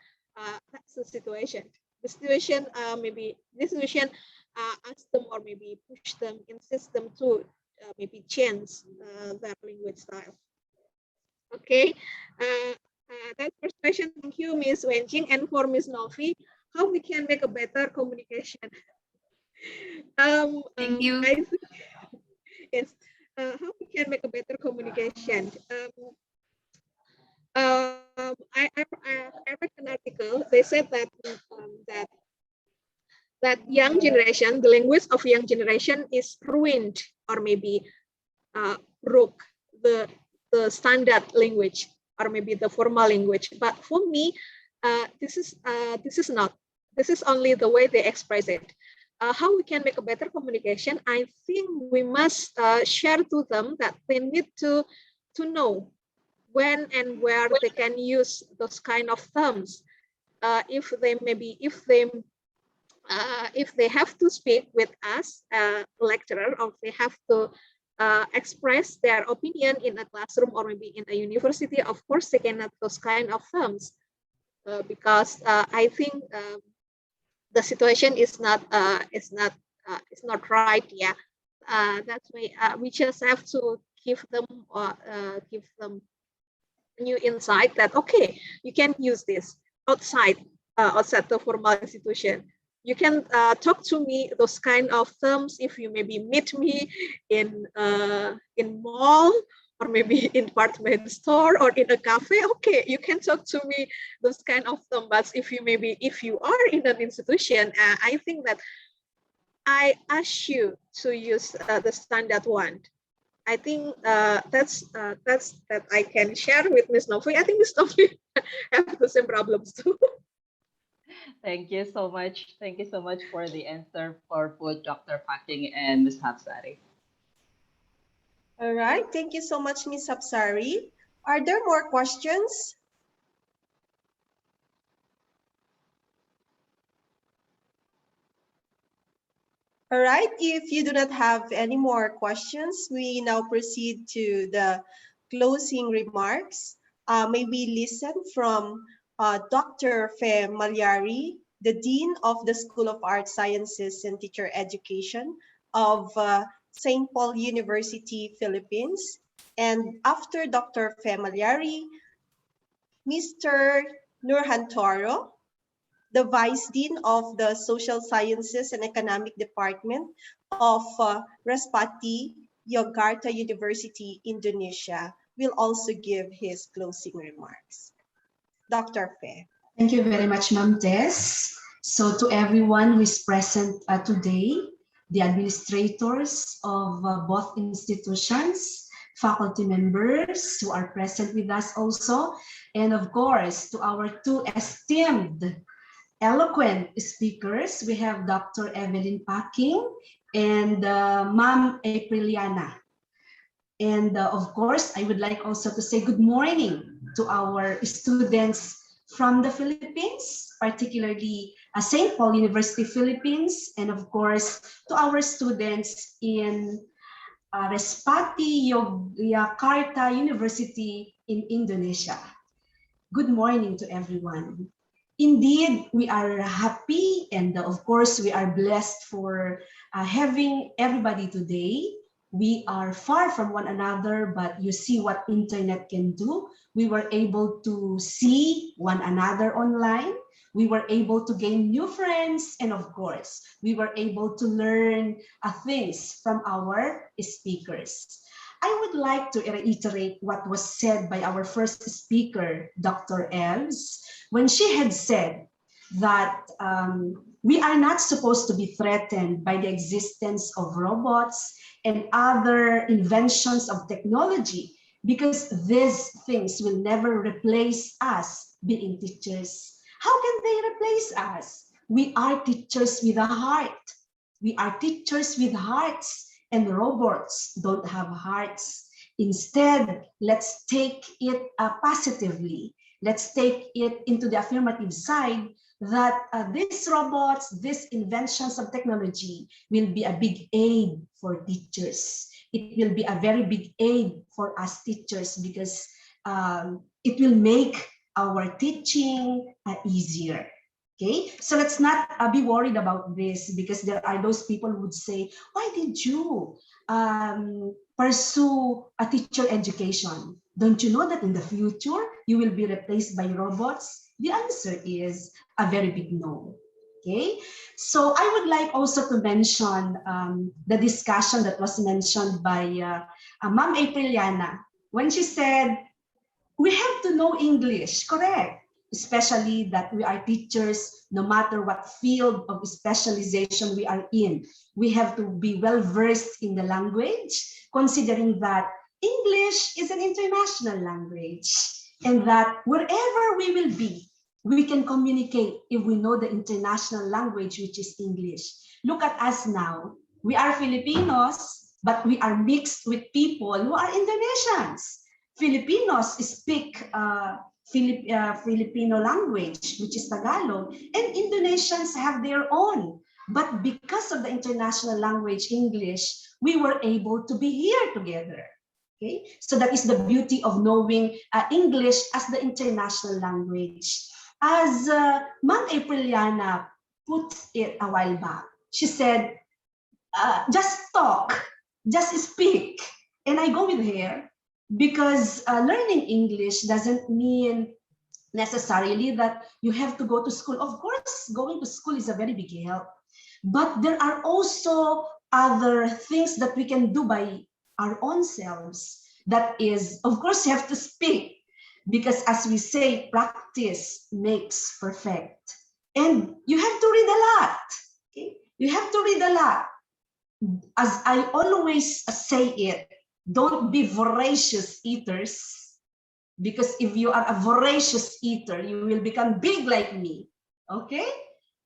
that's the situation. The situation, maybe this situation asks them, or maybe push them, insist them to maybe change their language style. Okay, that first question. Thank you, Ms. Wenjing, and for Ms. Novi, how we can make a better communication? Thank you. Yes, how we can make a better communication? I read an article. They said that that young generation, the language of young generation is ruined, or maybe broke the standard language, or maybe the formal language. But for me, this is not. This is only the way they express it. How we can make a better communication? I think we must share to them that they need to know when and where they can use those kind of terms. If they have to speak with us, lecturer, or they have to express their opinion in a classroom or maybe in a university, of course they cannot those kind of terms, because I think the situation is not right. Yeah, that's why we just have to give them new insight that okay, you can use this outside the formal institution. You can talk to me those kind of terms if you maybe meet me in mall, or maybe in department store or in a cafe. Okay, you can talk to me those kind of terms. But if you are in an institution, I think that I ask you to use the standard one. I think that's that I can share with Ms. Novi. I think Ms. Novi have the same problems too. Thank you so much. Thank you so much for the answer for both Dr. Paking and Ms. Hapsari. All right. Thank you so much, Ms. Hapsari. Are there more questions? All right. If you do not have any more questions, we now proceed to the closing remarks. May we listen from Dr. Fe Malyari, the Dean of the School of Arts, Sciences, and Teacher Education of St. Paul University, Philippines. And after Dr. Fe Malyari, Mr. Nurhantoro, the Vice Dean of the Social Sciences and Economic Department of Respati Yogyakarta University, Indonesia, will also give his closing remarks. Dr. Fe. Thank you very much, Ma'am Tess. So to everyone who is present today, the administrators of both institutions, faculty members who are present with us also, and of course, to our two esteemed, eloquent speakers, we have Dr. Evelyn Packing and Ma'am Apriliana. And of course, I would like also to say good morning to our students from the Philippines, particularly St. Paul University, Philippines, and of course, to our students in Respati Yogyakarta University in Indonesia. Good morning to everyone. Indeed, we are happy and of course, we are blessed for having everybody today. We are far from one another, but you see what internet can do. We were able to see one another online. We were able to gain new friends. And of course, we were able to learn things from our speakers. I would like to reiterate what was said by our first speaker, Dr. Elves, when she had said that we are not supposed to be threatened by the existence of robots and other inventions of technology, because these things will never replace us being teachers. How can they replace us? We are teachers with a heart. We are teachers with hearts, and robots don't have hearts. Instead, let's take it positively. Let's take it into the affirmative side that these robots, these inventions of technology will be a big aid for teachers. It will be a very big aid for us teachers because it will make our teaching easier. Okay, so let's not be worried about this, because there are those people who would say, why did you pursue a teacher education? Don't you know that in the future you will be replaced by robots? The answer is a very big no. Okay, so I would like also to mention the discussion that was mentioned by Ma'am Apriliana when she said, we have to know English, correct? Especially that we are teachers, no matter what field of specialization we are in. We have to be well versed in the language, considering that English is an international language, and that wherever we will be, we can communicate if we know the international language, which is English. Look at us now. We are Filipinos, but we are mixed with people who are Indonesians. Filipinos speak Filipino language, which is Tagalog, and Indonesians have their own. But because of the international language, English, we were able to be here together. Okay, so that is the beauty of knowing English as the international language. As Ma'am Apriliana put it a while back, she said, just talk, just speak. And I go with her, because learning English doesn't mean necessarily that you have to go to school. Of course, going to school is a very big help. But there are also other things that we can do by our own selves. That is, of course, you have to speak. Because as we say, practice makes perfect. And you have to read a lot. Okay? You have to read a lot. As I always say it, don't be voracious eaters, because if you are a voracious eater, you will become big like me, okay?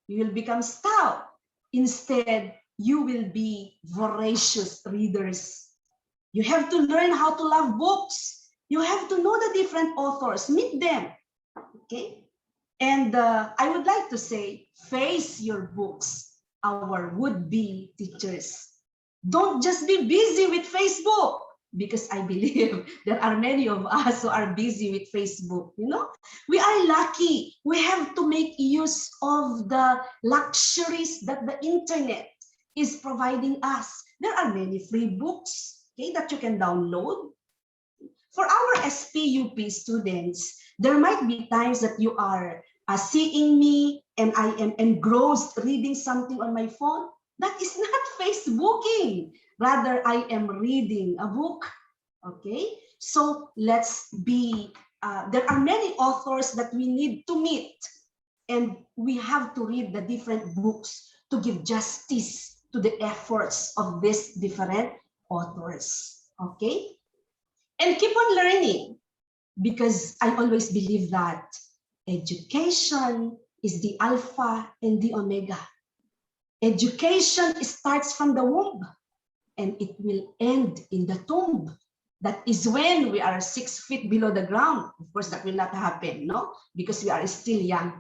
You will become stout. Instead, you will be voracious readers. You have to learn how to love books. You have to know the different authors, meet them, okay? And I would like to say, face your books, our would-be teachers. Don't just be busy with Facebook, because I believe there are many of us who are busy with Facebook. You know, we are lucky. We have to make use of the luxuries that the internet is providing us. There are many free books, okay, that you can download. For our SPUP students, there might be times that you are seeing me and I am engrossed reading something on my phone. That is not Facebooking. Rather, I am reading a book. Okay, so let's be, there are many authors that we need to meet, and we have to read the different books to give justice to the efforts of these different authors. Okay, and keep on learning, because I always believe that education is the alpha and the omega. Education starts from the womb and it will end in the tomb. That is when we are 6 feet below the ground. Of course, that will not happen, no? Because we are still young.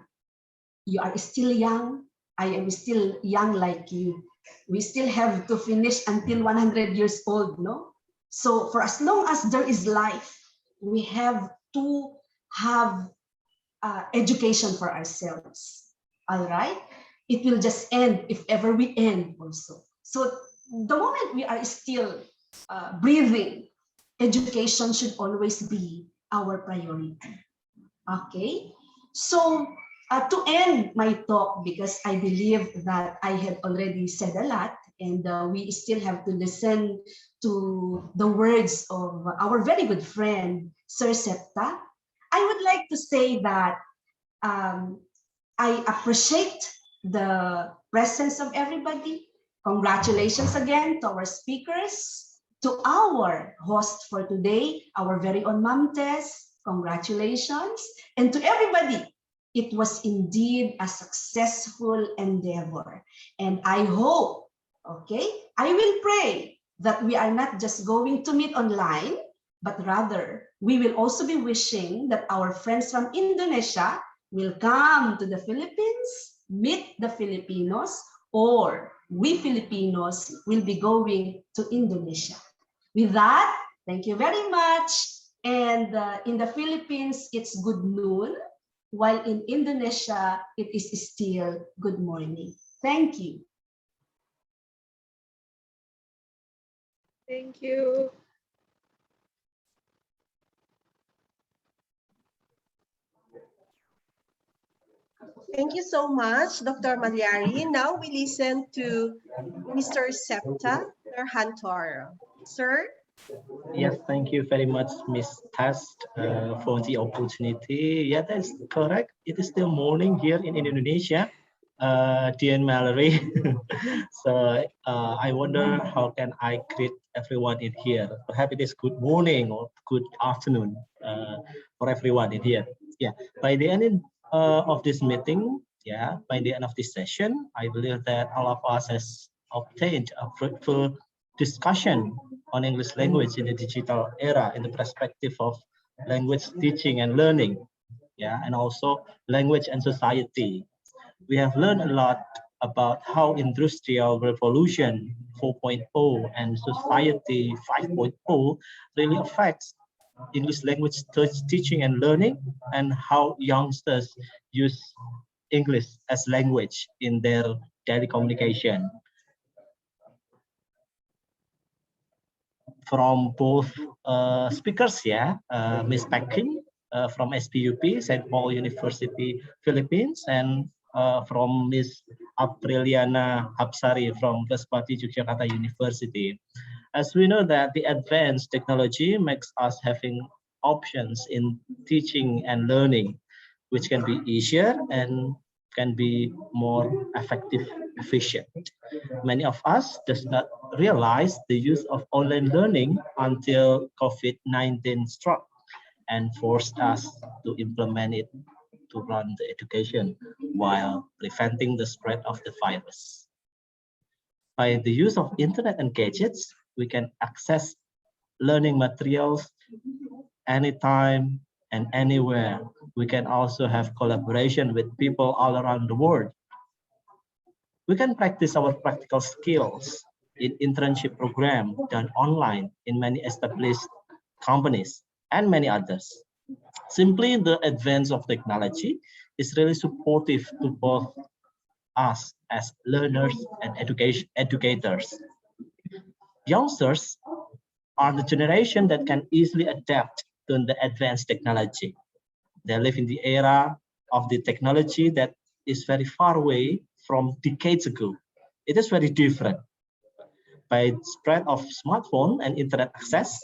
You are still young. I am still young like you. We still have to finish until 100 years old, no? So for as long as there is life, we have to have education for ourselves. All right? It will just end if ever we end also. So the moment we are still breathing, education should always be our priority. Okay? So to end my talk, because I believe that I have already said a lot, and we still have to listen to the words of our very good friend, Sir Septa, I would like to say that I appreciate the presence of everybody. Congratulations again to our speakers, to our host for today, our very own Ma'am Tess. Congratulations. And to everybody, it was indeed a successful endeavor. And I hope, okay, I will pray that we are not just going to meet online, but rather we will also be wishing that our friends from Indonesia will come to the Philippines, meet the Filipinos, or we Filipinos will be going to Indonesia. With that, thank you very much. And in the Philippines, it's good noon, while in Indonesia, it is still good morning. Thank you. Thank you. Thank you so much, Dr. Malyari. Now we listen to Mr. Septa Hantor. Sir? Yes, thank you very much, Ms. Test, for the opportunity. Yeah, that's correct. It is still morning here in Indonesia, dear Mallory. So I wonder how can I greet everyone in here. Perhaps it is good morning or good afternoon for everyone in here. Yeah, by the end of this meeting, yeah, by the end of this session, I believe that all of us has obtained a fruitful discussion on English language in the digital era in the perspective of language teaching and learning, yeah, and also language and society. We have learned a lot about how Industrial Revolution 4.0 and Society 5.0 really affects English language teaching and learning, and how youngsters use English as language in their daily communication. From both speakers, yeah, Ms. Packing from SPUP, St. Paul University, Philippines, and from Ms. Apriliana Hapsari from Vespati Yogyakarta University. As we know that the advanced technology makes us having options in teaching and learning, which can be easier and can be more effective, efficient. Many of us does not realize the use of online learning until COVID-19 struck and forced us to implement it to run the education while preventing the spread of the virus. By the use of internet and gadgets, we can access learning materials anytime and anywhere. We can also have collaboration with people all around the world. We can practice our practical skills in internship program done online in many established companies and many others. Simply, the advance of technology is really supportive to both us as learners and educators. Youngsters are the generation that can easily adapt to the advanced technology. They live in the era of the technology that is very far away from decades ago. It is very different. By the spread of smartphone and internet access,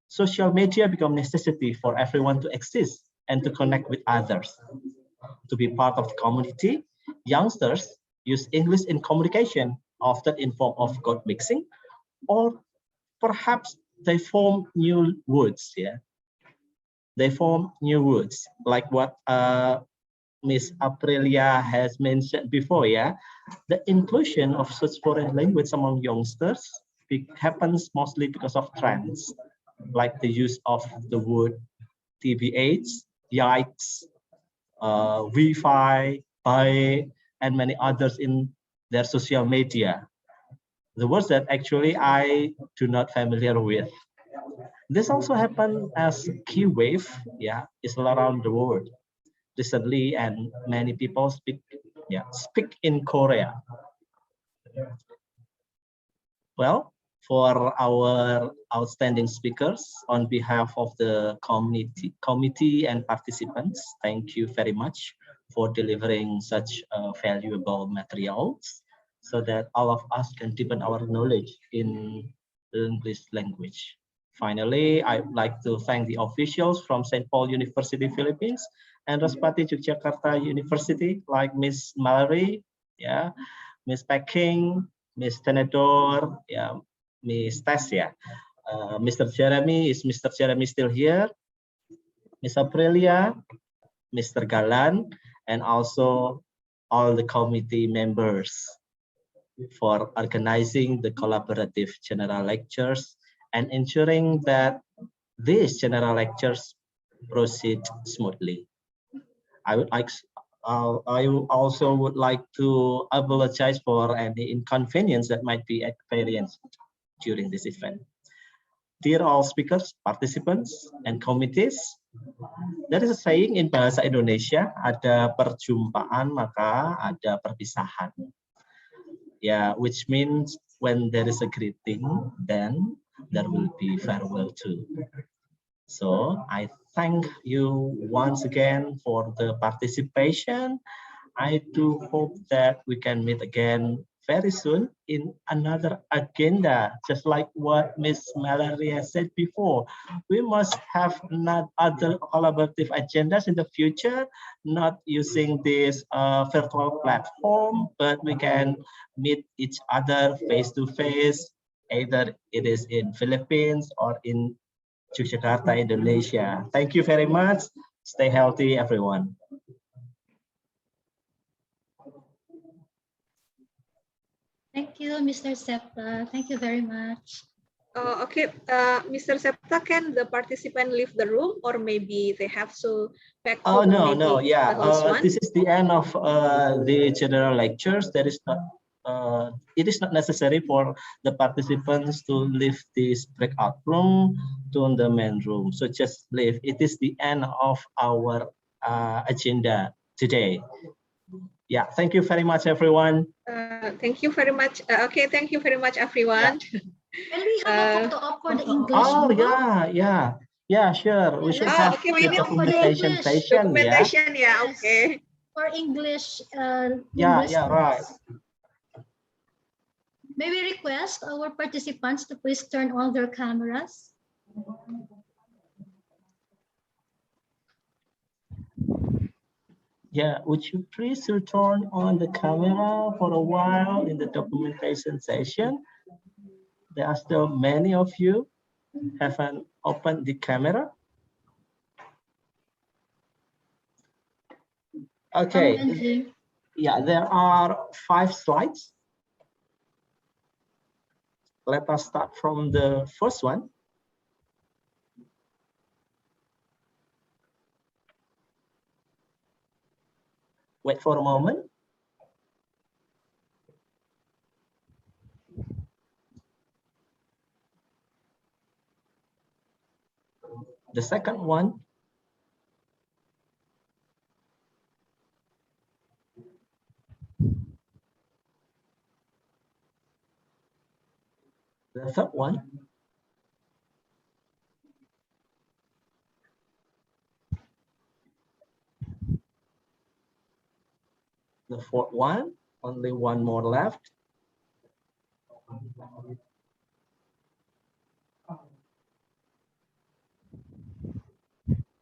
social media become necessity for everyone to exist and to connect with others. To be part of the community, youngsters use English in communication, often in form of code mixing, or perhaps they form new words. Yeah, they form new words like what Miss Aprilia has mentioned before. Yeah, the inclusion of such foreign language among youngsters happens mostly because of trends, like the use of the word TBH, yikes, Wi-Fi, bye, and many others in their social media. The words that actually I do not familiar with. This also happened as key wave, yeah, is all around the world recently, and many people speak in Korea. Well, for our outstanding speakers, on behalf of the committee and participants, thank you very much for delivering such valuable materials so that all of us can deepen our knowledge in the English language. Finally, I would like to thank the officials from St. Paul University, Philippines, and Respati Yogyakarta University, like Miss Mallory, yeah, Miss Pecking, Miss Tenedor, yeah, Miss Tasia. Mr. Jeremy, is Mr. Jeremy still here? Miss Aprilia, Mr. Galan, and also all the committee members for organizing the collaborative general lectures and ensuring that these general lectures proceed smoothly. I also would like to apologize for any inconvenience that might be experienced during this event. Dear all speakers, participants, and committees, there is a saying in bahasa Indonesia, ada perjumpaan maka ada perpisahan. Yeah, which means when there is a greeting, then there will be farewell too. So I thank you once again for the participation. I do hope that we can meet again very soon in another agenda, just like what Miss Mallory has said before. We must have not other collaborative agendas in the future, not using this virtual platform, but we can meet each other face to face, either it is in Philippines or in Yogyakarta, Indonesia. Thank you very much. Stay healthy, everyone. Thank you, Mr. Septa. Thank you very much. Okay, Mr. Septa, can the participant leave the room, or maybe they have to back to the no, meeting, no, yeah. the host one? This is the end of the general lectures. There is not. It is not necessary for the participants to leave this breakout room to the main room. So just leave. It is the end of our agenda today. Yeah, thank you very much, everyone. Thank you very much. Okay, thank you very much, everyone. Can we have a photo op for the English? Oh, group? yeah, sure. We should have okay, we the need documentation session. Documentation, yeah, okay. For English yeah, right. May we request our participants to please turn on their cameras? Yeah, would you please turn on the camera for a while in the documentation session? There are still many of you haven't opened the camera. Okay, yeah, there are 5 slides. Let us start from the first one. Wait for a moment. The second one. The third one. The fourth one, only one more left.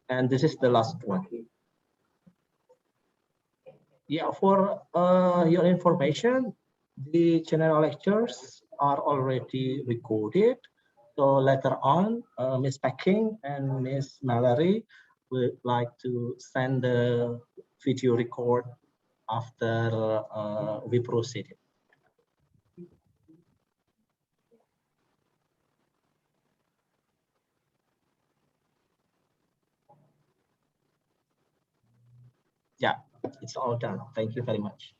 And this is the last one. Yeah, for your information, the general lectures are already recorded. So later on, Miss Packing and Miss Mallory would like to send the video record after we proceed. Yeah, it's all done. Thank you very much.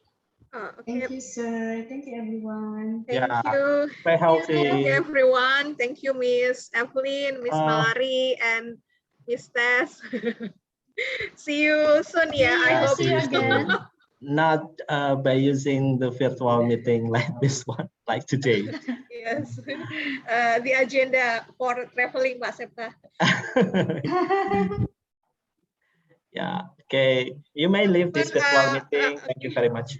Okay. Thank you, sir. Thank you, everyone. Thank Yeah, you. stay Thank healthy. you, everyone. Thank you, Miss Evelyn, Miss Mallory, and Miss Tess. See you soon, yeah. I hope. See you again. Not by using the virtual meeting like this one, like today. Yes. The agenda for traveling, Mbak Septa. Yeah. Okay. You may leave this virtual meeting. Thank you very much.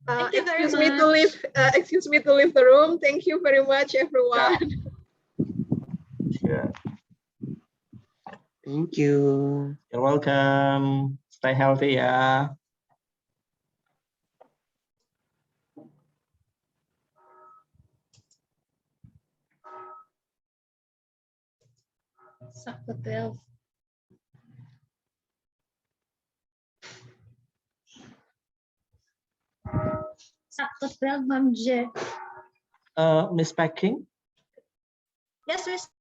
Thank you very Excuse me to much. leave. Excuse me to leave the room. Thank you very much, everyone. Sure. Thank you. You're welcome. Stay healthy, ya. Sakto 12. Sakto 12, Ma'am J. Miss Packing? Yes, Miss